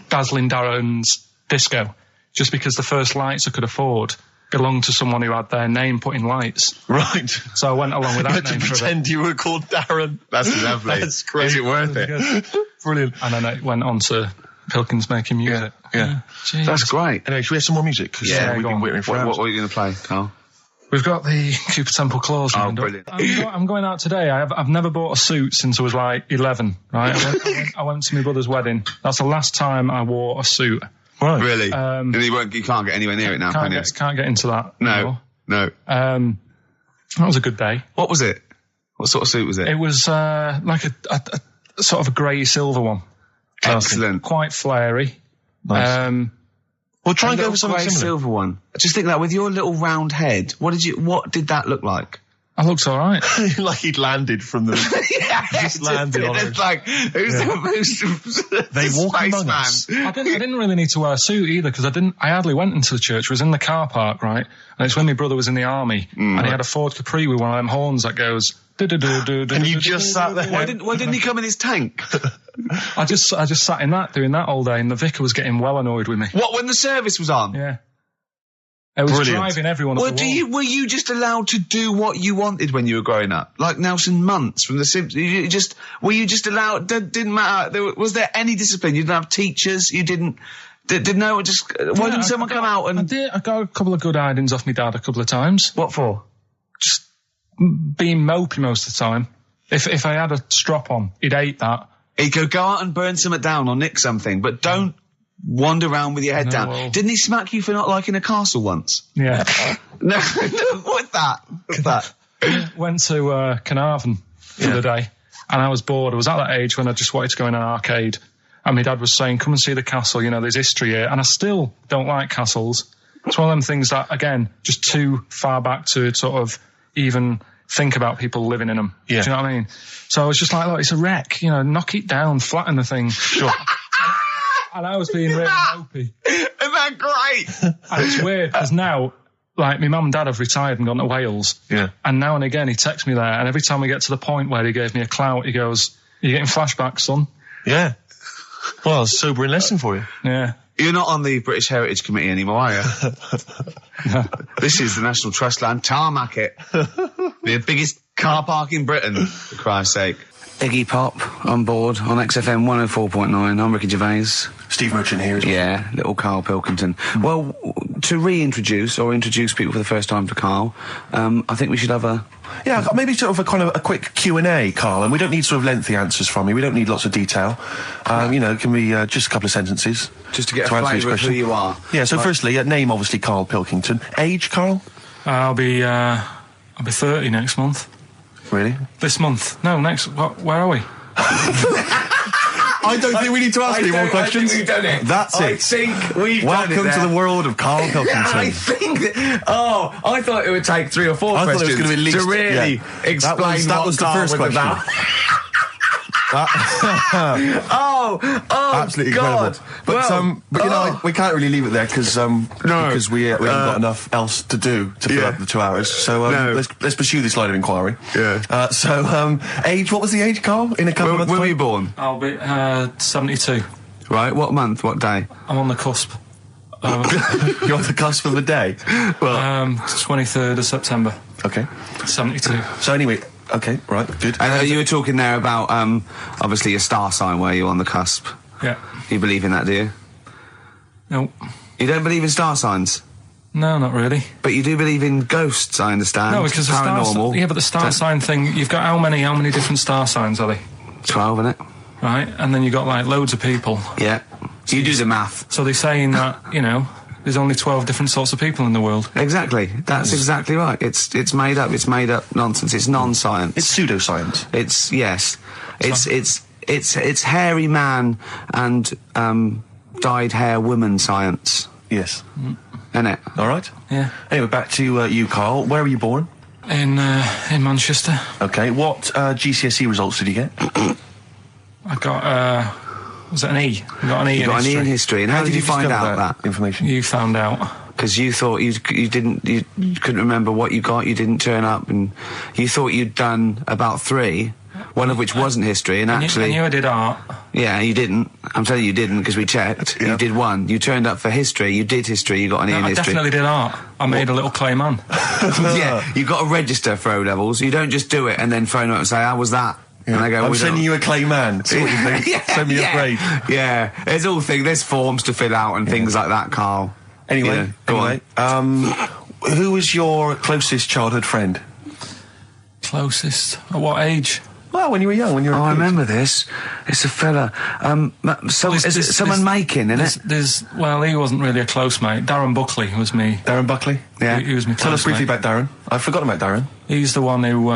C: Dazzling Darren's Disco, just because the first lights I could afford belonged to someone who had their name put in lights.
B: Right.
C: So I went along with
B: You
C: that
B: had
C: name
B: to
C: for a bit.
B: pretend you were called Darren.
A: That's lovely.
B: That's great.
A: Is it worth it?
C: Good.
B: Brilliant.
C: And then it went on to Pilkington making music.
B: Yeah.
C: Jeez.
A: That's great.
B: Anyway, should we have some more music? 'Cause,
C: Yeah,
B: we've
C: go
B: been
C: on.
B: waiting for hours.
A: What are you going to play, Karl?
C: We've got the Cooper Temple Claws.
A: Oh,
C: lined up.
A: brilliant.
C: I'm going out today. I've never bought a suit since I was like 11, right? I went to my brother's wedding. That's the last time I wore a suit.
B: Right.
A: Really? And you can't get anywhere near it now, can you?
C: Can't get into that.
A: No.
C: That was a good day.
A: What was it? What sort of suit was it?
C: It was like a sort of a grey silver one.
A: Excellent.
C: Quite flary.
B: Nice. Well, try and go
A: little
B: for something
A: grey
B: similar.
A: silver one. Just think that with your little round head, what did that look like?
C: I looked all right.
B: Like he'd landed from the...
A: Yeah,
B: just landed on
A: it's
B: it.
A: like who's
B: They walk among
A: spaceman?
B: us.
C: I didn't really need to wear a suit either, because I hardly went into the church. I was in the car park, right? And it's when my brother was in the army, and he had a Ford Capri with one of them horns that goes...
B: And you just sat there.
A: Why didn't he come in his tank?
C: I just sat in that, doing that all day, and the vicar was getting well annoyed with me.
A: What, when the service was on?
C: Yeah. It was
B: Brilliant.
C: driving everyone up the wall.
A: Were you just allowed to do what you wanted when you were growing up? Like Nelson Muntz from The Simpsons? Were you just allowed, didn't matter, was there any discipline? You didn't have teachers, you didn't know, why didn't someone come out and...
C: I got a couple of good hidings off my dad a couple of times.
A: What for?
C: Just being mopey most of the time. If I had a strop on, he'd hate that.
A: He'd go out and burn something down or nick something, but don't wander around with your head down.
C: well-
A: Didn't he smack you for not liking a castle once?
C: Yeah.
A: No, what's that? What's that?
C: Went to Carnarvon the other day, and I was bored. I was at that age when I just wanted to go in an arcade, and my dad was saying, come and see the castle, there's history here, and I still don't like castles. It's one of them things that, again, just too far back to sort of even think about people living in them.
B: Yeah.
C: Do you know what I mean? So I was just like, look, it's a wreck, knock it down, flatten the thing. Sure. And I was being really mopey.
D: Isn't that great?
C: And it's weird, because now, like, my mum and dad have retired and gone to Wales.
B: Yeah.
C: And now and again, he texts me there, and every time we get to the point where he gave me a clout, he goes, "Are you getting flashbacks, son?"
B: Yeah. Well, it's a sobering lesson for you.
C: Yeah.
D: You're not on the British Heritage Committee anymore, are you? This is the National Trust land. Tarmac it. The biggest car park in Britain, for Christ's sake. Iggy Pop on board on XFM 104.9. I'm Ricky Gervais.
B: Steve Merchant here as well.
D: Yeah, little Karl Pilkington. Well, to reintroduce or introduce people for the first time to Karl, I think we should have a...
B: Yeah, maybe sort of a quick Q&A, Karl, and we don't need sort of lengthy answers from you. We don't need lots of detail. It can be just a couple of sentences.
D: Just to get a flavour of who you are.
B: Yeah, so firstly, name obviously Karl Pilkington. Age, Karl?
C: I'll be 30 next month.
B: Really?
C: This month? No, next. Where are we?
B: I don't think we need to ask any more questions.
D: I think we've done it.
B: That's it.
D: I think we've
B: Welcome
D: done it.
B: to the world of Karl Pilkington.
D: I think that, I thought it would take 3 or 4
B: I thought it was
D: questions
B: gonna be at least-
D: to really
B: yeah.
D: explain
B: That
D: what
B: was the
D: Karl
B: first
D: was
B: question.
D: about. Oh,
B: Absolutely
D: God.
B: incredible. But we can't really leave it there because we haven't got enough else to do to fill up the 2 hours. So let's pursue this line of inquiry.
D: Yeah.
B: Age. What was the age, Karl? In a couple of months.
D: When were you born?
C: I'll be 72.
D: Right. What month? What day?
C: I'm on the cusp.
B: You're on the cusp of a day. Well,
C: 23rd of September.
B: Okay.
C: 72.
B: So anyway. Okay, right, good.
D: And you were talking there about, obviously, your star sign, were you on the cusp?
C: Yeah.
D: You believe in that, do you?
C: No.
D: You don't believe in star signs?
C: No, not really.
D: But you do believe in ghosts, I understand.
C: No, because the
D: paranormal.
C: but the star sign thing, you've got how many different star signs are they?
D: 12, innit?
C: Right, and then you've got, like, loads of people.
D: Yeah. You do the math.
C: So they're saying that, there's only 12 different sorts of people in the world.
D: Exactly. That's exactly right. It's made up. It's made up nonsense. It's non-science.
B: It's pseudoscience.
D: It's hairy man and dyed hair woman science.
B: Yes.
D: Isn't it?
B: All right.
C: Yeah.
B: Anyway, back to you, Karl. Where were you born?
C: In Manchester.
B: Okay. What GCSE results did you get?
C: I got, was it an E? I got an E in history.
D: You got an E in history. And how did you find
B: discover
D: out that?
B: information?
C: You found out.
D: Because you thought you couldn't remember what you got, you didn't turn up, and you thought you'd done about 3, one of which wasn't history, and actually...
C: I knew I did art.
D: Yeah, you didn't. I'm telling you didn't, because we checked.
B: Yeah.
D: You did 1. You turned up for history, you did history, you got an E in
C: I
D: history.
C: definitely did art. I made a little clay man.
D: Yeah, you got to register for O-levels. You don't just do it and then phone up and say, how was that?
B: Yeah.
D: And I go,
B: I'm sending you a clay man. See what you think. Send me a grade.
D: Yeah, there's forms to fill out and things like that, Karl.
B: Anyway,
D: go on.
B: Who was your closest childhood friend?
C: Closest? At what age?
B: Well, when you were young, when you were.
D: Oh, I remember this. It's a fella. Is it someone making, isn't it?
C: Well, he wasn't really a close mate. Darren Buckley was me.
B: Darren Buckley?
D: Yeah.
C: He was me.
B: Tell us briefly about Darren. I've forgotten about Darren.
C: He's the one who,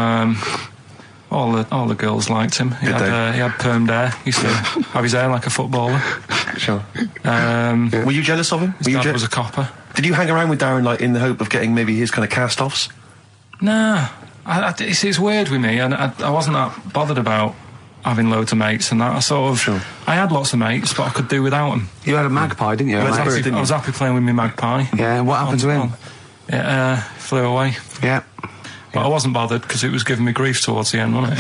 C: all the girls liked him. He had permed hair. He used to have his hair like a footballer.
B: Sure. Were you jealous of him?
C: His dad was a copper.
B: Did you hang around with Darren, like, in the hope of getting maybe his kind of cast-offs?
C: Nah. It's weird with me, and I wasn't that bothered about having loads of mates and that. I had lots of mates, but I could do without them.
D: You had a magpie, didn't you?
C: I was happy playing with my magpie.
D: Yeah, what happened to him?
C: It flew away.
D: Yeah.
C: But I wasn't bothered because it was giving me grief towards the end, wasn't it?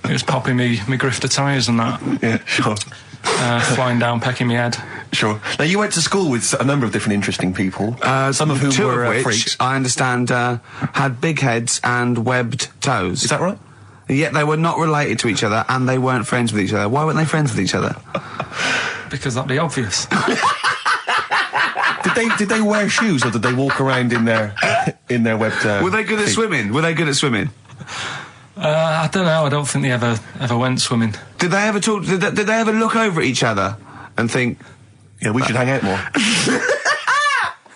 C: It was popping me grifter tyres and that.
B: Yeah, sure.
C: Flying down, pecking me head.
B: Sure. Now, you went to school with a number of different interesting people, some of whom
D: 2
B: were
D: of which,
B: freaks.
D: I understand, had big heads and webbed toes.
B: Is that right?
D: Yet they were not related to each other, and they weren't friends with each other. Why weren't they friends with each other?
C: Because that'd be obvious.
B: Did they wear shoes, or did they walk around in their webbed?
D: Were they good at swimming?
C: I don't know. I don't think they ever went swimming.
D: Did they ever talk? Did they ever look over at each other and think,
B: Yeah, we should hang out more.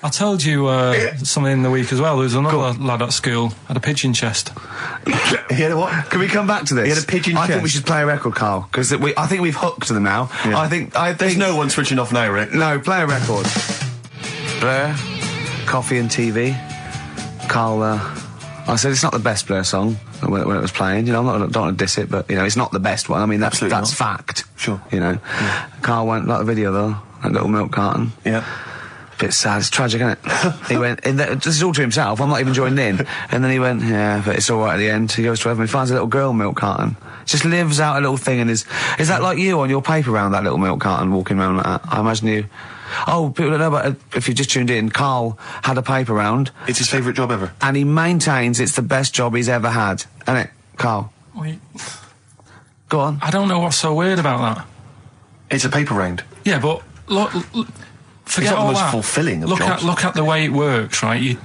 C: I told you something in the week as well. There was another lad at school had a pigeon chest.
B: He had a what?
A: Can we come back to this?
B: He had a pigeon
A: I
B: chest.
A: think we should play a record, Karl, because I think we've hooked them now.
B: Yeah.
A: I think
B: There's no one switching off now, Rick.
A: No, play a record. Blur, Coffee and TV. Karl, I said it's not the best Blur song when it was playing. You know, I don't want to diss it, but, you know, it's not the best one. I mean, that's fact.
B: Sure.
A: You know. Yeah. Karl went, like the video, though, that little milk carton.
B: Yeah.
A: Bit sad, it's tragic, isn't it? He went, this is all to himself, I'm not even joining in. And then he went, yeah, but it's alright at the end. He goes to heaven, he finds a little girl milk carton. Just lives out a little thing and is that like you on your paper round, that little milk carton, walking around like that? I imagine you. Oh, people don't know, but if you just tuned in, Karl had a paper round.
B: It's his favourite job ever.
A: And he maintains it's the best job he's ever had. Isn't it, Karl? Go on.
C: I don't know what's so weird about that.
B: It's a paper round.
C: Yeah, but look, forget
B: it's not
C: all
B: the most
C: that.
B: fulfilling of jobs.
C: Look at the way it works, right? You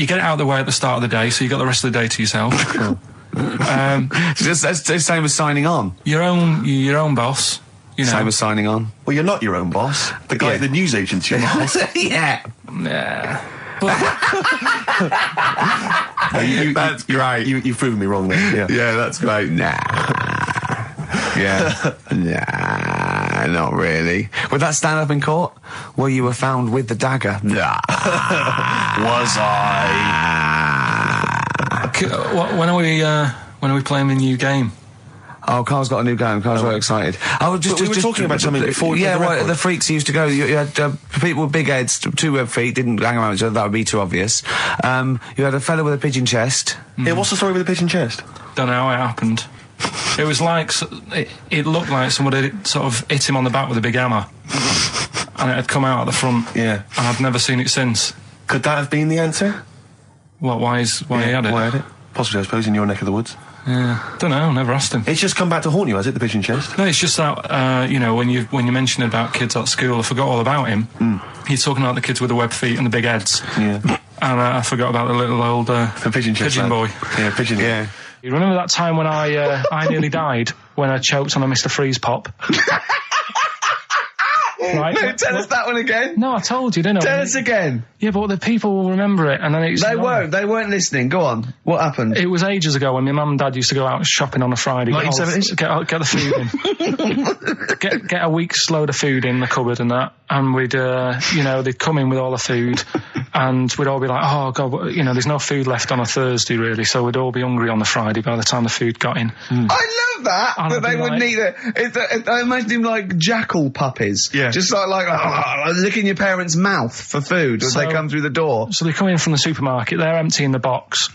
C: get it out of the way at the start of the day, so you got the rest of the day to yourself.
A: It's the same as signing on.
C: You're your own boss. You know.
A: Same as signing on.
B: Well, you're not your own boss. The guy at the news agent's your boss.
A: Yeah.
C: But
A: That's great.
B: You've proven me wrong there.
A: Yeah, that's great. Nah. Yeah. Nah, not really. Would that stand up in court? Where you were found with the dagger? Nah.
B: Was I?
C: when are we playing the new game?
A: Oh, Karl's got a new game. Karl's very excited.
B: We were talking about something before.
A: Yeah, well, the freaks used to go. You had people with big heads, two web feet, didn't hang around each other. That would be too obvious. You had a fella with a pigeon chest.
B: Yeah, what's the story with the pigeon chest?
C: Don't know how it happened. It was like it looked like somebody sort of hit him on the back with a big hammer, and it had come out at the front.
B: Yeah,
C: and I've never seen it since.
B: Could that have been the answer?
C: What? Why he had it?
B: Why had it? Possibly, I suppose, in your neck of the woods.
C: Yeah, don't know. Never asked him.
B: It's just come back to haunt you, has it? The pigeon chest?
C: No, it's just that you know, when you mentioned about kids at school, I forgot all about him. He's talking about the kids with the web feet and the big heads. Yeah, and I forgot about the little old the pigeon boy.
B: Yeah, pigeon. Yeah.
C: You remember that time when I nearly died when I choked on a Mr. Freeze pop? Right?
A: No, tell us that one again.
C: No, I told you, didn't I?
A: Tell us again.
C: Yeah, but the people will remember it, and then it's...
A: They weren't listening. Go on. What happened?
C: It was ages ago when my mum and dad used to go out shopping on a Friday.
B: 1970s?
C: Get the food in. get a week's load of food in the cupboard and that, and we'd, they'd come in with all the food, and we'd all be like, oh, God, there's no food left on a Thursday, really, so we'd all be hungry on the Friday by the time the food got in.
A: I love that, that they wouldn't eat it. I imagine him like jackal puppies.
B: Yeah.
A: Just like licking your parents' mouth for food as they come through the door.
C: So they come in from the supermarket, they're emptying the box.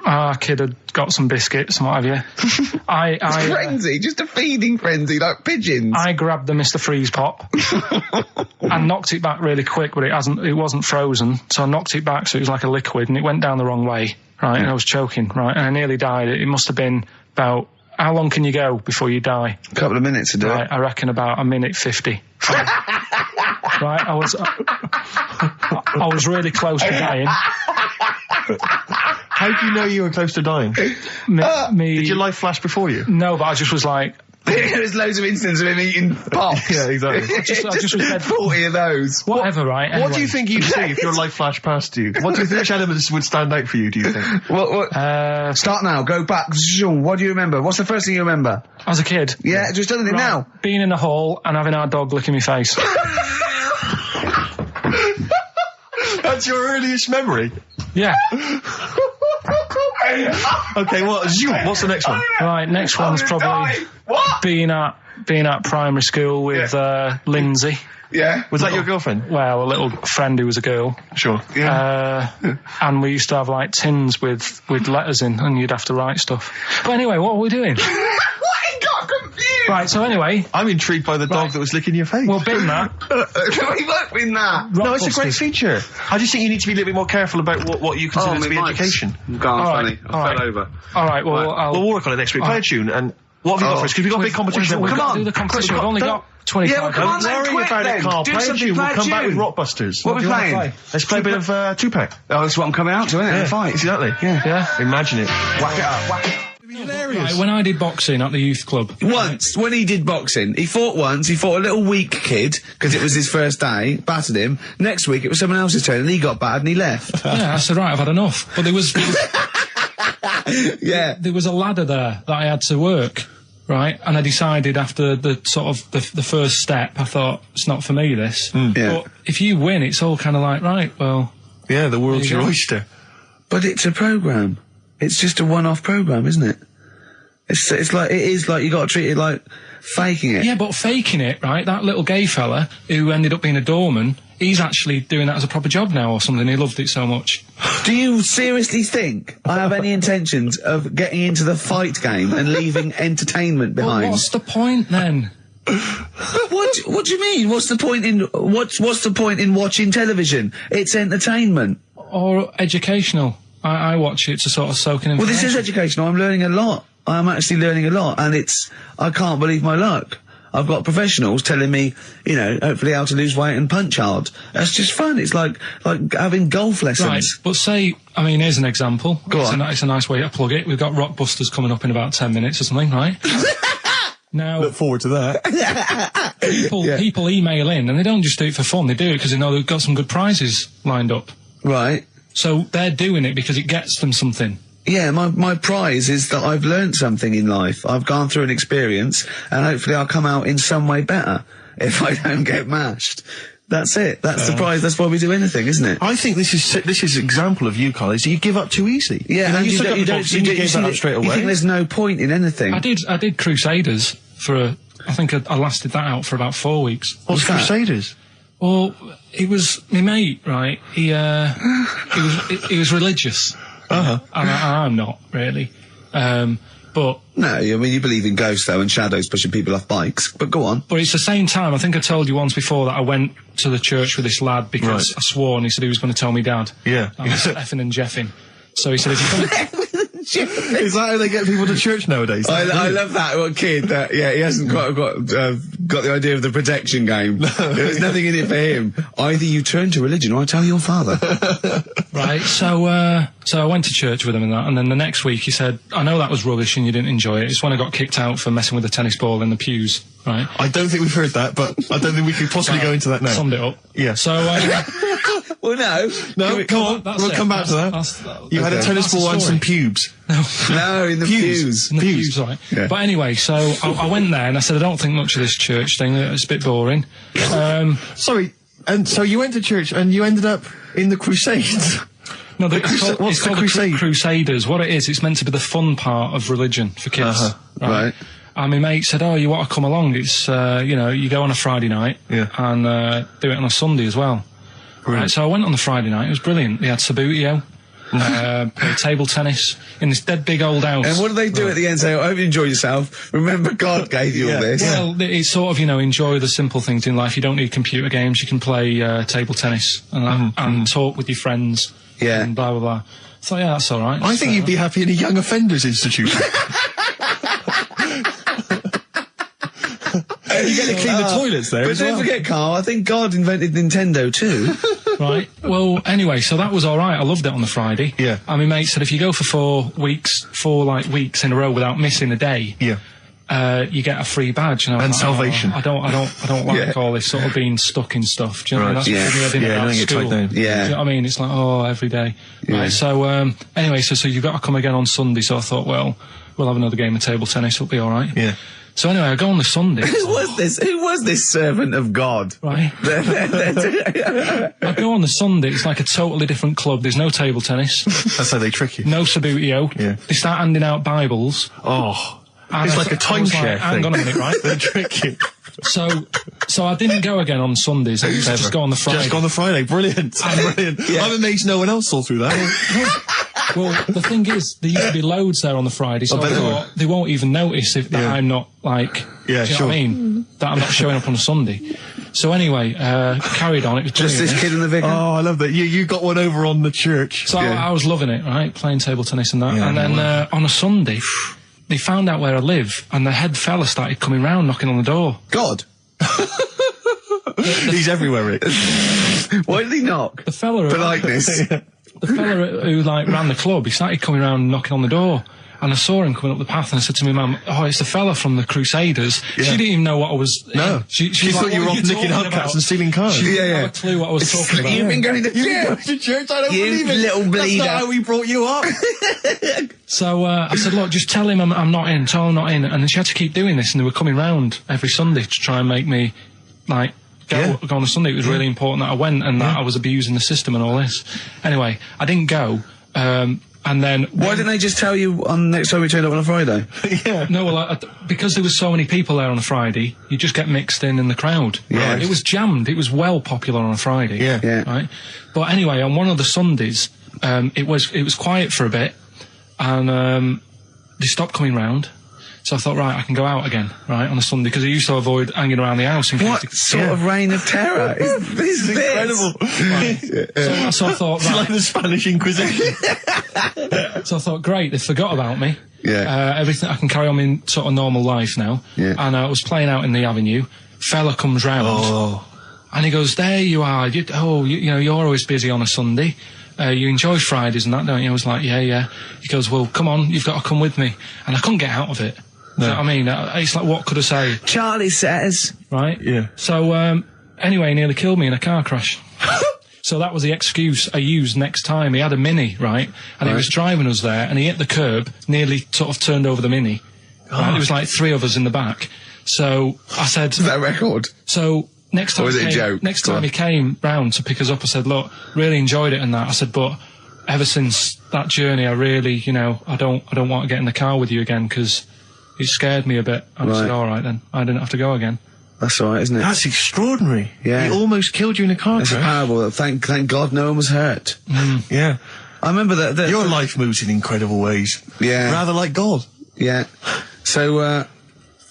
C: Our kid had got some biscuits and what have you.
A: It's frenzy, just a feeding frenzy, like pigeons.
C: I grabbed the Mr. Freeze pop and knocked it back really quick, but it wasn't frozen, so I knocked it back so it was like a liquid, and it went down the wrong way, right, and I was choking, right, and I nearly died. It must have been about... How long can you go before you die?
A: A couple of minutes to do it.
C: I reckon about a minute 50. Right, I was really close to dying.
B: How do you know you were close to dying? Did your life flash before you?
C: No, but I just was like...
A: There's loads of instances of him eating pops.
B: Yeah, exactly.
C: I just was dead.
A: 40 of those.
C: Whatever, right? Anyway.
B: What do you think you'd see if your life flashed past you? What do you think, which elements would stand out for you, do you think?
A: Start now, go back. What do you remember? What's the first thing you remember?
C: As a kid?
A: Yeah, just tell it now.
C: Being in the hall and having our dog licking my face.
B: That's your earliest memory?
C: Yeah.
B: Okay, what's the next one?
C: Right, next one's probably being at primary school with Lindsay.
A: Yeah.
B: Was that your girlfriend?
C: Well, a little friend who was a girl.
B: Sure.
C: Yeah. And we used to have like tins with letters in, and you'd have to write stuff. But anyway, what were we doing?
A: What? He got confused.
C: Right, so anyway...
B: I'm intrigued by the dog that was licking your face.
C: Well, bin that.
A: Can we work with that?
B: No, it's a great feature. I just think you need to be a little bit more careful about what you consider to be education.
D: Funny. I fell over.
C: All right, well,
B: we'll work on it next week. Play a tune, and what have you got for us? Because we've got a big competition.
C: Come on. Do the competition. We've only got 25
A: minutes. Come on,
B: don't worry about it, Karl. Play a tune. We'll come back with Rockbusters.
A: What are we playing?
B: Let's play a bit of Tupac.
A: Oh, that's what I'm coming out to, isn't it?
B: Yeah,
A: Fight.
B: exactly.
C: Yeah.
B: Imagine it.
A: Whack it up. Whack it up.
B: hilarious.
C: Right, when I did boxing at the youth club.
A: Once, when he did boxing, he fought once, he fought a little weak kid, because it was his first day, battered him. Next week, it was someone else's turn, and he got battered and he left.
C: Yeah, I said, right, I've had enough. But there was
A: Yeah.
C: there was a ladder there that I had to work, right? And I decided after the sort of the first step, I thought, it's not for me, this.
A: Yeah.
C: But if you win, it's all kind of like, right, well...
B: Yeah, the world's
C: There
B: your
C: you go.
B: oyster.
A: But it's a programme. It's just a one-off programme, isn't it? It's like, it is like, you gotta treat it like faking it.
C: Yeah, but faking it, right? That little gay fella who ended up being a doorman, he's actually doing that as a proper job now or something. He loved it so much.
A: Do you seriously think I have any intentions of getting into the fight game and leaving entertainment
C: Well,
A: behind?
C: what's the point then?
A: What do you mean? What's the point in what's the point in watching television? It's entertainment.
C: Or educational? I watch it to sort of soak in
A: Well,
C: information.
A: this is educational. I'm learning a lot. I'm actually learning a lot, and I can't believe my luck. I've got professionals telling me, you know, hopefully how to lose weight and punch hard. That's just fun. It's like having golf lessons.
C: Right, but say, I mean, here's an example.
A: Go on.
C: It's a nice way to plug it. We've got Rockbusters coming up in about 10 minutes or something, right? Now,
B: Look forward to that.
C: people email in, and they don't just do it for fun. They do it because they know they've got some good prizes lined up.
A: Right.
C: So they're doing it because it gets them something.
A: Yeah, my prize is that I've learnt something in life. I've gone through an experience, and hopefully I'll come out in some way better if I don't get mashed. That's it. That's the prize. That's why we do anything, isn't it?
B: I think this is an example of you, Carl, is you give up too easy.
A: Yeah,
B: you know,
A: and
B: you took up the boxing, you gave that up straight
A: You think
B: away.
A: there's no point in anything?
C: I did Crusaders for I think I lasted that out for about 4 weeks.
B: What's
A: that?
B: Crusaders?
C: Well, it was my mate, right? He was religious,
B: Uh-huh.
C: and I'm not really. But
A: No, I mean, you believe in ghosts, though, and shadows pushing people off bikes. But go on.
C: it's the same time. I think I told you once before that I went to the church with this lad because
B: Right.
C: I swore, and he said he was going to tell me dad.
B: Yeah.
C: I was effing and jeffing. So he said, if you're going
B: Is that how they get people to church nowadays?
A: I love that little kid that, yeah, he hasn't got the idea of the protection game. There's nothing in it for him. Either you turn to religion or I tell your father.
C: Right, so I went to church with him and that, and then the next week he said, I know that was rubbish and you didn't enjoy it. It's when I got kicked out for messing with the tennis ball in the pews, right?
B: I don't think we've heard that, but I don't think we could possibly go into that now.
C: Summed it up.
B: Yeah.
C: So,
A: Well, no.
B: No, come on,
C: that's
B: we'll
C: it.
B: come back to that. You had a
A: Okay.
B: tennis
C: That's the
B: ball and
C: story.
B: some pubes.
A: No, in the pews.
C: In the pews, right.
A: Yeah.
C: But anyway, so I went there and I said, I don't think much of this church thing, it's a bit boring.
B: Sorry, and so you went to church and you ended up in the Crusades.
C: No,
B: what's
C: it's
B: the
C: called
B: crusade?
C: Crusaders. What it is, it's meant to be the fun part of religion for kids.
B: Uh-huh.
A: Right.
C: And my mate said, oh, you want to come along? It's, you go on a Friday night
B: Yeah.
C: and do it on a Sunday as well. Right, so I went on the Friday night. It was brilliant. They had Sabutio, played table tennis in this dead big old house.
A: And what do they do at the end? Say, I hope you enjoy yourself. Remember, God gave you all this.
C: Well, it's sort of, enjoy the simple things in life. You don't need computer games. You can play table tennis and, that, and talk with your friends.
A: Yeah.
C: And blah, blah, blah. So, yeah, that's all right.
B: I think you'd be happy in a young offenders institution. You get to clean the toilets there
A: But
B: as
A: don't
B: well.
A: forget, Carl, I think God invented Nintendo too.
C: Right. Well, anyway, so that was all right. I loved it on the Friday.
B: Yeah.
C: And my mate said if you go for 4 weeks in a row without missing a day,
B: Yeah.
C: you get a free badge. And, I was
B: And
C: like,
B: salvation.
C: I don't like all this sort of being stuck in stuff. Do you know what I mean? That's
A: Yeah.
C: what we had in
B: Yeah,
C: at
B: don't get
C: school.
B: tied down.
A: Yeah.
C: Do you know what I mean? It's like, every day.
A: Yeah.
C: Right. So, anyway, so you've got to come again on Sunday. So I thought, well, we'll have another game of table tennis. It'll be all right.
B: Yeah.
C: So anyway, I go on the Sunday.
A: Who was this servant of God?
C: Right. I go on the Sunday, it's like a totally different club. There's no table tennis,
B: That's how they trick you.
C: no Sabutio.
B: Yeah.
C: They start handing out Bibles.
B: Oh.
C: And
B: It's
C: I
B: like a
C: th- I was
B: timeshare
C: like, hang
B: thing.
C: on a minute, right?
B: They trick you.
C: So I didn't go again on Sundays. I used to just go on the Friday.
B: Just go on the Friday. Brilliant. Brilliant. I'm amazed no one else saw through that.
C: Well, the thing is, there used to be loads there on the Friday, so I
B: bet there
C: thought they won't even notice if that
B: Yeah.
C: I'm not like,
B: Yeah,
C: do you
B: sure.
C: know what I mean? That I'm not showing up on a Sunday. So anyway, carried on. It was
A: Just
C: brilliant.
A: this kid and the vicar?
B: Oh, I love that. You got one over on the church.
C: So I was loving it, right? Playing table tennis and that.
B: Yeah,
C: and then on a Sunday, they found out where I live, and the head fella started coming round, knocking on the door.
A: God.
B: He's everywhere, Rick.
A: Why did he knock?
C: The fella...
A: Politeness.
C: the fella who like ran the club, he started coming around knocking on the door. And I saw him coming up the path, and I said to my mum, "Oh, it's the fella from the Crusaders." Yeah. She didn't even know what I was.
B: No,
C: she
B: thought
C: like,
B: you were off nicking hubcaps and stealing cars.
C: She didn't have a clue what I was talking about.
A: You've been going to
B: church. I don't believe it.
A: Little bleeder.
B: That's not how we brought you up.
C: So I said, "Look, just tell him I'm not in. Tell him I'm not in." And then she had to keep doing this, and they were coming round every Sunday to try and make me like. Go on a Sunday. It was really important that I went and that I was abusing the system and all this. Anyway, I didn't go. And then...
A: Why didn't they just tell you on next time we turned up on a Friday?
B: Yeah.
C: No, well, because there was so many people there on a Friday, you just get mixed in the crowd.
A: Yeah.
C: It was jammed. It was well popular on a Friday.
B: Yeah.
C: Right? But anyway, on one of the Sundays, it was quiet for a bit, and they stopped coming round. So I thought, right, I can go out again, right, on a Sunday, because I used to avoid hanging around the house.
A: What sort of reign of terror is this?
B: Incredible.
C: Right. So I thought,
B: it's like the Spanish Inquisition.
C: So I thought, great, they forgot about me.
A: Yeah.
C: Everything, I can carry on in sort of normal life now.
A: Yeah.
C: And I was playing out in the avenue. Fella comes round. And he goes, there you are. You know, you're always busy on a Sunday. You enjoy Fridays and that, don't you? I was like, yeah. He goes, well, come on, you've got to come with me. And I couldn't get out of it. No. You know what I mean? It's like, what could I say?
A: Charlie says.
C: Right?
B: Yeah.
C: So, anyway, he nearly killed me in a car crash. So that was the excuse I used next time. He had a Mini, right? And he was driving us there, and he hit the curb, nearly sort of turned over the Mini. Right? There was like 3 of us in the back. So I said...
A: Is that a record?
C: So... Next time, he came round to pick us up, I said, look, really enjoyed it and that. I said, but ever since that journey, I really, I don't want to get in the car with you again because it scared me a bit. And I said, all right then, I didn't have to go again.
A: That's all right, isn't it?
B: That's extraordinary.
A: Yeah.
B: He almost killed you in a car crash.
A: It's a parable. Thank God no one was hurt.
B: Yeah.
A: I remember that...
B: Your life moves in incredible ways.
A: Yeah.
B: Rather like God.
A: Yeah. So,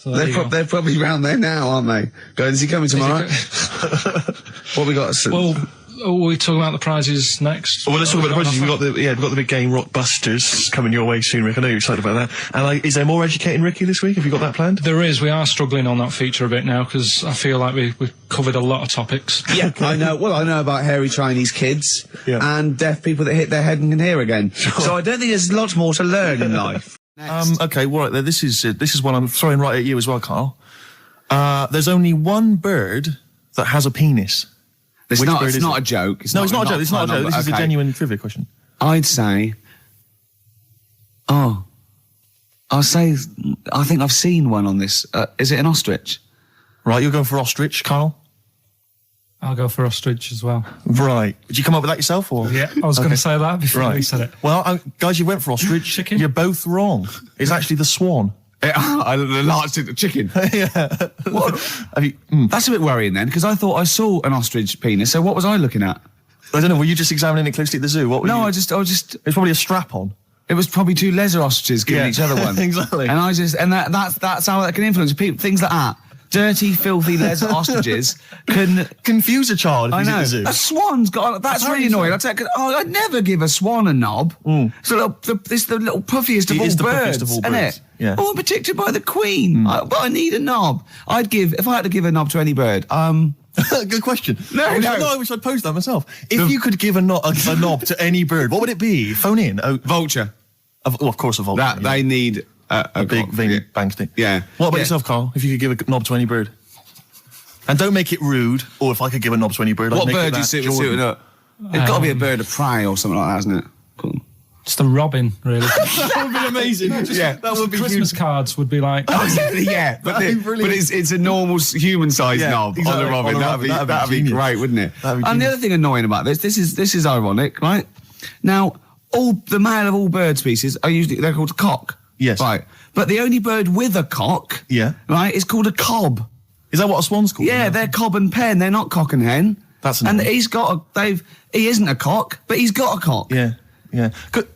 A: they're probably round there now, aren't they? Is he coming tomorrow? What we got?
C: Well, we're talking about the prizes next.
B: Well, let's talk about the prizes. We've got the big game Rockbusters coming your way soon, Rick. I know you're excited about that. And is there more Educating Ricky this week? Have you got that planned?
C: There is. We are struggling on that feature a bit now because I feel like we've covered a lot of topics.
A: Yeah, I know. Well, I know about hairy Chinese kids and deaf people that hit their head and can hear again. Sure. So I don't think there's lots more to learn in life.
B: Okay, well, right, this is one I'm throwing right at you as well, Karl. There's only one bird that has a penis.
A: It's not a joke.
B: It's not a joke. It's not a joke. This is a genuine trivia question.
A: I'd say... I think I've seen one on this. Is it an ostrich?
B: Right, you're going for ostrich, Karl?
C: I'll go for ostrich as well.
B: Right. Did you come up with that yourself, or?
C: Yeah, I was going to say that before you said it.
B: Well, guys, you went for ostrich.
C: Chicken?
B: You're both wrong. It's actually the swan.
A: The large chicken.
B: Yeah.
A: What? That's a bit worrying then, because I thought I saw an ostrich penis. So what was I looking at?
B: I don't know. Were you just examining it closely at the zoo? What?
A: No, I just. It's
B: probably a strap on.
A: It was probably 2 leather ostriches giving each other one.
B: Exactly.
A: And that's how that can influence people. Things like that. Dirty, filthy leather ostriches can
B: confuse a child if he's at the zoo.
A: A swan's got... That's really annoying. I'd never give a swan a knob. It's the little puffiest of all birds, isn't it?
B: Yeah.
A: Oh, I'm protected by the queen. But I need a knob. If I had to give a knob to any bird,
B: Good question. I wish I'd posed that myself. If you could give a knob to any bird, what would it be? Phone in.
A: Vulture.
B: Of course a vulture.
A: They need...
B: a big veiny bang stick.
A: Yeah.
B: What about yourself, Karl? If you could give a knob to any bird? And don't make it rude, or if I could give a knob to any bird,
A: what bird do you suit up? It's got to be a bird of prey or something like that, hasn't it? Cool.
C: Just a robin, really.
B: That would be amazing. That would be
C: Christmas
B: huge.
C: cards would be like...
A: but it's a normal human-sized knob on a robin. That'd be great, wouldn't it? And the other thing annoying about this is ironic, right? Now, the male of all bird species they're called a cock.
B: Yes.
A: Right. But the only bird with a cock, right, is called a cob.
B: Is that what a swan's called?
A: Yeah, they're cob and pen. They're not cock and hen.
B: That's annoying.
A: And he isn't a cock, but he's got a cock.
B: Yeah. Good.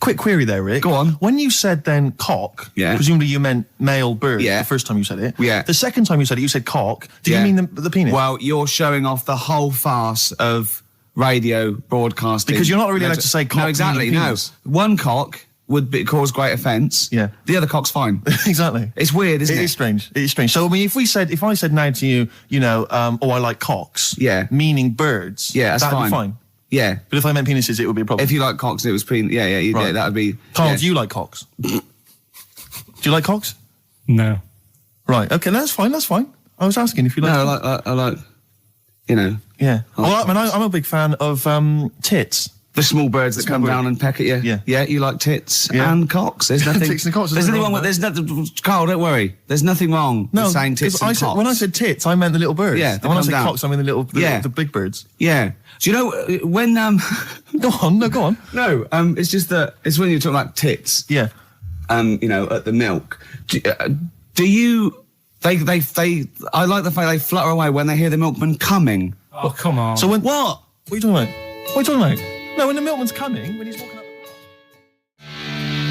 B: Quick query there, Rick.
A: Go on.
B: When you said then cock, presumably you meant male bird the first time you said it.
A: Yeah.
B: The second time you said it, you said cock. Did you mean the penis?
A: Well, you're showing off the whole farce of radio broadcasting.
B: Because you're not really allowed to say cock.
A: No, exactly, no. One cock would cause great offence.
B: Yeah.
A: The other cock's fine.
B: Exactly.
A: It's weird, isn't it?
B: It is strange. It is strange. So, I mean, if I said now to you, I like cocks.
A: Yeah.
B: Meaning birds.
A: Yeah, that's
B: that'd
A: fine.
B: Be fine.
A: Yeah.
B: But if I meant penises, it would be a problem.
A: If you like cocks and it was yeah, that would be...
B: Karl,
A: yeah.
B: do you like cocks? Do you like cocks?
C: No.
B: Right, okay, that's fine. I was asking if you like...
A: No, I like, you know...
B: Yeah.
A: Like
B: I'm a big fan of tits.
A: The small birds that come down and peck at you.
B: Yeah.
A: Yeah, you like tits and cocks. There's nothing...
B: Tits and cocks,
A: there's nothing wrong with... There's nothing... Carl, don't worry. There's nothing wrong with saying tits and cocks.
B: When I said tits, I meant the little birds.
A: Yeah,
B: and when I said
A: down.
B: cocks, I mean the big birds.
A: Yeah. Do you know, when...
B: Go on.
A: No, it's just that... It's when you talk like tits.
B: Yeah.
A: You know, at the milk. Do you... I like the fact they flutter away when they hear the milkman coming.
C: Oh, come on.
B: So when...
A: What?
B: What are you talking about? What are you talking about? No, when the milkman's coming, when he's walking up...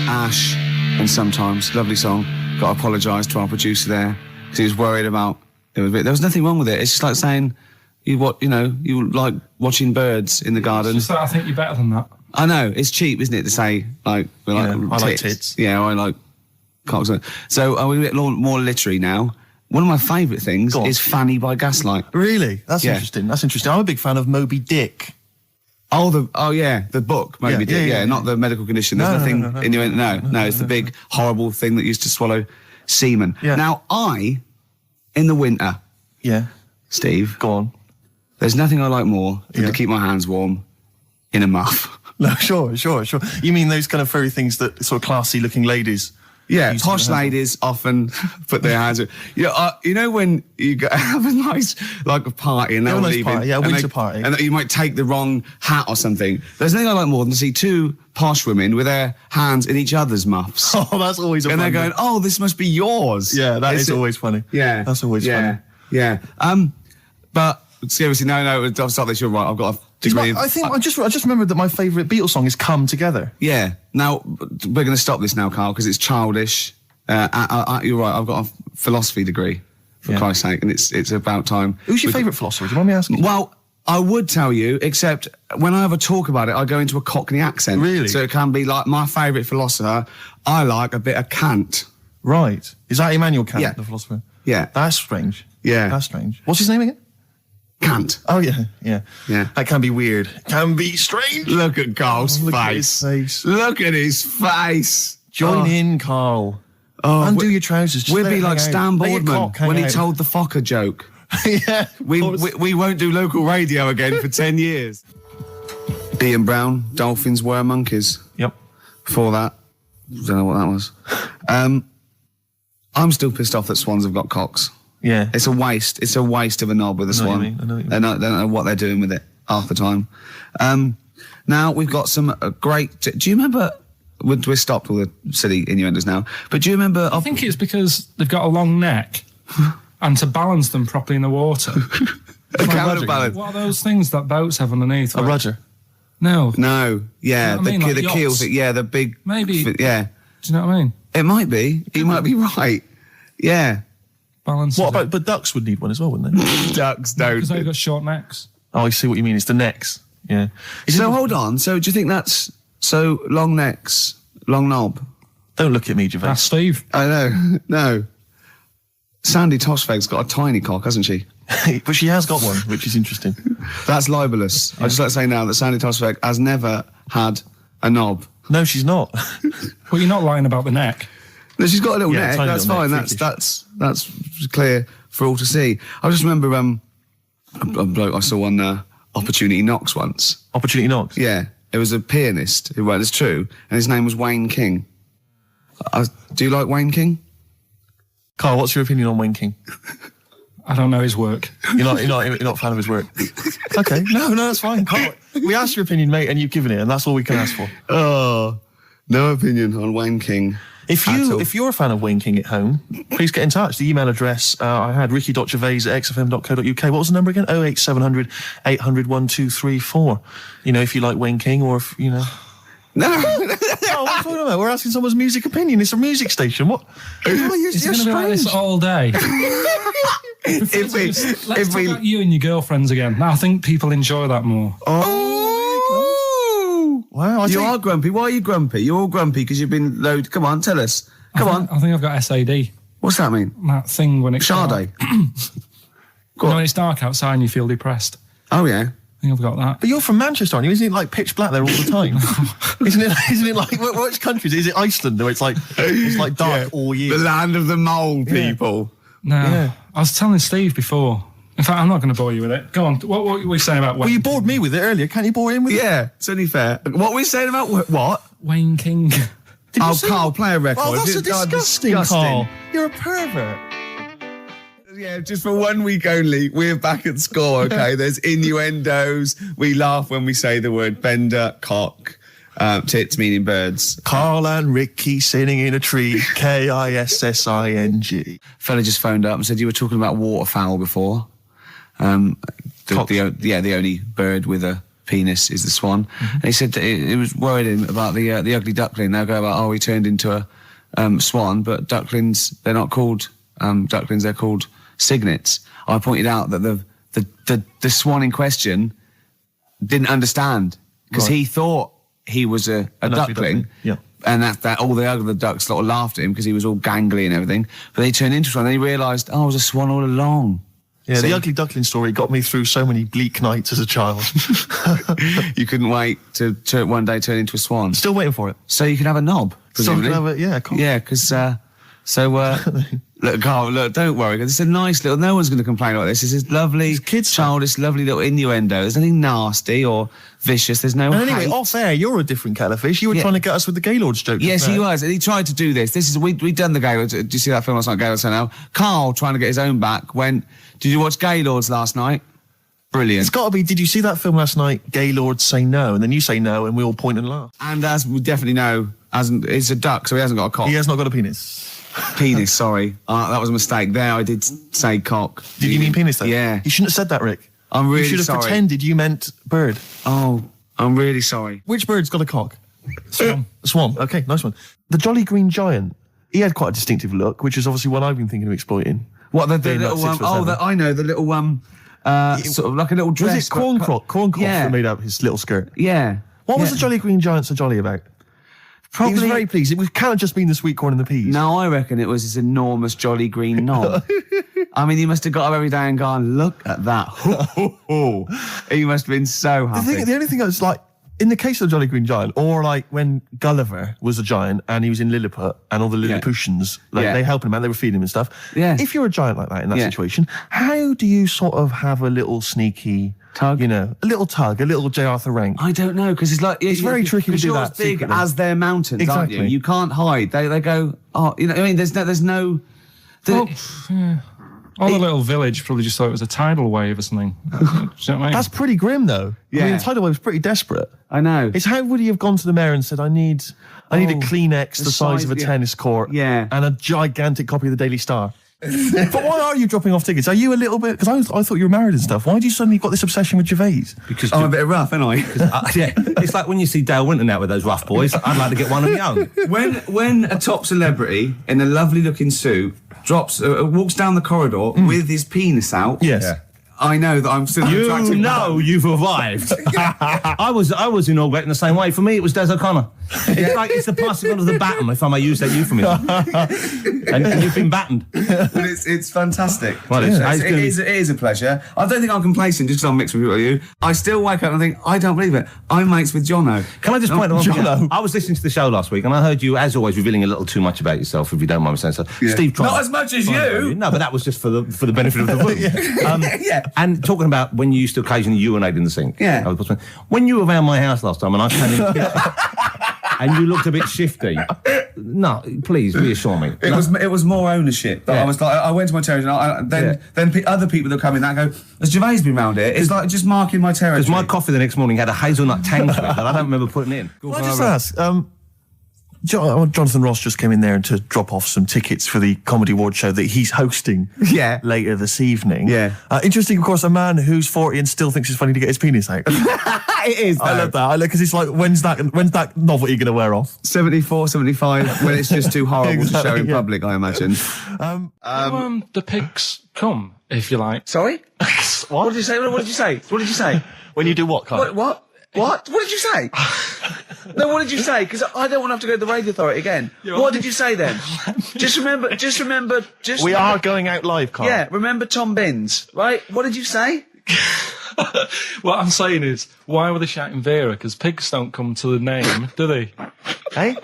A: Ash, and sometimes, lovely song, got to apologise to our producer there, because he was worried about... There was nothing wrong with it. It's just like saying, you like watching birds in the garden.
C: Just that I think you're better than that.
A: I know, it's cheap, isn't it, to say, like, we like
B: I like tits.
A: Yeah, I like cocks. So, we're a bit more literary now. One of my favourite things is Fanny by Gaslight.
B: Really? That's interesting. I'm a big fan of Moby Dick.
A: The book, Moby Dick. Yeah, not the medical condition. There's nothing in your... No, it's the big, horrible thing that used to swallow semen.
B: Yeah.
A: Now, in the winter...
B: Yeah.
A: Steve.
B: Go on.
A: There's nothing I like more than to keep my hands warm in a muff.
B: No, sure. You mean those kind of furry things that sort of classy-looking ladies...
A: Yeah, posh ladies often put their hands... you know when you have a nice, like, a party and they're all leaving...
B: Party, yeah, a winter party.
A: And you might take the wrong hat or something. There's nothing I like more than to see two posh women with their hands in each other's muffs.
B: Oh, that's always a fun
A: And they're going, oh, this must be yours.
B: Yeah, that is always funny.
A: Yeah.
B: That's always funny.
A: Yeah. But, seriously, no, I'll start this, you're right, I've got a degree
B: I just remembered that my favourite Beatles song is Come Together.
A: Yeah. Now, we're going to stop this now, Karl, because it's childish. You're right, I've got a philosophy degree, for Christ's sake, and it's about time.
B: Who's your favourite philosopher? Do you mind me asking?
A: Well, I would tell you, except when I ever talk about it, I go into a Cockney accent.
B: Really?
A: So it can be like, my favourite philosopher, I like a bit of Kant.
B: Right. Is that Immanuel Kant,
A: Yeah.
B: the philosopher?
A: Yeah.
B: That's strange.
A: Yeah.
B: That's strange. What's his name again?
A: Kant.
B: Oh, yeah. That can be weird. Can be strange.
A: Look at Karl's
B: Look at
A: face.
B: his face.
A: Look at his face.
B: Join in, Karl. Undo your trousers. Just
A: We'd
B: let
A: be
B: it
A: like
B: hang
A: Stan
B: out. Let your
A: Boardman
B: cock hang
A: when he
B: out.
A: told the Fokker joke.
B: Yeah.
A: We won't do local radio again for 10 years. Ian Brown, dolphins were monkeys.
B: Yep.
A: Before that, don't know what that was. I'm still pissed off that swans have got cocks.
B: Yeah.
A: It's a waste. It's a waste of a knob with a swan.
B: I know what you mean.
A: They don't know what they're doing with it half the time. Now we've got some great... Do you remember... We're stopped all the silly innuendos now. But do you remember...
C: I think it's because they've got a long neck and to balance them properly in the water.
A: a counterbalance.
C: What are those things that boats have underneath?
B: A rudder.
C: No.
A: No. Yeah.
C: You know what I mean? Like
A: the keel
C: yachts.
A: thing. Yeah, the big...
C: Maybe.
A: Yeah.
C: Do you know what I mean?
A: It might be. You might be right. Yeah.
C: Balance.
B: But ducks would need one as well, wouldn't they?
A: Ducks don't.
C: Because they've got short necks.
B: Oh, I see what you mean. It's the necks. Yeah.
A: So hold on. So do you think that's... So long necks, long knob?
B: Don't look at me, Gervais.
C: That's Steve.
A: I know. No. Sandy Tossfeg's got a tiny cock, hasn't she?
B: But she has got one, which is interesting.
A: That's libelous. I just like to say now that Sandy Tossfeg has never had a knob.
B: No, she's not.
C: Well, you're not lying about the neck.
A: No, she's got a little neck.
B: tiny
A: That's
B: little
A: fine.
B: neck,
A: That's clear for all to see. I just remember a bloke I saw on Opportunity Knocks once.
B: Opportunity knocks.
A: Yeah, it was a pianist who it's true, and his name was Wayne King. Do you like Wayne King?
B: Karl, what's your opinion on Wayne King?
C: I don't know his work.
B: You're not a fan of his work. Okay, no, that's fine. Karl, we asked your opinion, mate, and you've given it, and that's all we can ask for.
A: Oh, no opinion on Wayne King.
B: If you're a fan of Wayne King at home, please get in touch. The email address I had, ricky.gervais@xfm.co.uk. What was the number again? 08700 800 1234. You know, if you like Wayne King, or if, you know...
A: No.
B: Oh, what are you talking about? We're asking someone's music opinion. It's a music station. What? Oh, you're
C: It's going to be like this all day.
A: If
C: Let's talk about you and your girlfriends again. I think people enjoy that more.
A: Oh!
B: Wow,
A: You are grumpy. Why are you grumpy? You're all grumpy because you've been loaded. Come on, tell us. Come on.
C: I think I've got SAD.
A: What's that mean?
C: That thing when it's
A: Sade.
C: dark. When it's dark outside and you feel depressed.
A: Oh, yeah.
C: think I've got that.
B: But you're from Manchester, aren't you? Isn't it like pitch black there all the time? Isn't it like which country is it? Iceland, where it's like dark all year?
A: The land of the mole people.
C: No, I was telling Steve before. In fact, I'm not going to bore you with it. Go on. What were we saying about Wayne?
B: Well, you bored me with it earlier. Can't you bore him with it?
A: Yeah, it's only fair. What were we saying about what?
C: Wayne King.
A: Carl, play a record.
B: Oh, that's disgusting, Carl. You're a pervert.
A: Yeah, just for 1 week only, we're back at score, okay? There's innuendos. We laugh when we say the word bender, cock, tits meaning birds.
B: Karl and Ricky sitting in a tree, Kissing.
A: Fella just phoned up and said you were talking about waterfowl before. The only bird with a penis is the swan. Mm-hmm. And he said that it was worried him about the ugly duckling. They'll go about, he turned into a swan, but ducklings, they're not called ducklings, they're called cygnets. I pointed out that the swan in question didn't understand because he thought he was a duckling.
B: Yeah.
A: And that all the other ducks sort of laughed at him because he was all gangly and everything. But they turned into a swan and he realised, I was a swan all along.
B: Yeah, the ugly duckling story got me through so many bleak nights as a child.
A: You couldn't wait to one day turn into a swan.
B: Still waiting for it.
A: So you can have a knob, presumably.
B: So you can have a, cool.
A: Yeah, because... look, Carl, don't worry, because it's a nice little... No one's going to complain about this. This is lovely, childish, lovely little innuendo. There's nothing nasty or vicious. There's no
B: hate. Anyway, off air, you're a different kettle of fish. You were trying to get us with the Gaylords joke.
A: Yes, he was. And he tried to do this. We'd done the Gaylords. Did you see that film last night, Gaylords now? Carl, trying to get his own back, went... Did you watch Gaylords last night? Brilliant.
B: It's got to be, did you see that film last night, Gaylords Say No? And then you say no, and we all point and laugh.
A: And as we definitely know, it's a duck, so he hasn't got a cock.
B: He has not got a penis.
A: Penis, sorry. That was a mistake. There, I did say cock.
B: Did you mean penis, though?
A: Yeah.
B: You shouldn't have said that, Rick.
A: I'm really sorry.
B: You should have pretended you meant bird.
A: Oh, I'm really sorry.
B: Which bird's got a cock? Swan. Swan. Okay, nice one. The Jolly Green Giant. He had quite a distinctive look, which is obviously one I've been thinking of exploiting.
A: What, the little I know, the little sort of like a little dress.
B: Was it Corncroft that made up his little skirt?
A: Yeah.
B: What was the Jolly Green Giant so jolly about? Probably, he was very pleased. It can't have just been the sweet corn and the peas.
A: No, I reckon it was this enormous jolly green knob. I mean, he must have got up every day and gone, look at that. He must have been so happy.
B: The only thing that's like, in the case of the Jolly Green Giant, or like when Gulliver was a giant and he was in Lilliput and all the Lilliputians, they helped him out, they were feeding him and stuff.
A: Yeah.
B: If you're a giant like that in that situation, how do you sort of have a little sneaky
A: tug?
B: You know, a little tug, a little J. Arthur Rank.
A: I don't know, because it's like...
B: It's very tricky to do that.
A: Because you're as big as their mountains,
B: exactly.
A: aren't you? You can't hide. They go, you know, I mean, there's no...
C: All the little village probably just thought it was a tidal wave or something. Do you know what I mean?
B: That's pretty grim, though.
A: Yeah.
B: I mean, the tidal wave was pretty desperate.
A: I know.
B: It's how would he have gone to the mayor and said, I need a Kleenex the size of a tennis court and a gigantic copy of the Daily Star. But why are you dropping off tickets? Are you a little bit... Because I thought you were married and stuff. Why do you suddenly got this obsession with Gervais?
F: Because
A: I'm a bit rough, aren't I?
F: Yeah. It's like when you see Dale Winton out with those rough boys. I'd like to get one of my own.
A: When a top celebrity in a lovely-looking suit walks down the corridor with his penis out...
B: Yes. Yeah.
A: I know that I'm still attractive.
F: You know you've arrived. I was inaugurating the same way. For me, it was Des O'Connor. It's like it's the passing on of the baton, if I may use that euphemism. and you've been battened.
A: Well, it's fantastic.
F: Well,
A: it is a pleasure. I don't think I'm complacent just because I'm mixed with you. I still wake up and think, I don't believe it. I'm mates with Jono.
F: Can I just point out one thing? I was listening to the show last week and I heard you, as always, revealing a little too much about yourself, if you don't mind me saying so.
A: Yeah.
F: Steve tried.
A: Not as much as you.
F: No, but that was just for the benefit of the room. And talking about when you used to occasionally urinate in the sink.
A: Yeah.
F: When you were around my house last time and I came in and you looked a bit shifty. No, please reassure me.
A: It was more ownership. I was like, I went to my territory and then other people that come in and go, has Gervais been round here? It's like just marking my territory.
F: Because my coffee the next morning had a hazelnut tang to it that I don't remember putting in.
B: Can I just ask, Jonathan Ross just came in there to drop off some tickets for the Comedy Award show that he's hosting later this evening.
A: Yeah.
B: Interesting, of course, a man who's 40 and still thinks it's funny to get his penis out.
A: It is, though.
B: I love that. Because it's like, when's that novelty going to wear off?
A: 74, 75, when it's just too horrible to show in public, I imagine.
C: The pigs come, if you like.
A: Sorry? What did you say? What did you say? What did you say?
B: When you do what, Karl?
A: What? What did you say? No, what did you say? Because I don't want to have to go to the radio authority again. What did you say then? Just remember.
B: We are going out live, Karl.
A: Yeah, remember Tom Binns, right? What did you say?
C: What I'm saying is, why were they shouting Vera? Because pigs don't come to the name, do they?
B: Hey?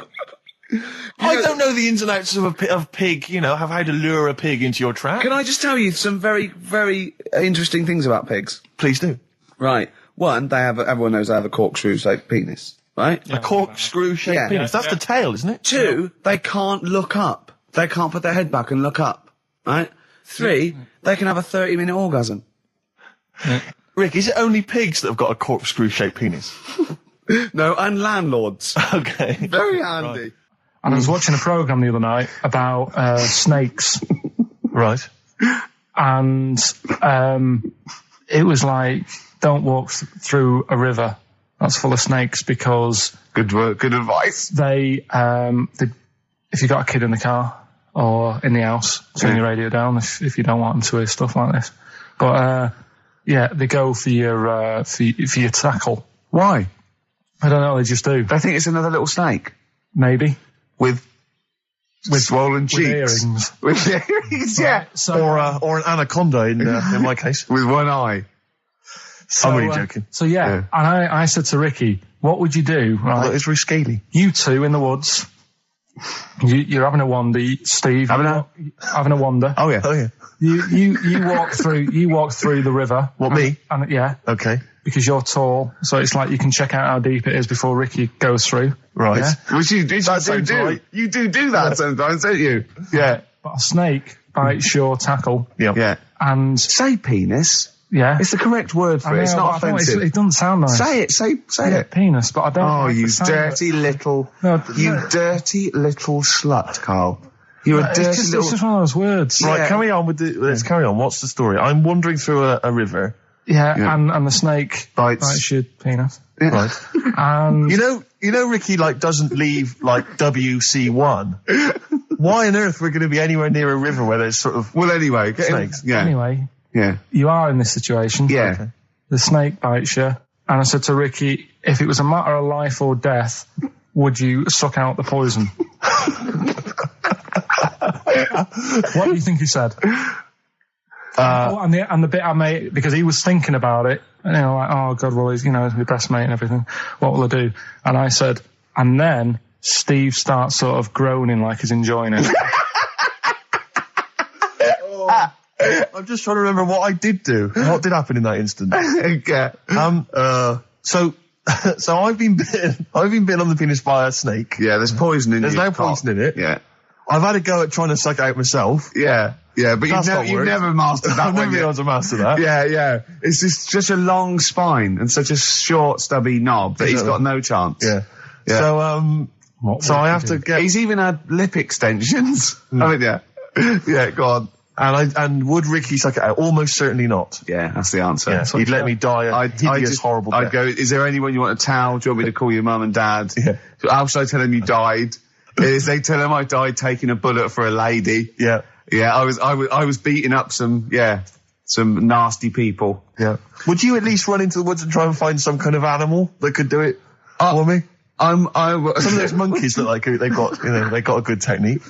B: I don't know the ins and outs of pig, have how to lure a pig into your trap.
D: Can I just tell you some very, very interesting things about pigs?
B: Please do.
D: Right. One, everyone knows they have a corkscrew-shaped penis, right?
B: A corkscrew-shaped penis. That's the tail, isn't it?
D: Two, they can't look up. They can't put their head back and look up, right? Three, they can have a 30-minute orgasm.
B: Rick, is it only pigs that have got a corkscrew-shaped penis?
D: No, and landlords.
B: Okay.
D: Very handy.
B: Right.
C: And I was watching a programme the other night about snakes.
B: Right.
C: And it was like, don't walk through a river that's full of snakes because...
D: Good advice.
C: They if you've got a kid in the car or in the house, turn your radio down if you don't want them to hear stuff like this. But, they go for your tackle.
D: Why?
C: I don't know, they just do.
D: They think it's another little snake.
C: Maybe.
D: With swollen cheeks.
C: With earrings.
D: With earrings, yeah.
C: So,
B: or an anaconda in my case.
D: With one eye.
B: I'm really joking.
C: So and I said to Ricky, what would you do? Right?
B: It's very scaly.
C: You two in the woods. You're having a wander, Steve. Having a wander.
B: Oh yeah.
C: You walk through the river.
B: What, me?
C: And yeah.
B: Okay.
C: Because you're tall, so it's like you can check out how deep it is before Ricky goes through.
B: Right.
C: Yeah?
D: Which you do.
B: Right.
D: You do that sometimes, don't you?
B: Yeah.
C: But a snake bites your tackle.
B: Yep.
D: Yeah.
C: And
D: say penis.
C: Yeah.
D: It's the correct word for it. It's not offensive.
C: It doesn't sound nice.
D: Say it. Say it.
C: Penis, but I don't.
D: Oh,
C: like
D: you
C: the sound
D: dirty little. Dirty little slut, Karl. You're a dirty
C: it's
D: little.
C: just one of those words.
B: Right. Carry on let's carry on. What's the story? I'm wandering through a river.
C: Yeah. And the snake bites your penis.
D: Yeah.
B: Right.
C: And
B: you know, Ricky doesn't leave WC1. Why on earth we're going to be anywhere near a river where there's sort of
D: anyway,
B: snakes?
D: Yeah.
C: Anyway.
D: Yeah.
C: You are in this situation.
D: Yeah.
B: Okay.
C: The snake bites you. And I said to Ricky, if it was a matter of life or death, would you suck out the poison? What do you think he said? And the bit I made, because he was thinking about it, like, oh God, well, he's my best mate and everything. What will I do? And I said, and then Steve starts sort of groaning like he's enjoying it.
B: I'm just trying to remember what I did do. What did happen in that instant?
D: Okay.
B: So I've been bitten on the penis by a snake.
D: Yeah, there's poison in it.
B: There's no poison in it.
D: Yeah.
B: I've had a go at trying to suck it out myself.
D: Yeah, but you've never mastered that
B: I've never been able to master that.
D: Yeah. It's just such a long spine and such a short, stubby knob that he's got no chance.
B: Yeah. So, I have to get...
D: He's even had lip extensions. Haven't you? Yeah, go on.
B: And would Ricky suck it out? Almost certainly not.
D: Yeah, that's the answer.
B: Yeah, he'd let me die a hideous, horrible death.
D: I'd go, is there anyone you want a towel? Do you want me to call your mum and dad?
B: Yeah.
D: How should I tell them you died? Is they tell them I died taking a bullet for a lady?
B: Yeah.
D: Yeah, I was beating up some nasty people.
B: Yeah. Would you at least run into the woods and try and find some kind of animal that could do it for me? Some of those monkeys look like they got a good technique.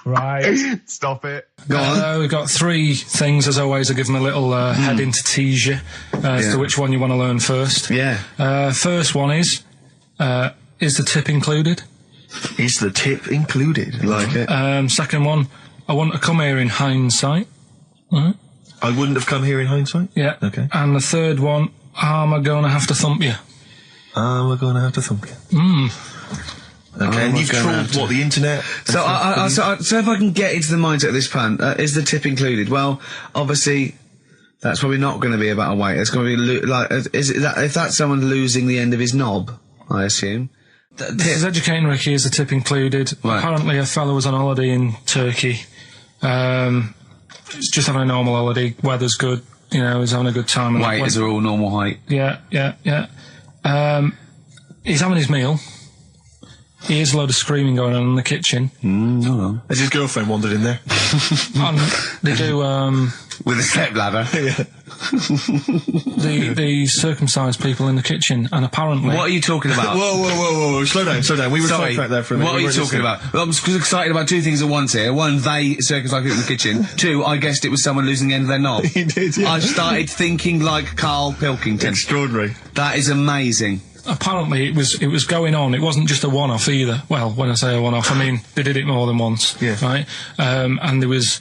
C: Right.
D: Stop it.
C: We've got three things, as always. I give them a little heading to tease you as to which one you want to learn first.
D: Yeah.
C: First one is the tip included?
B: Is the tip included?
D: Like it.
C: Second one, I want to come here in hindsight. Right.
B: I wouldn't have come here in hindsight?
C: Yeah.
B: Okay.
C: And the third one, am I going to have to thump you?
B: We're going to have to thump you. Okay, and you've trawled, the internet?
D: So if I can get into the mindset of this plan, is the tip included? Well, obviously, that's probably not going to be about a weight. It's going to be if that's someone losing the end of his knob, I assume.
C: This is educating Ricky, is the tip included. Right. Apparently a fellow was on holiday in Turkey. He's just having a normal holiday. Weather's good. He's having a good time.
D: Waiters are all normal height.
C: Yeah. He's having his meal. He hears a load of screaming going on in the kitchen.
B: Has his girlfriend wandered in there?
C: And they do,
D: with a stepladder.
C: The circumcised people in the kitchen, and apparently...
D: What are you talking about?
B: Whoa. Slow down. We were
D: Sorry,
B: sidetracked there for a minute.
D: what are you talking about? Well, I'm excited about two things at once here. One, they circumcised people in the kitchen. Two, I guessed it was someone losing the end of their knob.
B: You did, yeah.
D: I started thinking like Karl Pilkington.
B: Extraordinary.
D: That is amazing.
C: Apparently it was going on. It wasn't just a one-off either. Well, when I say a one-off, I mean they did it more than once.
B: Yeah.
C: Right? And there was...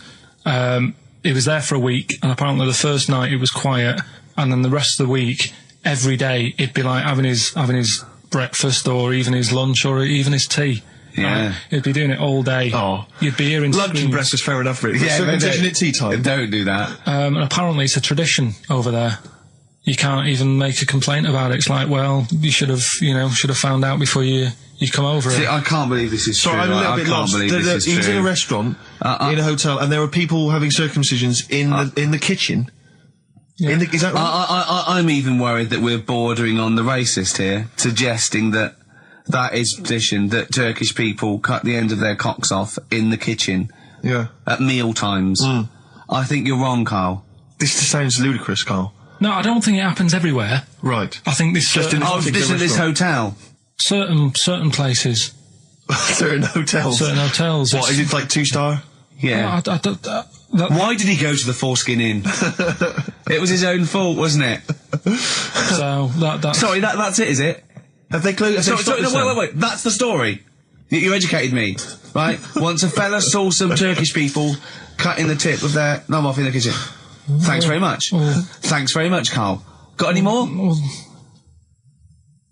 C: it was there for a week, and apparently the first night it was quiet, and then the rest of the week, every day, it'd be like having his breakfast, or even his lunch, or even his tea.
D: Yeah.
C: Right? He'd be doing it all day.
B: Oh.
C: You'd be hearing
B: Lunch
C: screams.
B: and breakfast, fair enough, really.
D: Yeah,
B: Circumcision at tea time.
D: Don't do that.
C: And apparently it's a tradition over there. You can't even make a complaint about it. It's like, well, you should have found out before you come over.
D: See, I can't believe this is true.
B: Sorry, I'm a little bit lost.
D: Believe this is
B: He was in
D: true.
B: a restaurant, in a hotel, and there were people having circumcisions in the kitchen.
C: Yeah.
B: Is that right?
D: I'm even worried that we're bordering on the racist here, suggesting that is tradition, that Turkish people cut the end of their cocks off in the kitchen
B: Yeah.
D: at meal times. I think you're wrong, Karl.
B: This sounds ludicrous, Karl.
C: No, I don't think it happens everywhere.
B: Right.
C: I think this
B: Just in
D: Oh,
B: particular
D: this
B: restaurant.
D: hotel.
C: certain places,
B: Certain hotels.
C: certain hotels.
B: What, is it like 2-star?
D: Yeah. Why did he go to the Foreskin Inn? It was his own fault, wasn't it?
C: So that's
D: Sorry, that's it, is it?
B: Have they closed?
D: Sorry, no, wait. That's the story. You educated me, right? Once a fella saw some Turkish people cutting the tip of their knob off in the kitchen. Thanks very much. Thanks very much, Karl. Got any more?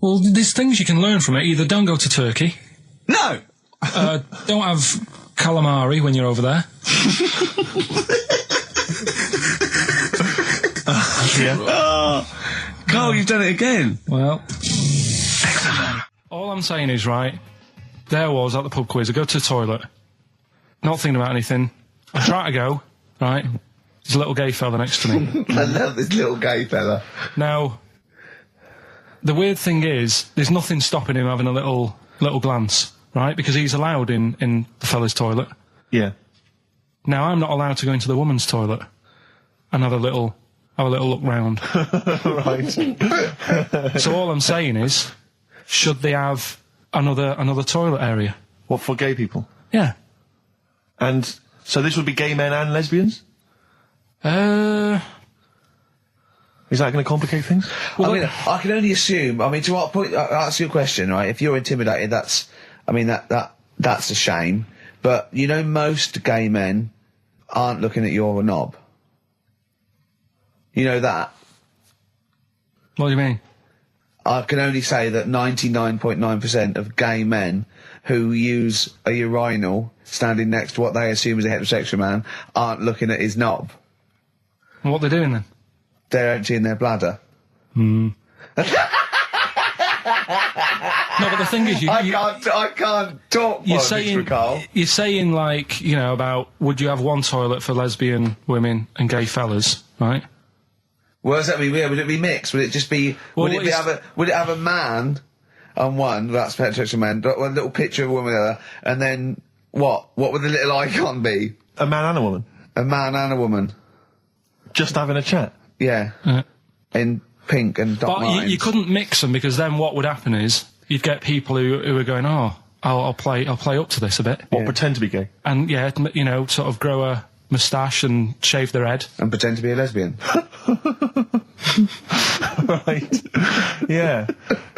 C: Well, there's things you can learn from it. Either don't go to Turkey,
D: No!
C: don't have calamari when you're over there.
D: Karl, you've done it again.
C: Well, all I'm saying is, right, there I was at the pub quiz. I go to the toilet, not thinking about anything. I try to go, right, there's a little gay fella next to me.
D: I love this little gay fella.
C: Now, the weird thing is, there's nothing stopping him having a little glance, right, because he's allowed in the fella's toilet.
B: Yeah.
C: Now, I'm not allowed to go into the woman's toilet and have a little look round.
B: Right.
C: So all I'm saying is, should they have another toilet area?
B: What, for gay people?
C: Yeah.
B: And so this would be gay men and lesbians? Is that going to complicate things?
A: Well, I mean, I can only assume. I mean, to what point? Ask your question, right? If you're intimidated, that's a shame. But you know, most gay men aren't looking at your knob. You know that.
C: What do you mean?
A: I can only say that 99.9% of gay men who use a urinal standing next to what they assume is a heterosexual man aren't looking at his knob.
C: What are they doing then?
A: They're emptying their bladder.
C: No, but the thing is,
A: I can't talk.
C: you're
A: politics with Karl.
C: saying like, about would you have one toilet for lesbian women and gay fellas, right?
A: What does that mean? Yeah, would it be mixed? Would it just be?
C: Well,
A: would it have a man on one? That's heterosexual man. One little picture of a woman, there, and then what? What would the little icon be?
B: A man and a woman?
A: A man and a woman.
B: Just having a chat?
A: Yeah. In pink and dot
C: But
A: lines.
C: you couldn't mix them, because then what would happen is you'd get people who are going, oh, I'll play up to this a bit,
B: What, pretend to be gay?
C: and sort of grow a moustache and shave their head.
A: And pretend to be a lesbian.
B: Right. Yeah.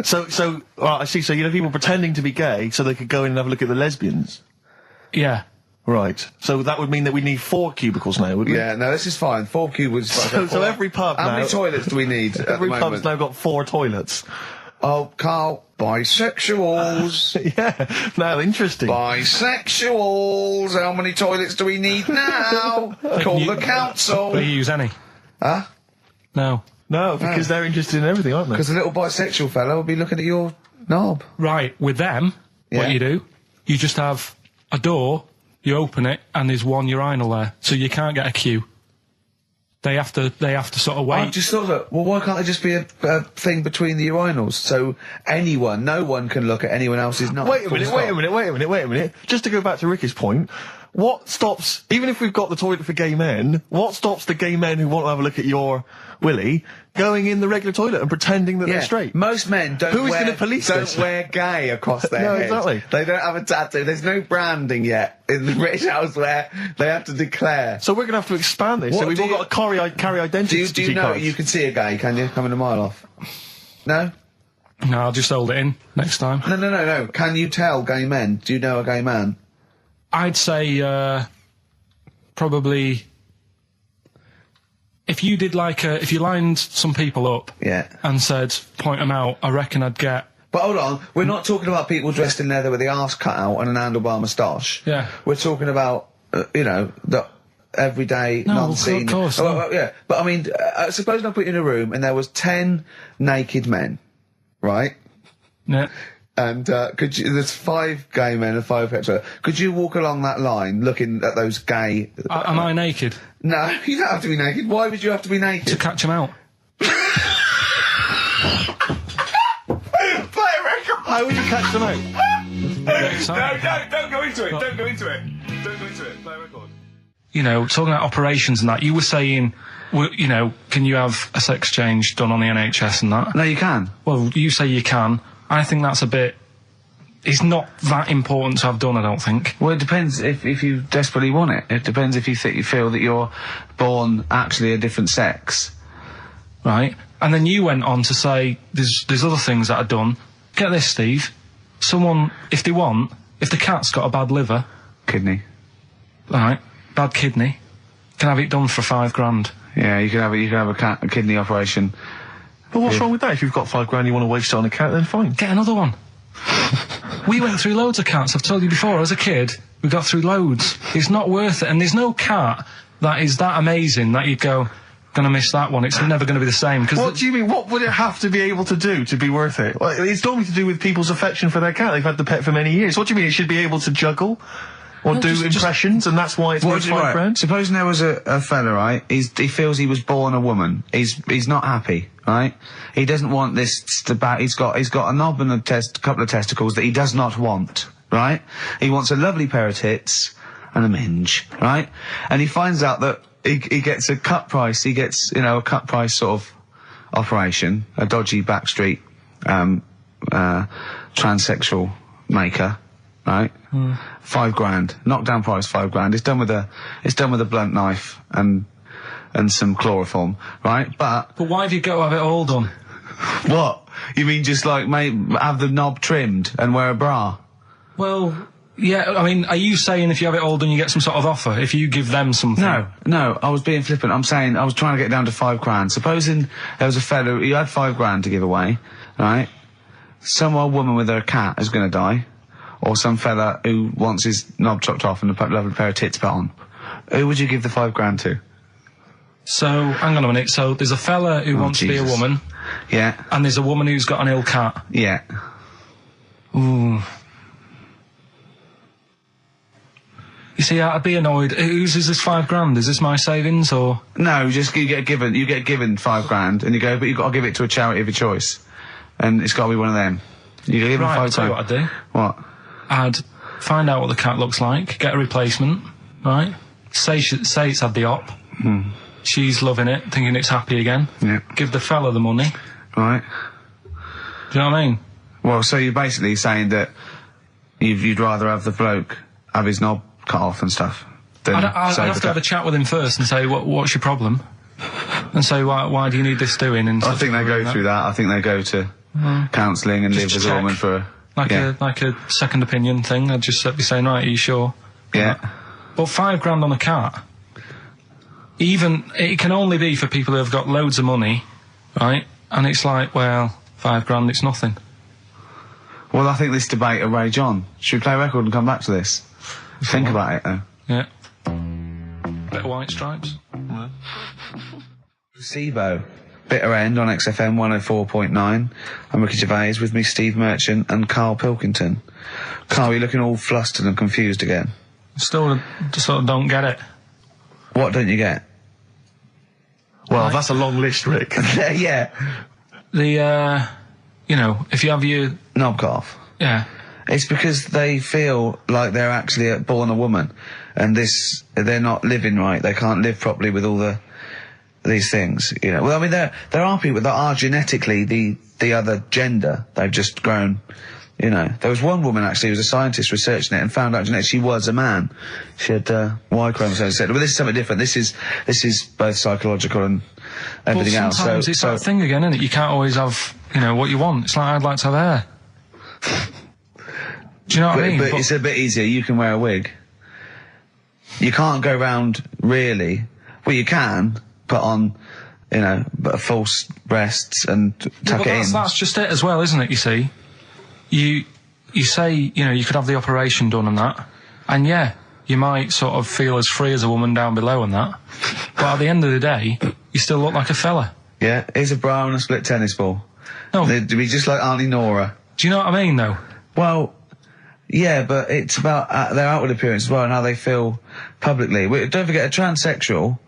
B: So, I see, so you have people pretending to be gay so they could go in and have a look at the lesbians?
C: Yeah.
B: Right. So that would mean that we need 4 cubicles now, wouldn't we?
A: Yeah, no, this is fine. 4 cubicles.
B: So every pub
A: How
B: now...
A: many toilets do we need at
B: Every
A: the
B: pub's
A: moment?
B: now got 4 toilets.
A: Oh, Karl, bisexuals.
B: Yeah. Now, interesting.
A: Bisexuals. How many toilets do we need now? Call the council.
C: Do you use any?
A: Huh?
C: No.
B: No, because they're interested in everything, aren't they?
A: Because the little bisexual fella will be looking at your knob.
C: Right, with them,
A: Yeah.
C: what you do, you just have a door, you open it, and there's one urinal there, so you can't get a queue. They have to sort of wait.
A: I just thought that, well, why can't there just be a thing between the urinals so no one can look at anyone else's knob?
B: Wait a minute. Just to go back to Ricky's point, what stops, even if we've got the toilet for gay men, what stops the gay men who want to have a look at your willy going in the regular toilet and pretending that they're straight?
A: Most men don't
B: Who is going to police this?
A: Don't wear gay across their
B: No,
A: head.
B: exactly.
A: They don't have a tattoo. There's no branding yet in the British house where they have to declare.
B: So we're going to have to expand this.
A: What
B: So we've
A: do
B: all
A: you-
B: got to carry identity
A: Do you know
B: cards.
A: you can see a gay, can you? Coming a mile off. No?
C: No, I'll just hold it in next time.
A: No. Can you tell gay men? Do you know a gay man?
C: I'd say probably if you did if you lined some people up and said point them out, I reckon I'd get.
A: But hold on, we're not talking about people dressed in leather with the arse cut out and an handlebar moustache.
C: Yeah.
A: We're talking about, the everyday,
C: No,
A: non-seen.
C: of course,
A: well, yeah. But I mean, suppose I put you in a room and there was 10 naked men, right?
C: Yeah.
A: And there's 5 gay men and 5 hetero. Could you walk along that line looking at those gay...
C: Am I naked?
A: No, you don't have to be naked. Why would you have to be naked?
C: To catch them out.
A: Play a record!
B: How would you catch them out?
A: Don't go into it. Don't go into it. Don't go into it. Play a record.
C: You know, talking about operations and that, you were saying, can you have a sex change done on the NHS and that?
A: No, you can.
C: Well, you say you can. I think that's a bit... It's not that important to have done, I don't think.
A: Well, it depends if you desperately want it. It depends if you feel that you're born actually a different sex.
C: Right? And then you went on to say there's other things that are done. Get this, Steve. Someone, if the cat's got a bad liver...
A: Kidney.
C: Right, bad kidney, can have it done for $5,000.
A: Yeah, you can have a kidney operation.
B: But what's wrong with that? If you've got $5,000 you want to waste it on a cat, then fine.
C: Get another one. We went through loads of cats, I've told you before, as a kid, we got through loads. It's not worth it, and there's no cat that is that amazing that you'd go, gonna miss that one, it's never gonna be the same.
B: What do you mean? What would it have to be able to do to be worth it? Well, it's normally to do with people's affection for their cat. They've had the pet for many years. What do you mean? It should be able to juggle? Or do impressions, and that's why it's worth $5,000?
A: Supposing there was a fella, right? He feels he was born a woman. He's not happy, right? He doesn't want this he's got a knob and a couple of testicles that he does not want, right? He wants a lovely pair of tits and a minge, right? And he finds out that he gets a cut price. He gets a cut price sort of operation, a dodgy backstreet transsexual maker. Right, $5,000, knockdown price $5,000. It's done with a blunt knife and some chloroform, right? But
C: why have you got to have it all done?
A: What? You mean just like have the knob trimmed and wear a bra?
C: Well, yeah. I mean, are you saying if you have it all done, you get some sort of offer if you give them something?
A: No. I was being flippant. I'm saying I was trying to get down to $5,000. Supposing there was a fellow who had $5,000 to give away, right? Some old woman with her cat is going to die. Or some fella who wants his knob chopped off and a lovely pair of tits put on. Who would you give the $5,000 to?
C: So, hang on a minute. So, there's a fella who wants to be a woman.
A: Yeah.
C: And there's a woman who's got an ill cat.
A: Yeah.
C: Ooh. You see, I'd be annoyed. Is this $5,000? Is this my savings, or...?
A: No, just you get given $5,000 and you go, but you've got to give it to a charity of your choice. And it's got to be one of them. You give them $5,000.
C: I'll tell you what I'd do.
A: What?
C: I'd find out what the cat looks like, get a replacement, right? Say it's had the op. She's loving it, thinking it's happy again.
A: Yeah.
C: Give the fella the money.
A: Right.
C: Do you know what I mean?
A: Well, so you're basically saying that you'd rather have the bloke have his knob cut off and stuff than
C: I'd have to have a chat with him first and say, what's your problem? And say, why do you need this doing? And
A: I think they go through that. I think they go to counselling and live as a woman for...
C: Like a second opinion thing. I'd just be saying, right, are you sure?
A: Yeah.
C: But $5,000 on a cat, it can only be for people who have got loads of money, right? And it's like, well, $5,000, it's nothing.
A: Well, I think this debate will rage on. Should we play a record and come back to this? Think about it, though.
C: Yeah. Bit of White Stripes.
A: SIBO. Bitter End on XFM 104.9. I'm Ricky Gervais, with me Steve Merchant and Karl Pilkington. Karl, you're looking all flustered and confused again.
C: Still sort of don't get it.
A: What don't you get?
B: Well, that's a long list, Rick.
A: Yeah.
C: If you have your...
A: Knob cut off.
C: Yeah.
A: It's because they feel like they're actually born a woman, and they're not living right. They can't live properly with all these things, you know. Well, I mean, there are people that are genetically the other gender. They've just grown, you know. There was one woman actually who was a scientist researching it and found out genetically she was a man. She had Y chromosomes. But this is something different. This is both psychological and everything else.
C: Sometimes it's that thing again, isn't it? You can't always have, you know, what you want. It's like I'd like to have hair. Do you know what I mean?
A: But it's a bit easier. You can wear a wig. You can't go round really. Well, you can put on, you know, false breasts and tuck it in.
C: That's just it as well, isn't it? You see, you say, you know, you could have the operation done and that, and yeah, you might sort of feel as free as a woman down below and that, but at the end of the day, you still look like a fella.
A: Yeah, here's a bra and a split tennis ball.
C: No,
A: they'd be just like Auntie Nora.
C: Do you know what I mean, though?
A: Well, yeah, but it's about their outward appearance as well and how they feel publicly. Don't forget, a transsexual,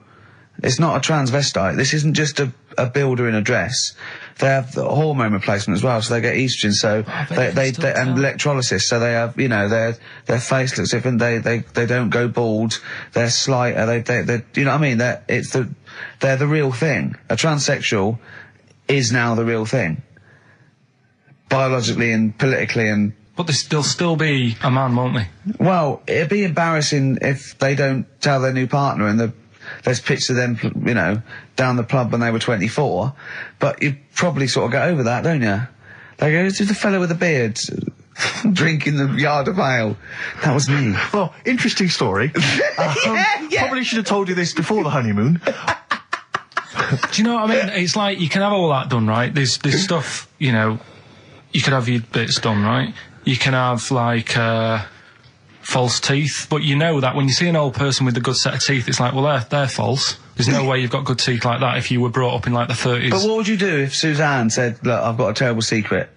A: it's not a transvestite. This isn't just a builder in a dress. They have the hormone replacement as well, so they get estrogen, so they and electrolysis, so they have, you know, their face looks different, they don't go bald, they're slighter, they you know what I mean? They're the real thing. A transsexual is now the real thing. Biologically and politically and...
C: But they'll still be a man, won't they?
A: Well, it'd be embarrassing if they don't tell their new partner and there's pictures of them, you know, down the pub when they were 24. But you probably sort of get over that, don't you? They go, it's just a fellow with a beard drinking the yard of ale. That was me.
B: Well, interesting story. Probably should have told you this before the honeymoon.
C: Do you know what I mean? It's like you can have all that done, right? There's stuff, you know, you could have your bits done, right? You can have, like, false teeth, but you know that when you see an old person with a good set of teeth, it's like, well, they're false. There's no way you've got good teeth like that if you were brought up in, like, the 30s.
A: But what would you do if Suzanne said, look, I've got a terrible secret,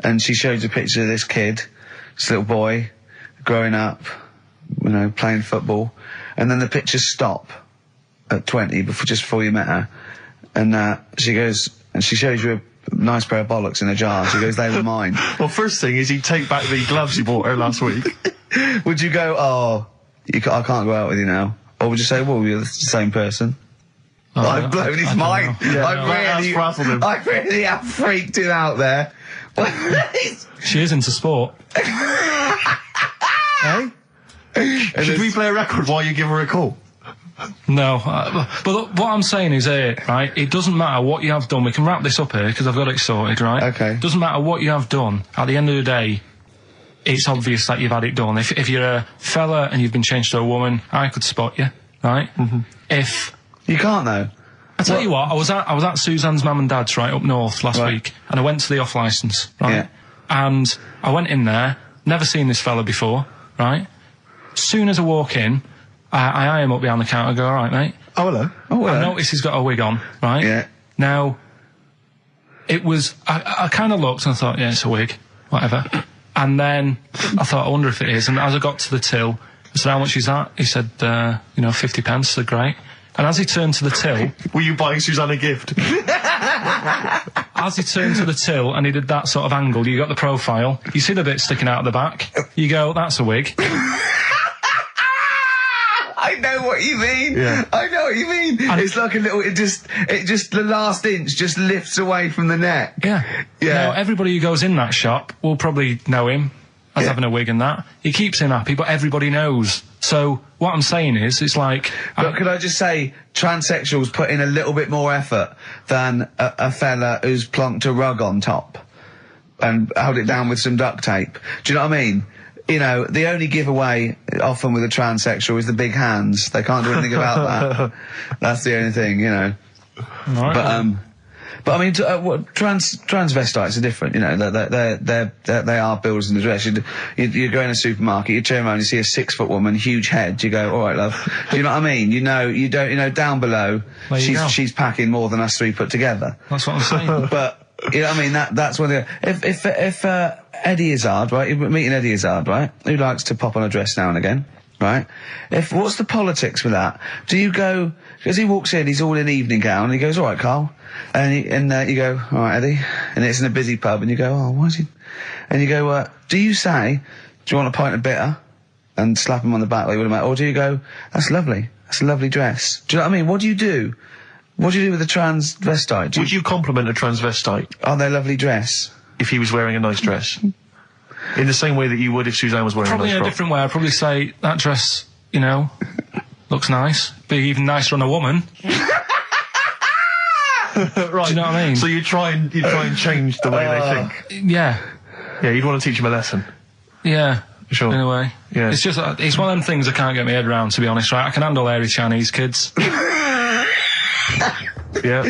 A: and she showed you a picture of this kid, this little boy, growing up, you know, playing football, and then the pictures stop at 20, just before you met her, and she goes, and she shows you a nice pair of bollocks in a jar. She goes, they were mine.
B: Well, first thing is he'd take back the gloves you bought her last week.
A: Would you go, oh, I can't go out with you now? Or would you say, well, you're the same person? Oh, I've blown his mind.
B: Yeah,
A: I really have freaked him out there.
C: She is into sport.
B: Hey? Should we play a record while you give her a call?
C: No, but what I'm saying is right, it doesn't matter what you have done. We can wrap this up here because I've got it sorted, right?
A: Okay.
C: Doesn't matter what you have done. At the end of the day, it's obvious that you've had it done. If you're a fella and you've been changed to a woman, I could spot you, right? Mm-hmm. If
A: you can't though.
C: I tell you what, I was at Suzanne's mum and dad's right up north last week, and I went to the off licence, right? Yeah. And I went in there, never seen this fella before, right? Soon as I walk in, I eye him up behind the counter, go, all right, mate.
B: Oh, hello.
C: Oh, hello. I notice he's got a wig on, right?
A: Yeah.
C: Now, it was, I kind of looked and I thought, yeah, it's a wig, whatever. And then I thought, I wonder if it is. And as I got to the till, I said, how much is that? He said, 50 pence. I said, great. And as he turned to the till...
B: Were you buying Suzanne a gift?
C: As he turned to the till and he did that sort of angle, you got the profile, you see the bit sticking out of the back, you go, that's a wig.
A: I know what you mean.
B: Yeah.
A: I know what you mean. And it's like a little, it just the last inch just lifts away from the neck.
C: Yeah.
A: Yeah.
C: Now, everybody who goes in that shop will probably know him as having a wig and that. He keeps him happy, but everybody knows. So, what I'm saying is, it's like...
A: But could I just say, transsexuals put in a little bit more effort than a fella who's plonked a rug on top and held it down with some duct tape. Do you know what I mean? You know, the only giveaway often with a transsexual is the big hands. They can't do anything about that. That's the only thing, you know.
C: Right.
A: But I mean, transvestites are different. You know, they are builders in the dress. You go in a supermarket, you turn around, you see a 6 foot woman, huge head. You go, all right, love. Do you know what I mean? You know, down below, she's packing more than us 3 put together.
C: That's what I'm saying.
A: But you know what I mean? That's when if Eddie Izzard, right? You're meeting Eddie Izzard, right? Who likes to pop on a dress now and again. right? What's the politics with that? Do you go, because he walks in, he's all in evening gown, and he goes, all right, Karl. And you go, all right, Eddie. And it's in a busy pub, and you go, oh, why is he? And you go, do you say, do you want a pint of bitter? And slap him on the back like you would a mate? Or do you go, that's lovely. That's a lovely dress. Do you know what I mean? What do you do? What do you do with a transvestite?
B: Would you compliment a transvestite?
A: On their lovely dress?
B: If he was wearing a nice dress? In the same way that you would if Suzanne was wearing
C: Probably
B: a nice
C: in a
B: frock?
C: different way. I'd probably say, that dress, you know, looks nice. Be even nicer on a woman.
B: Right.
C: Do you know what I mean?
B: So you try and change the way they think?
C: Yeah.
B: Yeah, you'd want to teach them a lesson.
C: Yeah.
B: Sure.
C: In a way.
B: Yeah.
C: It's just, it's one of them things I can't get my head around, to be honest, right? I can handle hairy Chinese kids.
B: Yeah.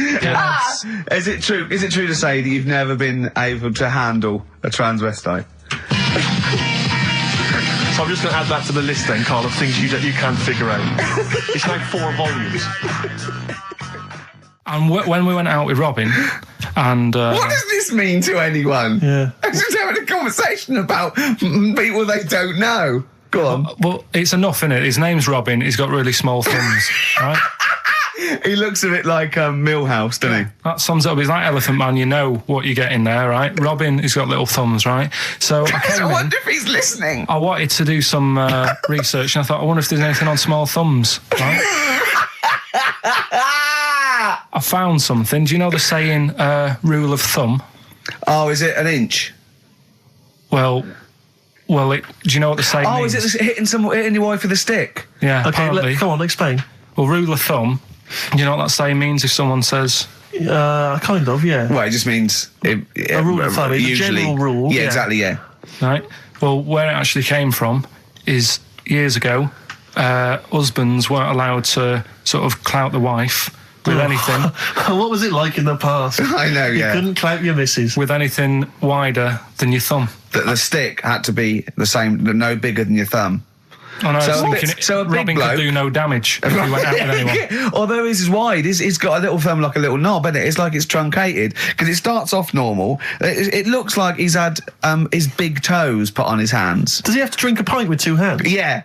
A: Is it true to say that you've never been able to handle a transvestite?
B: So I'm just going to add that to the list then, Karl, of things you can't figure out. It's like 4 volumes.
C: And when we went out with Robin, and...
A: what does this mean to anyone?
B: Yeah.
A: I'm just having a conversation about people they don't know. Go on.
C: Well, it's enough, innit? His name's Robin, he's got really small thumbs, right?
A: He looks a bit like Millhouse, doesn't he?
C: That sums it up. He's like Elephant Man, you know what you get in there, right? Robin, he's got little thumbs, right? So I came
A: I wonder if he's listening.
C: I wanted to do some research, and I thought, I wonder if there's anything on small thumbs, right? I found something. Do you know the saying, rule of thumb?
A: Oh, is it an inch?
C: Well, do you know what the saying means?
A: Is it hitting your wife with a stick?
C: Yeah,
B: Okay,
C: apparently.
B: come on, explain.
C: Well, rule of thumb, you know what that saying means if someone says...
B: Kind of, yeah.
A: Well, it just means... a
B: rule of thumb, it's a general rule.
A: Yeah,
B: Yeah.
A: exactly, yeah.
C: Right? Well, where it actually came from is years ago, husbands weren't allowed to sort of clout the wife with anything.
B: What was it like in the past?
A: I know, yeah.
B: You couldn't clout your missus.
C: With anything wider than your thumb.
A: The stick had to be the same, no bigger than your thumb.
C: Oh, no,
A: So
C: I was
A: a bit-
C: thinking
A: so a big
C: Robin
A: bloke-
C: could do no damage if he went out with anyone.
A: Yeah, although his is wide, he's got a little thumb like a little knob, isn't it? It's like it's truncated, because it starts off normal. It looks like he's had his big toes put on his hands.
B: Does he have to drink a pint with 2 hands?
A: Yeah.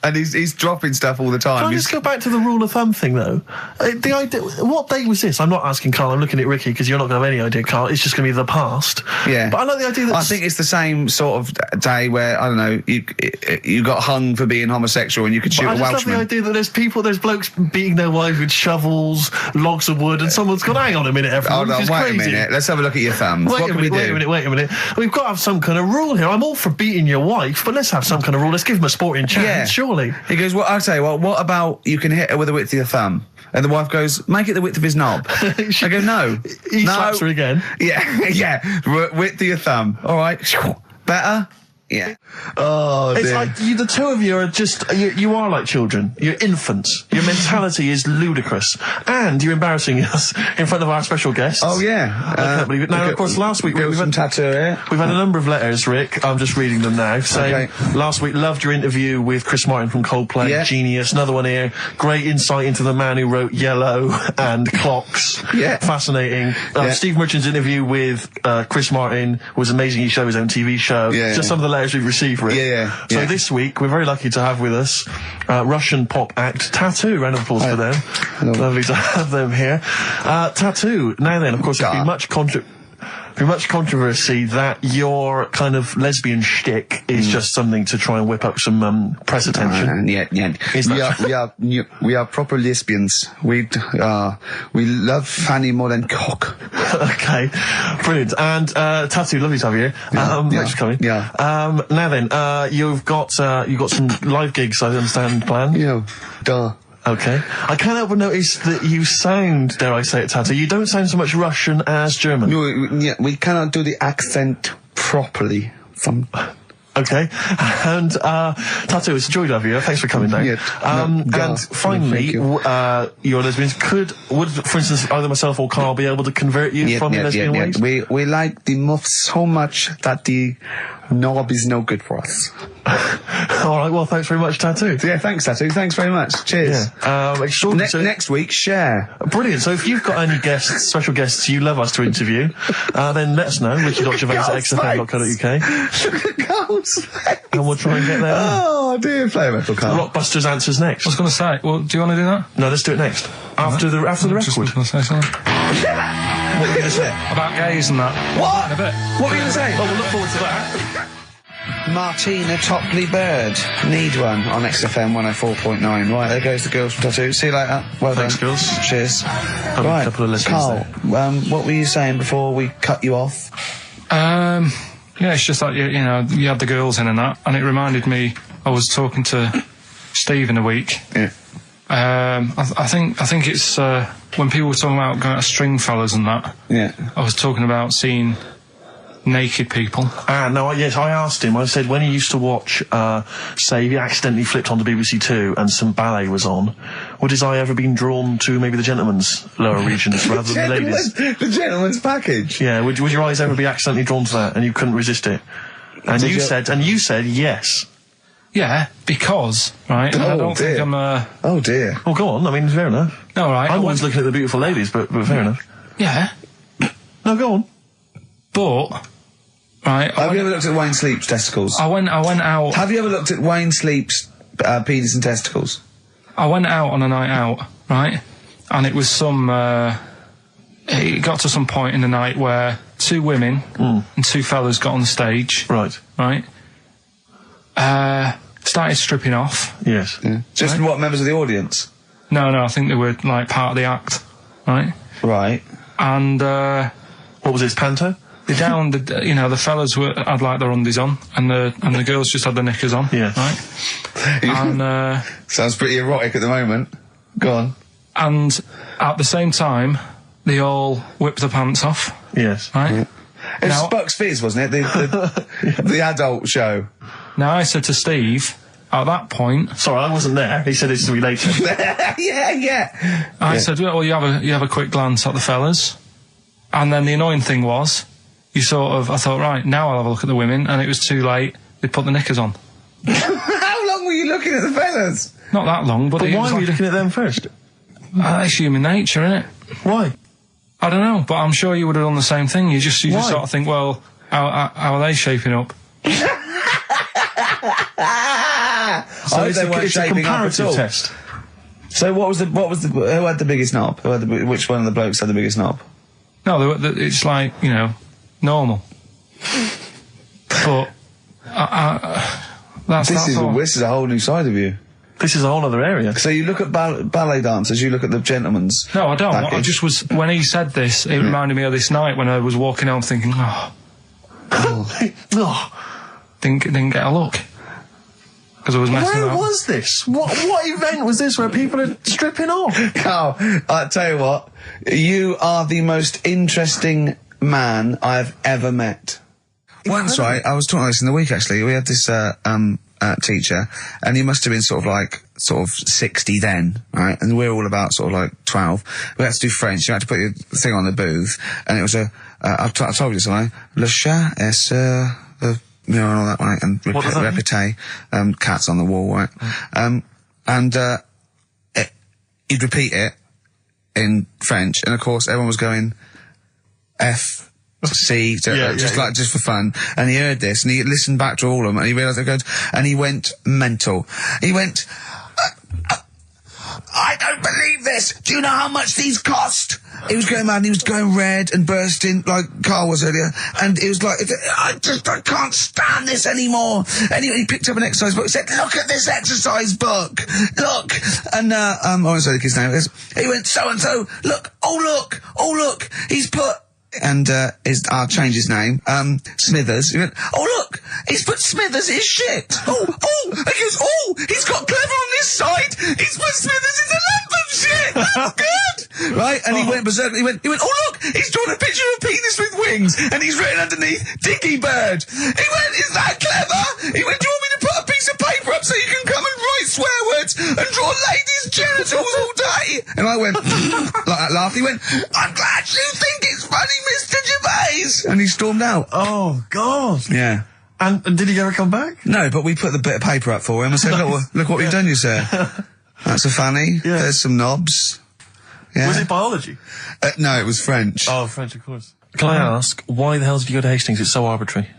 A: And he's dropping stuff all the time.
B: Can I just go back to the rule of thumb thing, though? The idea, what day was this? I'm not asking Karl, I'm looking at Ricky, because you're not going to have any idea, Karl. It's just going to be the past.
A: Yeah.
B: But I like the idea that...
A: I think it's the same sort of day where, I don't know, you got hung for being homosexual and you could shoot
B: I
A: a
B: just love
A: Welshman.
B: the idea that there's blokes beating their wives with shovels, logs of wood, and someone's gone, hang on a minute, everyone,
A: Hold on,
B: this is
A: wait
B: crazy.
A: a minute. Let's have a look at your thumbs. What can we do?
B: Wait a minute. We've got to have some kind of rule here. I'm all for beating your wife, but let's have some kind of rule. Let's give him a sporting chance, surely.
A: He goes, well, I'll tell you what about you can hit her with the width of your thumb? And the wife goes, make it the width of his knob. I go, no.
B: He slaps her again.
A: Yeah. Width of your thumb. All right. Better? Yeah. Oh,
B: It's
A: dear.
B: like the two of you are just, you are like children. You're infants. Your mentality is ludicrous. And you're embarrassing us in front of our special guests.
A: Oh, yeah.
B: I can't believe it. Now, of course, last week we've
A: some
B: had
A: tattoo here.
B: We've had a number of letters, Rick. I'm just reading them now. Saying, last week, loved your interview with Chris Martin from Coldplay.
A: Yeah.
B: Genius. Another one here. Great insight into the man who wrote Yellow and Clocks.
A: Yeah.
B: Fascinating. Steve Merchant's interview with Chris Martin was amazing. He showed his own TV show.
A: Yeah.
B: Just some of the letters we've received, Rick. So this week, we're very lucky to have with us Russian pop act Tattoo. Round of applause for them.
A: Hello.
B: Lovely to have them here. Tattoo. Now then, of course, there's been much controversy that your kind of lesbian shtick is just something to try and whip up some press attention.
A: We are proper lesbians. We love fanny more than cock.
B: Okay, brilliant. And Tattoo, lovely to have you here. Thanks for coming.
A: Yeah.
B: Now then, you've got some live gigs, I understand, planned.
A: Yeah. Duh.
B: Okay. I can't help but notice that you sound, dare I say it, Tattoo, you don't sound so much Russian as German.
A: No, we cannot do the accent properly.
B: Okay. And Tattoo, it's a joy to have you here. Thanks for coming down. And finally, your lesbians would, for instance, either myself or Karl be able to convert you from your lesbian ways?
A: We like the muff so much that the knob is no good for us.
B: All right, well, thanks very much, Tattoo.
A: Yeah, thanks, Tattoo. Thanks very much. Cheers.
B: Extraordinary.
A: Next week, share.
B: Brilliant. So if you've got any guests, special guests you love us to interview, then let us know. Ricky.Gervais at XFM.co.uk.
A: Look at Carl's face.
B: And we'll try and get there.
A: Oh, Oh dear, play a record, Karl.
B: Rockbusters answers next.
C: I was going to say, well, do you want to do that?
B: No, let's do it next. After the
C: Just
B: record.
C: was going to say something.
B: What are you going to say?
C: About gays and that.
A: What?
C: In a bit.
A: What were you going to say?
B: Oh, we'll look forward to that.
A: Martina Topley Bird. Need one on XFM 104.9. Right, there goes the girls from Tattoo. See you later. Well
B: Thanks,
A: done.
B: girls.
A: Cheers.
B: A couple of listeners
A: Karl, what were you saying before we cut you off?
C: Yeah, it's just like, you know, you had the girls in and that, and it reminded me, I was talking to Steve in a week.
A: Yeah.
C: I think it's, when people were talking about going to Stringfellas and that,
A: Yeah.
C: I was talking about seeing naked people.
B: Yes, I asked him, I said, when he used to watch, say, he accidentally flipped onto BBC Two and some ballet was on, would his eye ever been drawn to maybe the gentleman's lower regions rather than the ladies?
A: The gentleman's package.
B: Yeah, would your eyes ever be accidentally drawn to that and you couldn't resist it? And you said yes.
C: Yeah, because, right, and I don't think I'm,
A: Oh dear.
B: Well, go on, I mean, fair enough.
C: no, right.
B: I'm always looking at the beautiful ladies, but fair enough.
C: Yeah,
B: No, go on.
C: but, right,
A: Have you ever looked at Wayne Sleep's testicles?
C: I went out.
A: Have you ever looked at Wayne Sleep's penis and testicles?
C: I went out on a night out, right? And it was it got to some point in the night where two women and two fellas got on stage.
B: Right.
C: Right? Started stripping off.
B: Yes.
A: Yeah. Just what, members of the audience?
C: No, I think they were, like, part of the act. Right?
A: Right.
C: And,
B: What was this, panto?
C: the fellas had, like, their undies on, and the girls just had their knickers on.
B: Yeah.
C: Right? And,
A: Sounds pretty erotic at the moment. Go on.
C: and at the same time, they all whipped their pants off.
B: Yes.
C: Right?
A: It was
C: Now-
A: Bucks Fizz, wasn't it? The adult show.
C: Now, I said to Steve, at that point,
B: Sorry, I wasn't there. He said it's to be later.
A: yeah.
C: I said, well, you have a quick glance at the fellas. And then the annoying thing was, I thought, right, now I'll have a look at the women, and it was too late. They put the knickers on.
A: How long were you looking at the fellas?
C: Not that long, but
B: But
C: it
B: why
C: was
B: were you
C: like,
B: looking at them first?
C: it's human nature, isn't it?
B: Why?
C: I don't know, but I'm sure you would have done the same thing. You just
B: Why?
C: sort of think, well, how are they shaping up?
B: So
A: They weren't
B: it's a
A: shaping up at
B: comparative
A: all.
B: test.
A: So who had the biggest knob? Which one of the blokes had the biggest knob?
C: No, it's like, normal. But
A: This is a whole new side of you.
B: This is a whole other area.
A: So you look at ballet dancers, you look at the gentleman's.
C: No, I don't. I
A: package.
C: just was, when he said this, it reminded me of this night when I was walking home thinking, didn't get a look. Because I was messing
B: Where
C: up.
B: was this? What event was this where people are stripping off?
A: Karl, I tell you what, you are the most interesting man I've ever met. Once, right, I was talking about this in the week actually. We had this teacher, and he must have been sort of 60 then, right? And we're all about sort of like 12. We had to do French. You had to put your thing on the booth, and it was I told you this, haven't I? Le chat est and all that, right? And
B: What does that mean?
A: répété, cats on the wall, right? He'd repeat it in French, and of course everyone was going F. C, just for fun, and he heard this, and he listened back to all of them, and he realised they're good, and he went mental. He went, I don't believe this. Do you know how much these cost? He was going mad, and he was going red and bursting like Karl was earlier, and it was like, I can't stand this anymore. Anyway, he picked up an exercise book. He said, look at this exercise book. Look. And, I won't say the kid's name. He went, so and so. Look. Oh, look. He's put. And I'll change his name. Smithers. He went, oh look, he's put Smithers his shit. Oh, he goes, he's got Clever on this side. He's put Smithers in the Lambert shit. That's good, right? And he went berserk. He went, oh look, he's drawn a picture of a penis with wings, and he's written underneath Dicky Bird. He went, is that clever? He went, do you want me to put a piece of paper up so you can come and write swear words and draw ladies' genitals all day? And I went, like that laughed. He went, I'm glad you think it's funny, Mr. Gervais. And he stormed out.
B: Oh, God.
A: Yeah.
B: And did he ever come back?
A: No, but we put the bit of paper up for him and said, look what we've done, you sir. That's a fanny.
B: Yeah.
A: There's some knobs. Yeah.
B: Was it biology?
A: No, it was French.
B: Oh, French, of course. Can I ask, why the hell did you go to Hastings? It's so arbitrary.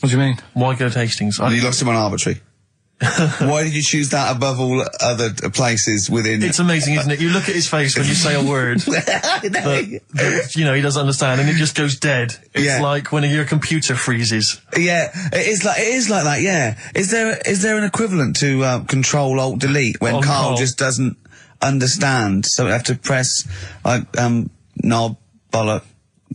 C: What do you mean?
B: Why go to Hastings?
A: And you lost him on arbitrary.
D: Why did you choose that above all other places within?
B: It's amazing, isn't it? You look at his face when you say a word that, you know, he doesn't understand, and it just goes dead. It's like when your computer freezes.
D: Yeah, it is like that. Yeah. Is there an equivalent to Control Alt Delete when Karl just doesn't understand? So we have to press like knob, bollock,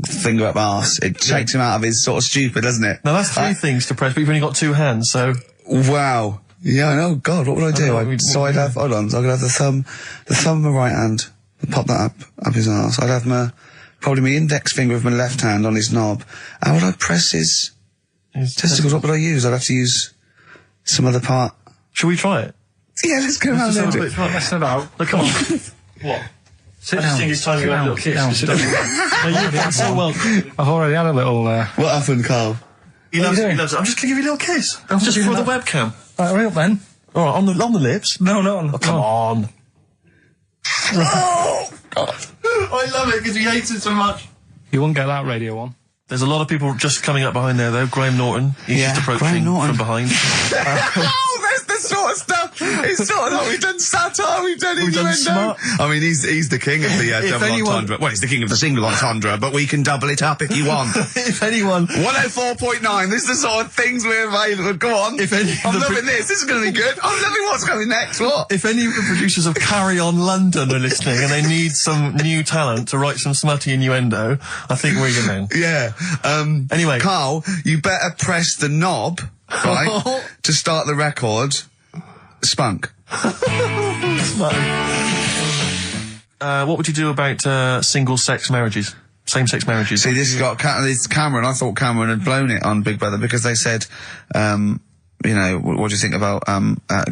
D: finger up arse. It takes him out of his sort of stupid, doesn't it?
B: Now that's 3 things to press, but you've only got 2 hands, so.
D: Wow. Yeah, I know. God, what would I do? I'd have, hold on, so I could have the thumb of my right hand, pop that up his arse. I'd have probably my index finger of my left hand on his knob. How would I press his testicles? What would I use? I'd have to use some other part.
B: Shall we try it?
D: Yeah, let's go around there.
C: Messing about.
B: Look, come on. What?
C: Sit
B: I just think it's time you had a little kiss.
C: Sit down.
B: No, you've done so well.
C: I've already had a little.
D: What happened, Karl?
B: He loves it. I'm just going to give you a little kiss. Just for the webcam.
C: Right, hurry up then.
B: All right, on the lips.
C: No, not on.
B: Oh, come on. Oh, God. I love it because he hates it so much.
C: You won't get that radio on.
B: There's a lot of people just coming up behind there, though. Graham Norton. He's just approaching from behind.
D: Oh, that's the sort of stuff. It's sort of like we've done satire, we've done innuendo. I mean, he's the king of the double entendre. Well, he's the king of the single entendre, but we can double it up if you want.
B: If anyone...
D: 104.9, this is the sort of things we're available. Go on. I'm loving this. This is going to be good. I'm loving what's coming next. What?
B: If any of the producers of Carry On London are listening and they need some new talent to write some smutty innuendo, I think we're your men.
D: Yeah.
B: Anyway.
D: Karl, you better press the knob, right, to start the record. Spunk.
B: What would you do about single-sex marriages? Same-sex marriages?
D: See, this has got this Cameron. I thought Cameron had blown it on Big Brother because they said, you know, what do you think about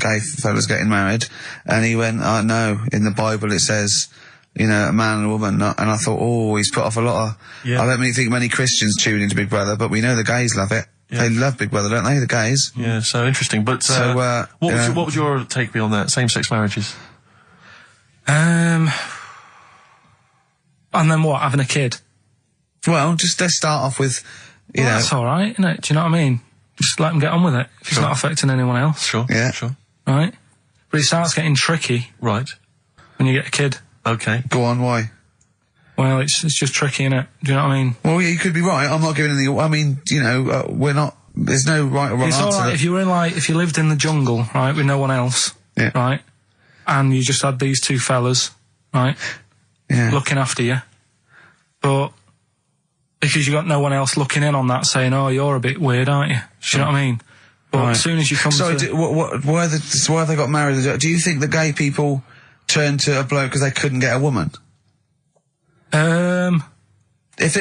D: gay fellas getting married? And he went, no, in the Bible it says, you know, a man and a woman. And I thought, oh, he's put off a lot of...
B: Yeah.
D: I don't think many Christians tune into Big Brother, but we know the gays love it. Yeah. They love Big Brother, don't they, the gays?
B: Yeah, so interesting. But what would your take be on that, same-sex marriages?
C: And then what, having a kid?
D: Well, just let's start off with, you know...
C: That's all right, isn't it? Do you know what I mean? Just let them get on with it, if it's not affecting anyone else.
B: Sure,
D: yeah.
B: Sure.
C: Right? But it starts getting tricky.
B: Right.
C: When you get a kid.
B: Okay.
D: Go on, why?
C: Well, it's just tricky, innit? Do you know what I mean?
D: Well, yeah, you could be right. I'm not giving any... I mean, you know, we're not... There's no right or wrong answer.
C: It's all right if you were if you lived in the jungle, right, with no one else, right, and you just had these 2 fellas, right, looking after you, but because you got no one else looking in on that saying, oh, you're a bit weird, aren't you? Do you know what I mean? But as soon as you come
D: why have they got married? Do you think the gay people turned to a bloke because they couldn't get a woman? If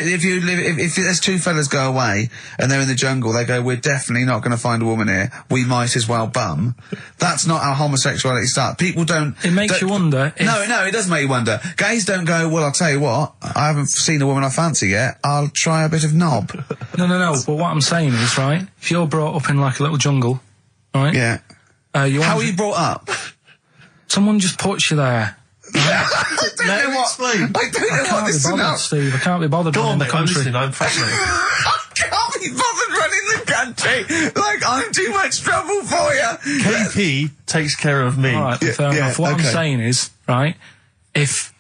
D: there's 2 fellas go away and they're in the jungle, they go, we're definitely not going to find a woman here. We might as well bum. That's not how homosexuality starts. People don't...
C: It makes you wonder.
D: No, it does make you wonder. Gays don't go, well, I'll tell you what, I haven't seen a woman I fancy yet. I'll try a bit of knob.
C: No. But what I'm saying is, right, if you're brought up in like a little jungle, right?
D: Yeah. How are you brought up?
C: Someone just puts you there.
D: I don't know what this is about.
C: Steve, I can't be bothered running the country.
B: I'm fascinated.
D: I can't be bothered running the country. Like, I'm too much trouble for you.
B: KP takes care of me.
C: All right, fair enough. What I'm saying is, right, if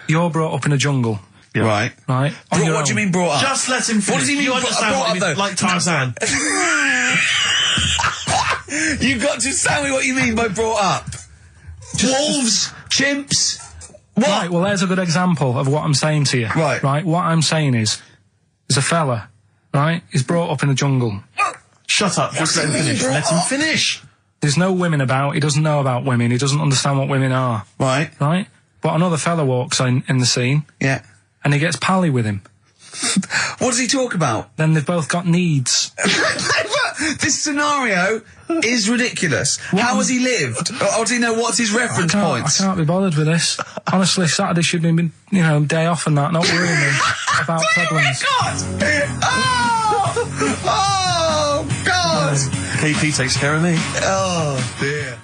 C: you're brought up in a jungle...
D: Yeah. Right. What do you mean brought up?
B: Just let him finish. What does he mean
D: you
B: understand
D: brought up, though?
B: Like Tarzan.
D: You've got to tell me what you mean by brought up. Wolves, chimps. What?
C: Right, well, there's a good example of what I'm saying to you.
D: Right.
C: Right, what I'm saying is, there's a fella, right, he's brought up in a jungle.
B: Shut up, just let him finish. Let him finish.
C: There's no women about, he doesn't know about women, he doesn't understand what women are.
D: Right.
C: Right? But another fella walks in the scene.
D: Yeah.
C: And he gets pally with him.
D: What does he talk about?
C: Then they've both got needs.
D: This scenario is ridiculous. How has he lived? Or does he know what's his reference points?
C: I can't be bothered with this. Honestly, Saturday should have been, day off and that, not worrying me about problems.
D: Oh, God!
B: KP takes care of me.
D: Oh, dear.